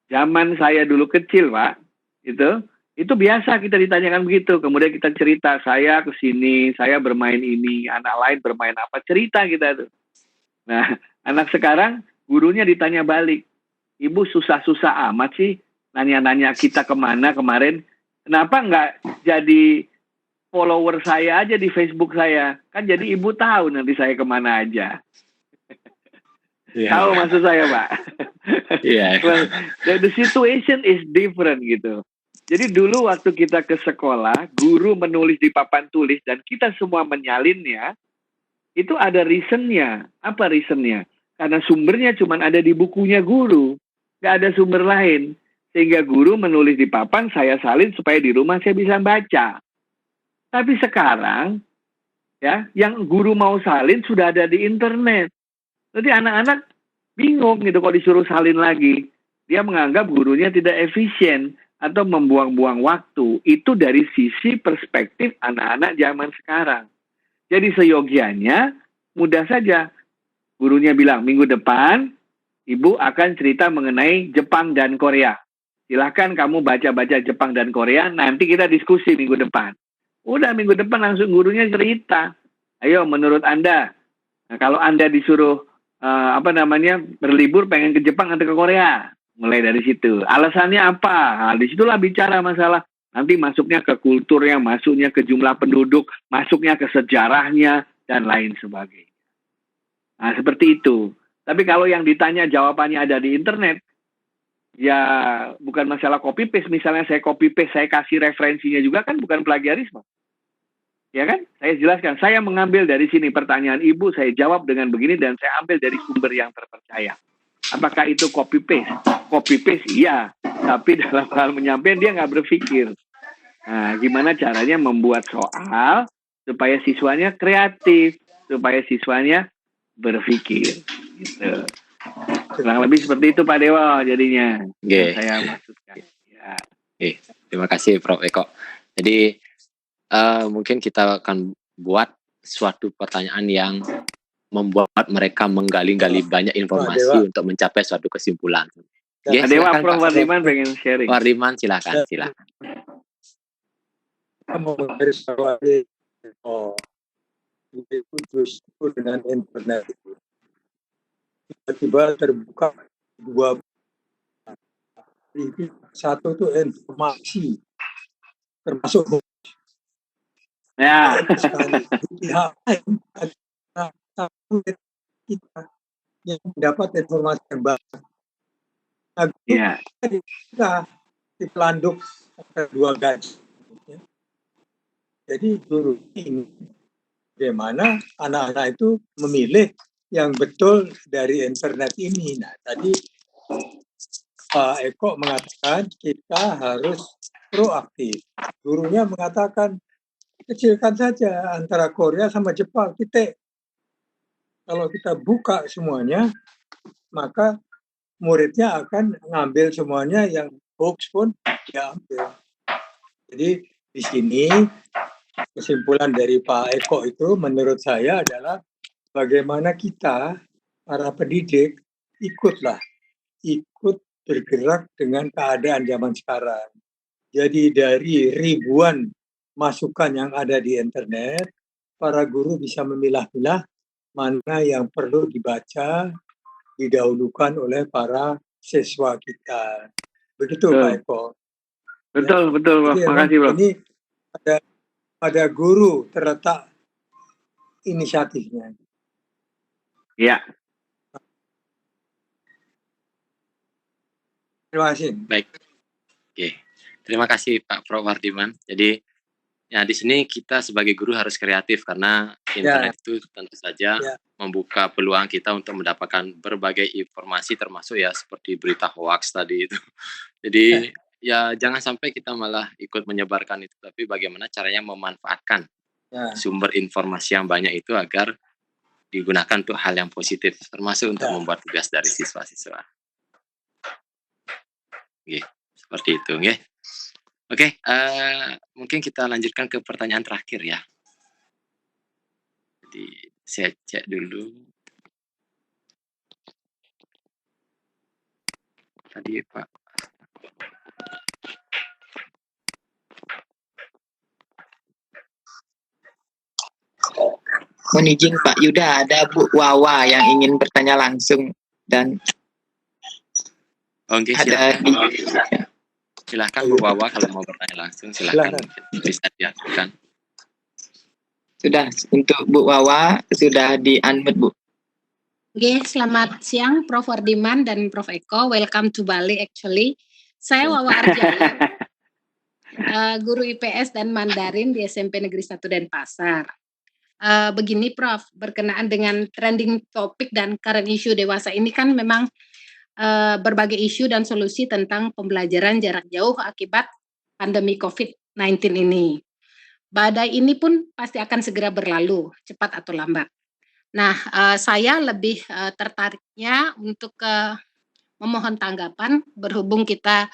Zaman saya dulu kecil, Pak, itu biasa kita ditanyakan begitu. Kemudian kita cerita, saya ke sini, saya bermain ini, anak lain bermain apa, cerita kita tuh. Nah, anak sekarang gurunya ditanya balik. Ibu susah-susah amat sih nanya-nanya kita kemana kemarin. Kenapa nggak jadi follower saya aja di Facebook saya? Kan jadi ibu tahu nanti saya kemana aja. Tahu maksud saya, Pak? Iya. Well, the situation is different gitu. Jadi dulu waktu kita ke sekolah, guru menulis di papan tulis dan kita semua menyalinnya, itu ada reasonnya. Apa reasonnya? Karena sumbernya cuma ada di bukunya guru, nggak ada sumber lain. Sehingga guru menulis di papan, saya salin supaya di rumah saya bisa baca. Tapi sekarang, ya, yang guru mau salin sudah ada di internet. Jadi anak-anak bingung gitu kalau disuruh salin lagi. Dia menganggap gurunya tidak efisien atau membuang-buang waktu. Itu dari sisi perspektif anak-anak zaman sekarang. Jadi seyogianya mudah saja. Gurunya bilang minggu depan ibu akan cerita mengenai Jepang dan Korea. Silahkan kamu baca-baca Jepang dan Korea. Nanti kita diskusi minggu depan. Udah minggu depan langsung gurunya cerita. Ayo menurut Anda. Nah, kalau Anda disuruh berlibur pengen ke Jepang atau ke Korea. Mulai dari situ. Alasannya apa? Nah, disitulah bicara masalah. Nanti masuknya ke kulturnya, masuknya ke jumlah penduduk, masuknya ke sejarahnya, dan lain sebagainya. Nah, seperti itu. Tapi kalau yang ditanya jawabannya ada di internet, ya bukan masalah copy paste. Misalnya saya copy paste, saya kasih referensinya juga kan bukan plagiarisme. Ya kan? Saya jelaskan, saya mengambil dari sini pertanyaan ibu, saya jawab dengan begini dan saya ambil dari sumber yang terpercaya. Apakah itu copy paste? Copy paste iya, tapi dalam hal menyampaikan dia nggak berpikir. Nah, gimana caranya membuat soal supaya siswanya kreatif, supaya siswanya berpikir. Gitu. Kurang lebih seperti itu Pak Dewa jadinya. Okay. Saya maksudkan. Ya. Okay. Terima kasih Prof. Eko. Jadi mungkin kita akan buat suatu pertanyaan yang membuat mereka menggali-gali banyak informasi untuk mencapai suatu kesimpulan. Yes, Dewa, Prof. Wardiman pengen sharing. Wardiman silakan. Kamu harus justru dengan internet itu tiba-tiba terbuka dua. Satu itu informasi termasuk ya. Pihak kita yang mendapat informasi yang baru. Nah, kita dipelanduk dua garis. Jadi guru ini bagaimana anak-anak itu memilih yang betul dari internet ini. Nah, tadi Pak Eko mengatakan kita harus proaktif. Gurunya mengatakan kecilkan saja antara Korea sama Jepang, titik. Kalau kita buka semuanya, maka muridnya akan ngambil semuanya, yang hoax pun diambil. Jadi di sini kesimpulan dari Pak Eko itu menurut saya adalah bagaimana kita, para pendidik, ikut bergerak dengan keadaan zaman sekarang. Jadi dari ribuan masukan yang ada di internet, para guru bisa memilah-milah mana yang perlu dibaca, didahulukan oleh para siswa kita. Begitu Pak Eko. Betul, Pak. Makasih, Bro. Ini pada guru terletak inisiatifnya. Ya. Terima kasih. Baik. Oke. Terima kasih Pak Prof. Wardiman. Jadi ya di sini kita sebagai guru harus kreatif karena internet itu tentu saja membuka peluang kita untuk mendapatkan berbagai informasi termasuk ya seperti berita hoax tadi itu. Jadi ya jangan sampai kita malah ikut menyebarkan itu, tapi bagaimana caranya memanfaatkan sumber informasi yang banyak itu agar digunakan untuk hal yang positif, termasuk untuk membuat tugas dari siswa-siswa. Oke, seperti itu, nggih. Oke, mungkin kita lanjutkan ke pertanyaan terakhir ya. Jadi saya cek dulu. Tadi Pak. Mohon izin Pak Yuda, ada Bu Wawa yang ingin bertanya langsung dan Oke, ada silakan Bu Wawa kalau mau bertanya langsung silakan bisa diajukan. Sudah, untuk Bu Wawa sudah di-unmute Bu. Oke, selamat siang Prof. Wardiman dan Prof. Eko. Welcome to Bali actually. Saya Wawa Arjaya, guru IPS dan Mandarin di SMP Negeri 1 Denpasar. Begini Prof, berkenaan dengan trending topik dan current issue dewasa ini kan memang berbagai isu dan solusi tentang pembelajaran jarak jauh akibat pandemi COVID-19 ini. Badai ini pun pasti akan segera berlalu, cepat atau lambat. Nah, saya lebih tertariknya untuk memohon tanggapan berhubung kita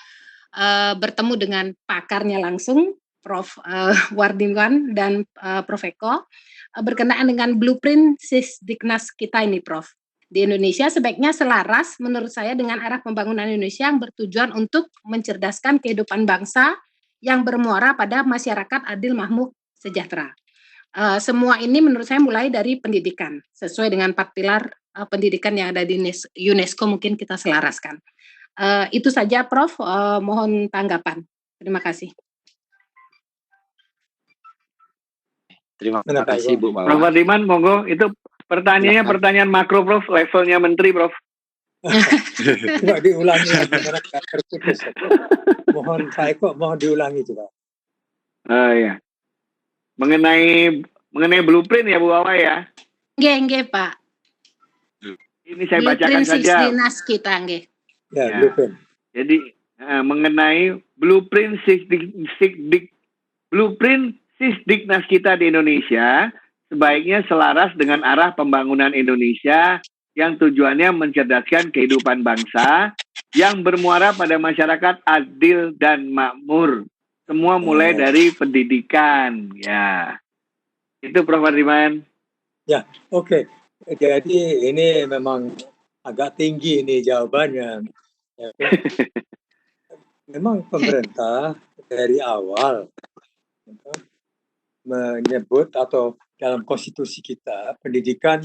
bertemu dengan pakarnya langsung, Prof. Wardiman dan Prof. Eko, berkenaan dengan blueprint Sisdiknas kita ini, Prof. Di Indonesia sebaiknya selaras menurut saya dengan arah pembangunan Indonesia yang bertujuan untuk mencerdaskan kehidupan bangsa yang bermuara pada masyarakat adil, makmur, sejahtera. Semua ini menurut saya mulai dari pendidikan, sesuai dengan 4 pilar pendidikan yang ada di UNESCO mungkin kita selaraskan. Itu saja Prof, mohon tanggapan. Terima kasih. Terima kasih Bu Wawa. Prof. Wardiman, monggo, itu pertanyaannya pertanyaan makro Prof, levelnya Menteri Prof. Coba diulangi lagi, karena terputus. Mohon Pak Eko, mohon diulangi coba. Iya. Mengenai blueprint ya Bu Wawa ya. Nggih, Pak. Ini saya bacakan saja. Sisdiknas kita nggih. Ya, blueprint. Jadi mengenai blueprint Sisdiknas kita di Indonesia sebaiknya selaras dengan arah pembangunan Indonesia yang tujuannya mencerdaskan kehidupan bangsa yang bermuara pada masyarakat adil dan makmur. Semua mulai dari pendidikan, ya. Itu Prof. Wardiman. Ya, oke. Jadi ini memang agak tinggi ini jawabannya. Ya, memang pemerintah dari awal menyebut atau dalam konstitusi kita pendidikan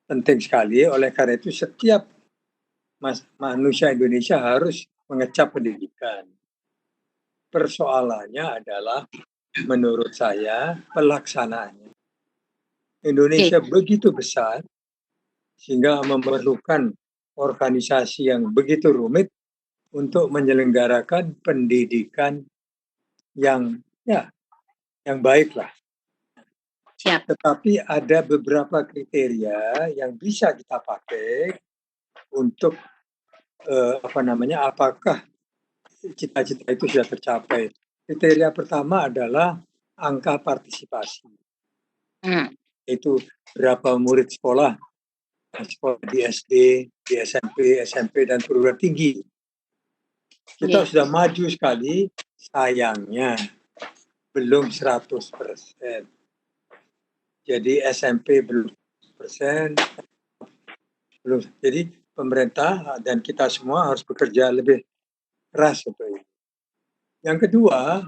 penting sekali. Oleh karena itu setiap manusia Indonesia harus mengecap pendidikan. Persoalannya adalah menurut saya pelaksanaannya. Indonesia begitu besar sehingga memerlukan organisasi yang begitu rumit untuk menyelenggarakan pendidikan yang baik lah. Siap. Tetapi ada beberapa kriteria yang bisa kita pakai untuk apakah cita-cita itu sudah tercapai. Kriteria pertama adalah angka partisipasi. Itu berapa murid sekolah di SD, di SMP dan perguruan tinggi. Kita sudah maju sekali, sayangnya belum 100%. Jadi SMP belum persen, belum. Jadi pemerintah dan kita semua harus bekerja lebih keras untuk ini. Yang kedua,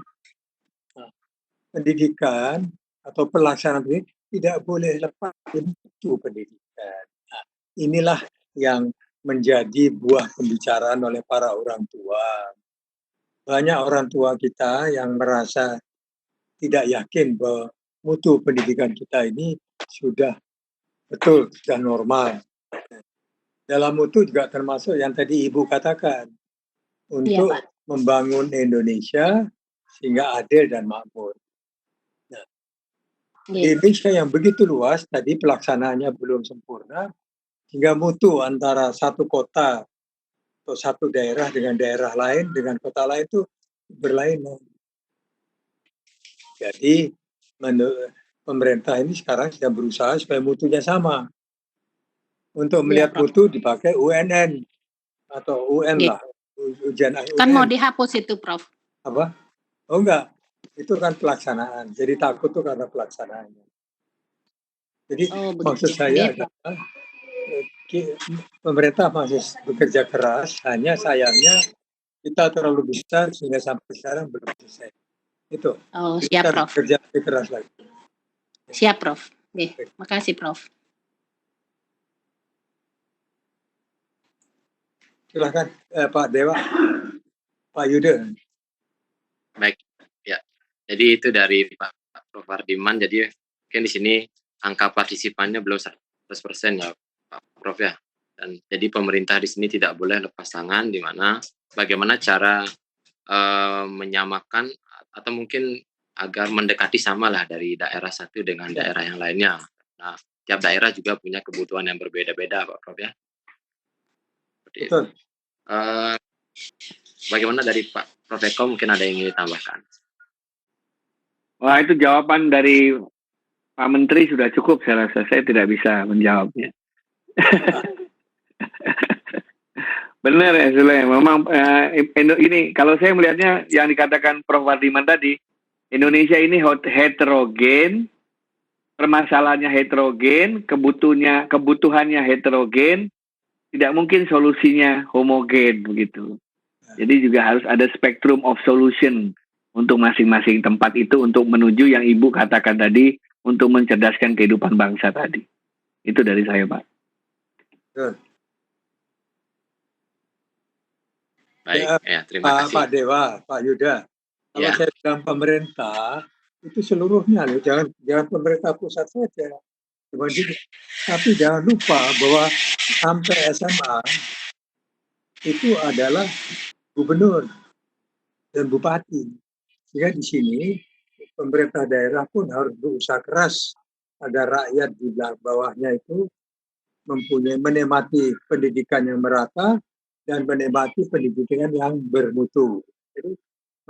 pendidikan atau pelaksanaan pendidikan tidak boleh lepas dari mutu pendidikan. Nah, inilah yang menjadi buah pembicaraan oleh para orang tua. Banyak orang tua kita yang merasa tidak yakin bahwa mutu pendidikan kita ini sudah betul, sudah normal. Dalam mutu juga termasuk yang tadi Ibu katakan, untuk Pak. membangun Indonesia sehingga adil dan makmur. Nah, di Indonesia yang begitu luas, tadi pelaksanaannya belum sempurna, sehingga mutu antara satu kota atau satu daerah dengan daerah lain, dengan kota lain itu berlainan. Jadi pemerintah ini sekarang sedang berusaha supaya mutunya sama. Untuk melihat mutu dipakai UNN atau UN lah, ujian UN. Kan mau dihapus itu, Prof. Apa? Oh enggak, itu kan pelaksanaan. Jadi takut tuh karena pelaksanaannya. Jadi maksud saya adalah pemerintah masih bekerja keras, hanya sayangnya kita terlalu besar sehingga sampai sekarang belum selesai. Itu. Oh, siap, Prof. Kerja lebih keras lagi. Siap, Prof. Makasih, Prof. Silakan Pak Dewa, Pak Yuda. Baik, ya. Jadi itu dari Pak Prof. Wardiman. Jadi mungkin di sini angka partisipannya belum 100% ya, Pak Prof ya. Dan jadi pemerintah di sini tidak boleh lepas tangan, di mana bagaimana cara menyamakan atau mungkin agar mendekati sama lah dari daerah satu dengan daerah yang lainnya. Nah, tiap daerah juga punya kebutuhan yang berbeda-beda, Pak Prof ya. Betul. Bagaimana dari Pak Prof Eko, mungkin ada yang ingin ditambahkan? Wah, itu jawaban dari Pak Menteri sudah cukup, saya rasa. Saya tidak bisa menjawabnya. Benar ya, Sule. Memang ini kalau saya melihatnya yang dikatakan Prof. Wardiman tadi, Indonesia ini heterogen, permasalahannya heterogen, kebutuhannya heterogen, tidak mungkin solusinya homogen begitu. Jadi juga harus ada spectrum of solution untuk masing-masing tempat itu untuk menuju yang Ibu katakan tadi, untuk mencerdaskan kehidupan bangsa tadi. Itu dari saya, Pak. Baik, ya, terima kasih. Pak Dewa, Pak Yuda, kalau saya bilang pemerintah, itu seluruhnya loh, jangan pemerintah pusat saja. Tapi jangan lupa bahwa sampai SMA itu adalah gubernur dan bupati. Sehingga di sini pemerintah daerah pun harus berusaha keras agar rakyat di bawahnya itu menikmati pendidikan yang merata dan menikmati pendidikan yang bermutu. Jadi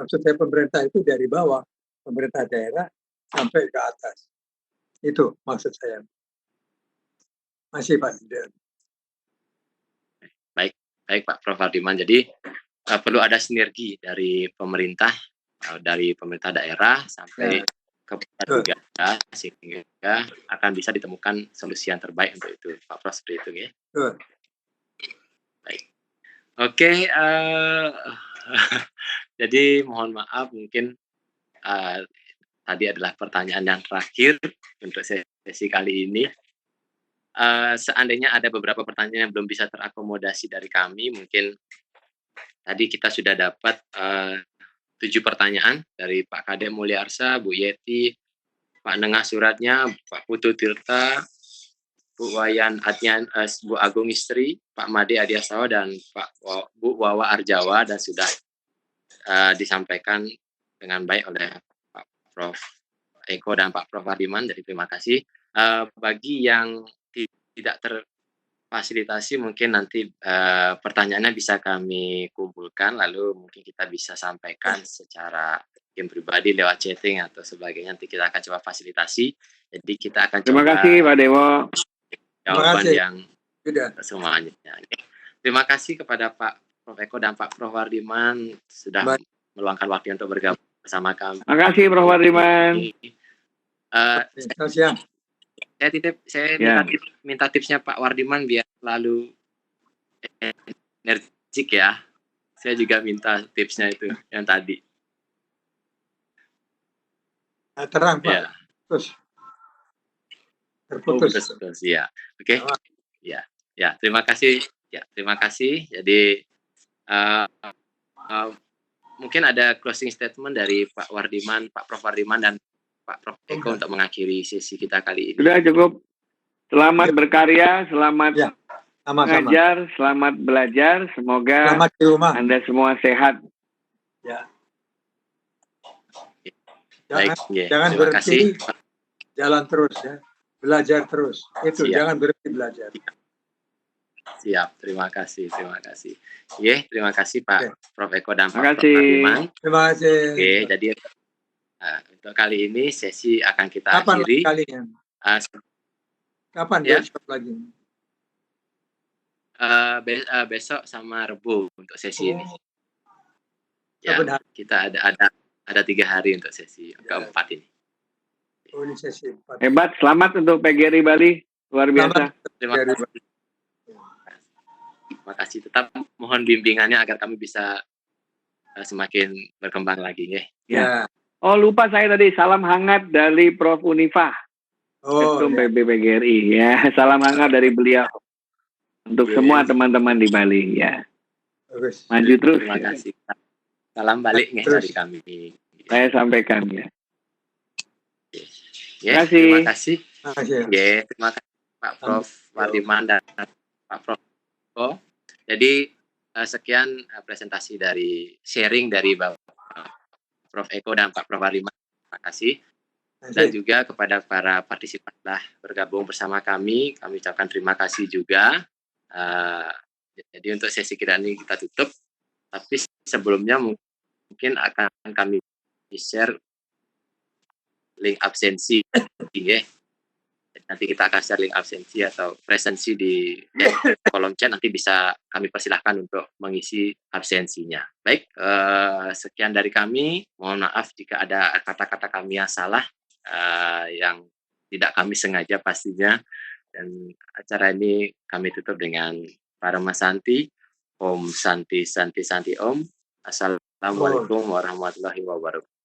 maksud saya pemerintah itu dari bawah, pemerintah daerah sampai ke atas. Itu maksud saya. Masih Pak Yuda. Baik Pak Prof. Wardiman. Jadi perlu ada sinergi dari pemerintah daerah sampai ke pusat juga, sehingga akan bisa ditemukan solusi yang terbaik untuk itu, Pak Prof. Seperti itu ya. Baik. Oke, jadi mohon maaf mungkin tadi adalah pertanyaan yang terakhir untuk sesi kali ini. Seandainya ada beberapa pertanyaan yang belum bisa terakomodasi dari kami, mungkin tadi kita sudah dapat 7 pertanyaan dari Pak Kadek Mulyarsa, Bu Yeti, Pak Nengah Suratnya, Pak Putu Tirta, Bu Wayan Adyan, Bu Agung Istri, Pak Made Adiasawa, dan Bu Wawa Arjawa, dan sudah disampaikan dengan baik oleh Pak Prof Eko dan Pak Prof Wardiman. Jadi terima kasih. Bagi yang tidak terfasilitasi, mungkin nanti pertanyaannya bisa kami kumpulkan, lalu mungkin kita bisa sampaikan secara tim pribadi lewat chatting atau sebagainya. Nanti kita akan coba fasilitasi. Jadi kita akan Terima kasih Pak Dewo. Jawaban yang semuanya. Terima kasih kepada Pak Prof Eko dan Pak Prof Wardiman sudah meluangkan waktu untuk bergabung bersama kami. Terima kasih Prof Wardiman. Saya minta tipsnya Pak Wardiman biar selalu energik ya. Saya juga minta tipsnya itu yang tadi. Terang Pak. Ya. Terus. Terputus ya. Oke. Ya, terima kasih. Ya, terima kasih. Jadi mungkin ada closing statement dari Pak Wardiman, Pak Prof Wardiman dan Pak Prof Eko untuk mengakhiri sesi kita kali ini. Sudah cukup. Selamat berkarya, selamat Sama-sama. mengajar, selamat belajar. Semoga Selamat di rumah. Anda semua sehat. Ya. Baik, Jangan terima berhenti, kasih. jalan terus ya. Belajar terus. Itu, Siap. jangan berhenti belajar. Siap, terima kasih. Terima kasih Pak Prof. Eko dan Terima Pak Prof. kasih. Hardiman. Terima kasih. Jadi untuk kali ini sesi akan kita Kapan akhiri. kalian? Kapan Ya. workshop lagi? Besok sama Rebu untuk sesi ini. Ya, Kapan hari? kita ada 3 hari untuk sesi keempat ini. Oh, ini sesi 4. Hebat, selamat untuk PGRI Bali. Luar biasa. Terima kasih. Terima kasih. Tetap mohon bimbingannya agar kami bisa semakin berkembang lagi. Ya. Oh, lupa saya tadi. Salam hangat dari Prof. Unifah. Oh, Ketum ya. PB PGRI. Ya, salam hangat dari beliau. Untuk semua teman-teman di Bali. Ya. Bagus. Maju terus. Terima kasih. Salam balik dari kami. Saya sampaikan ya. Ya, Terima kasih. Terima kasih. Terima kasih Pak Prof. Hardiman dan Pak Prof. Eko. Jadi sekian presentasi dari sharing dari Bapak Prof. Eko dan Pak Prof. Hardiman. Terima kasih. Dan juga kepada para partisipan telah bergabung bersama kami ucapkan terima kasih juga. Jadi untuk sesi kita ini kita tutup. Tapi sebelumnya mungkin akan kami share link absensi. Nanti kita akan share link absensi atau presensi di kolom chat, nanti bisa kami persilahkan untuk mengisi absensinya. Baik, sekian dari kami. Mohon maaf jika ada kata-kata kami yang salah, yang tidak kami sengaja pastinya. Dan acara ini kami tutup dengan Parama Santi, Om Santi Santi Santi Om. Assalamualaikum warahmatullahi wabarakatuh.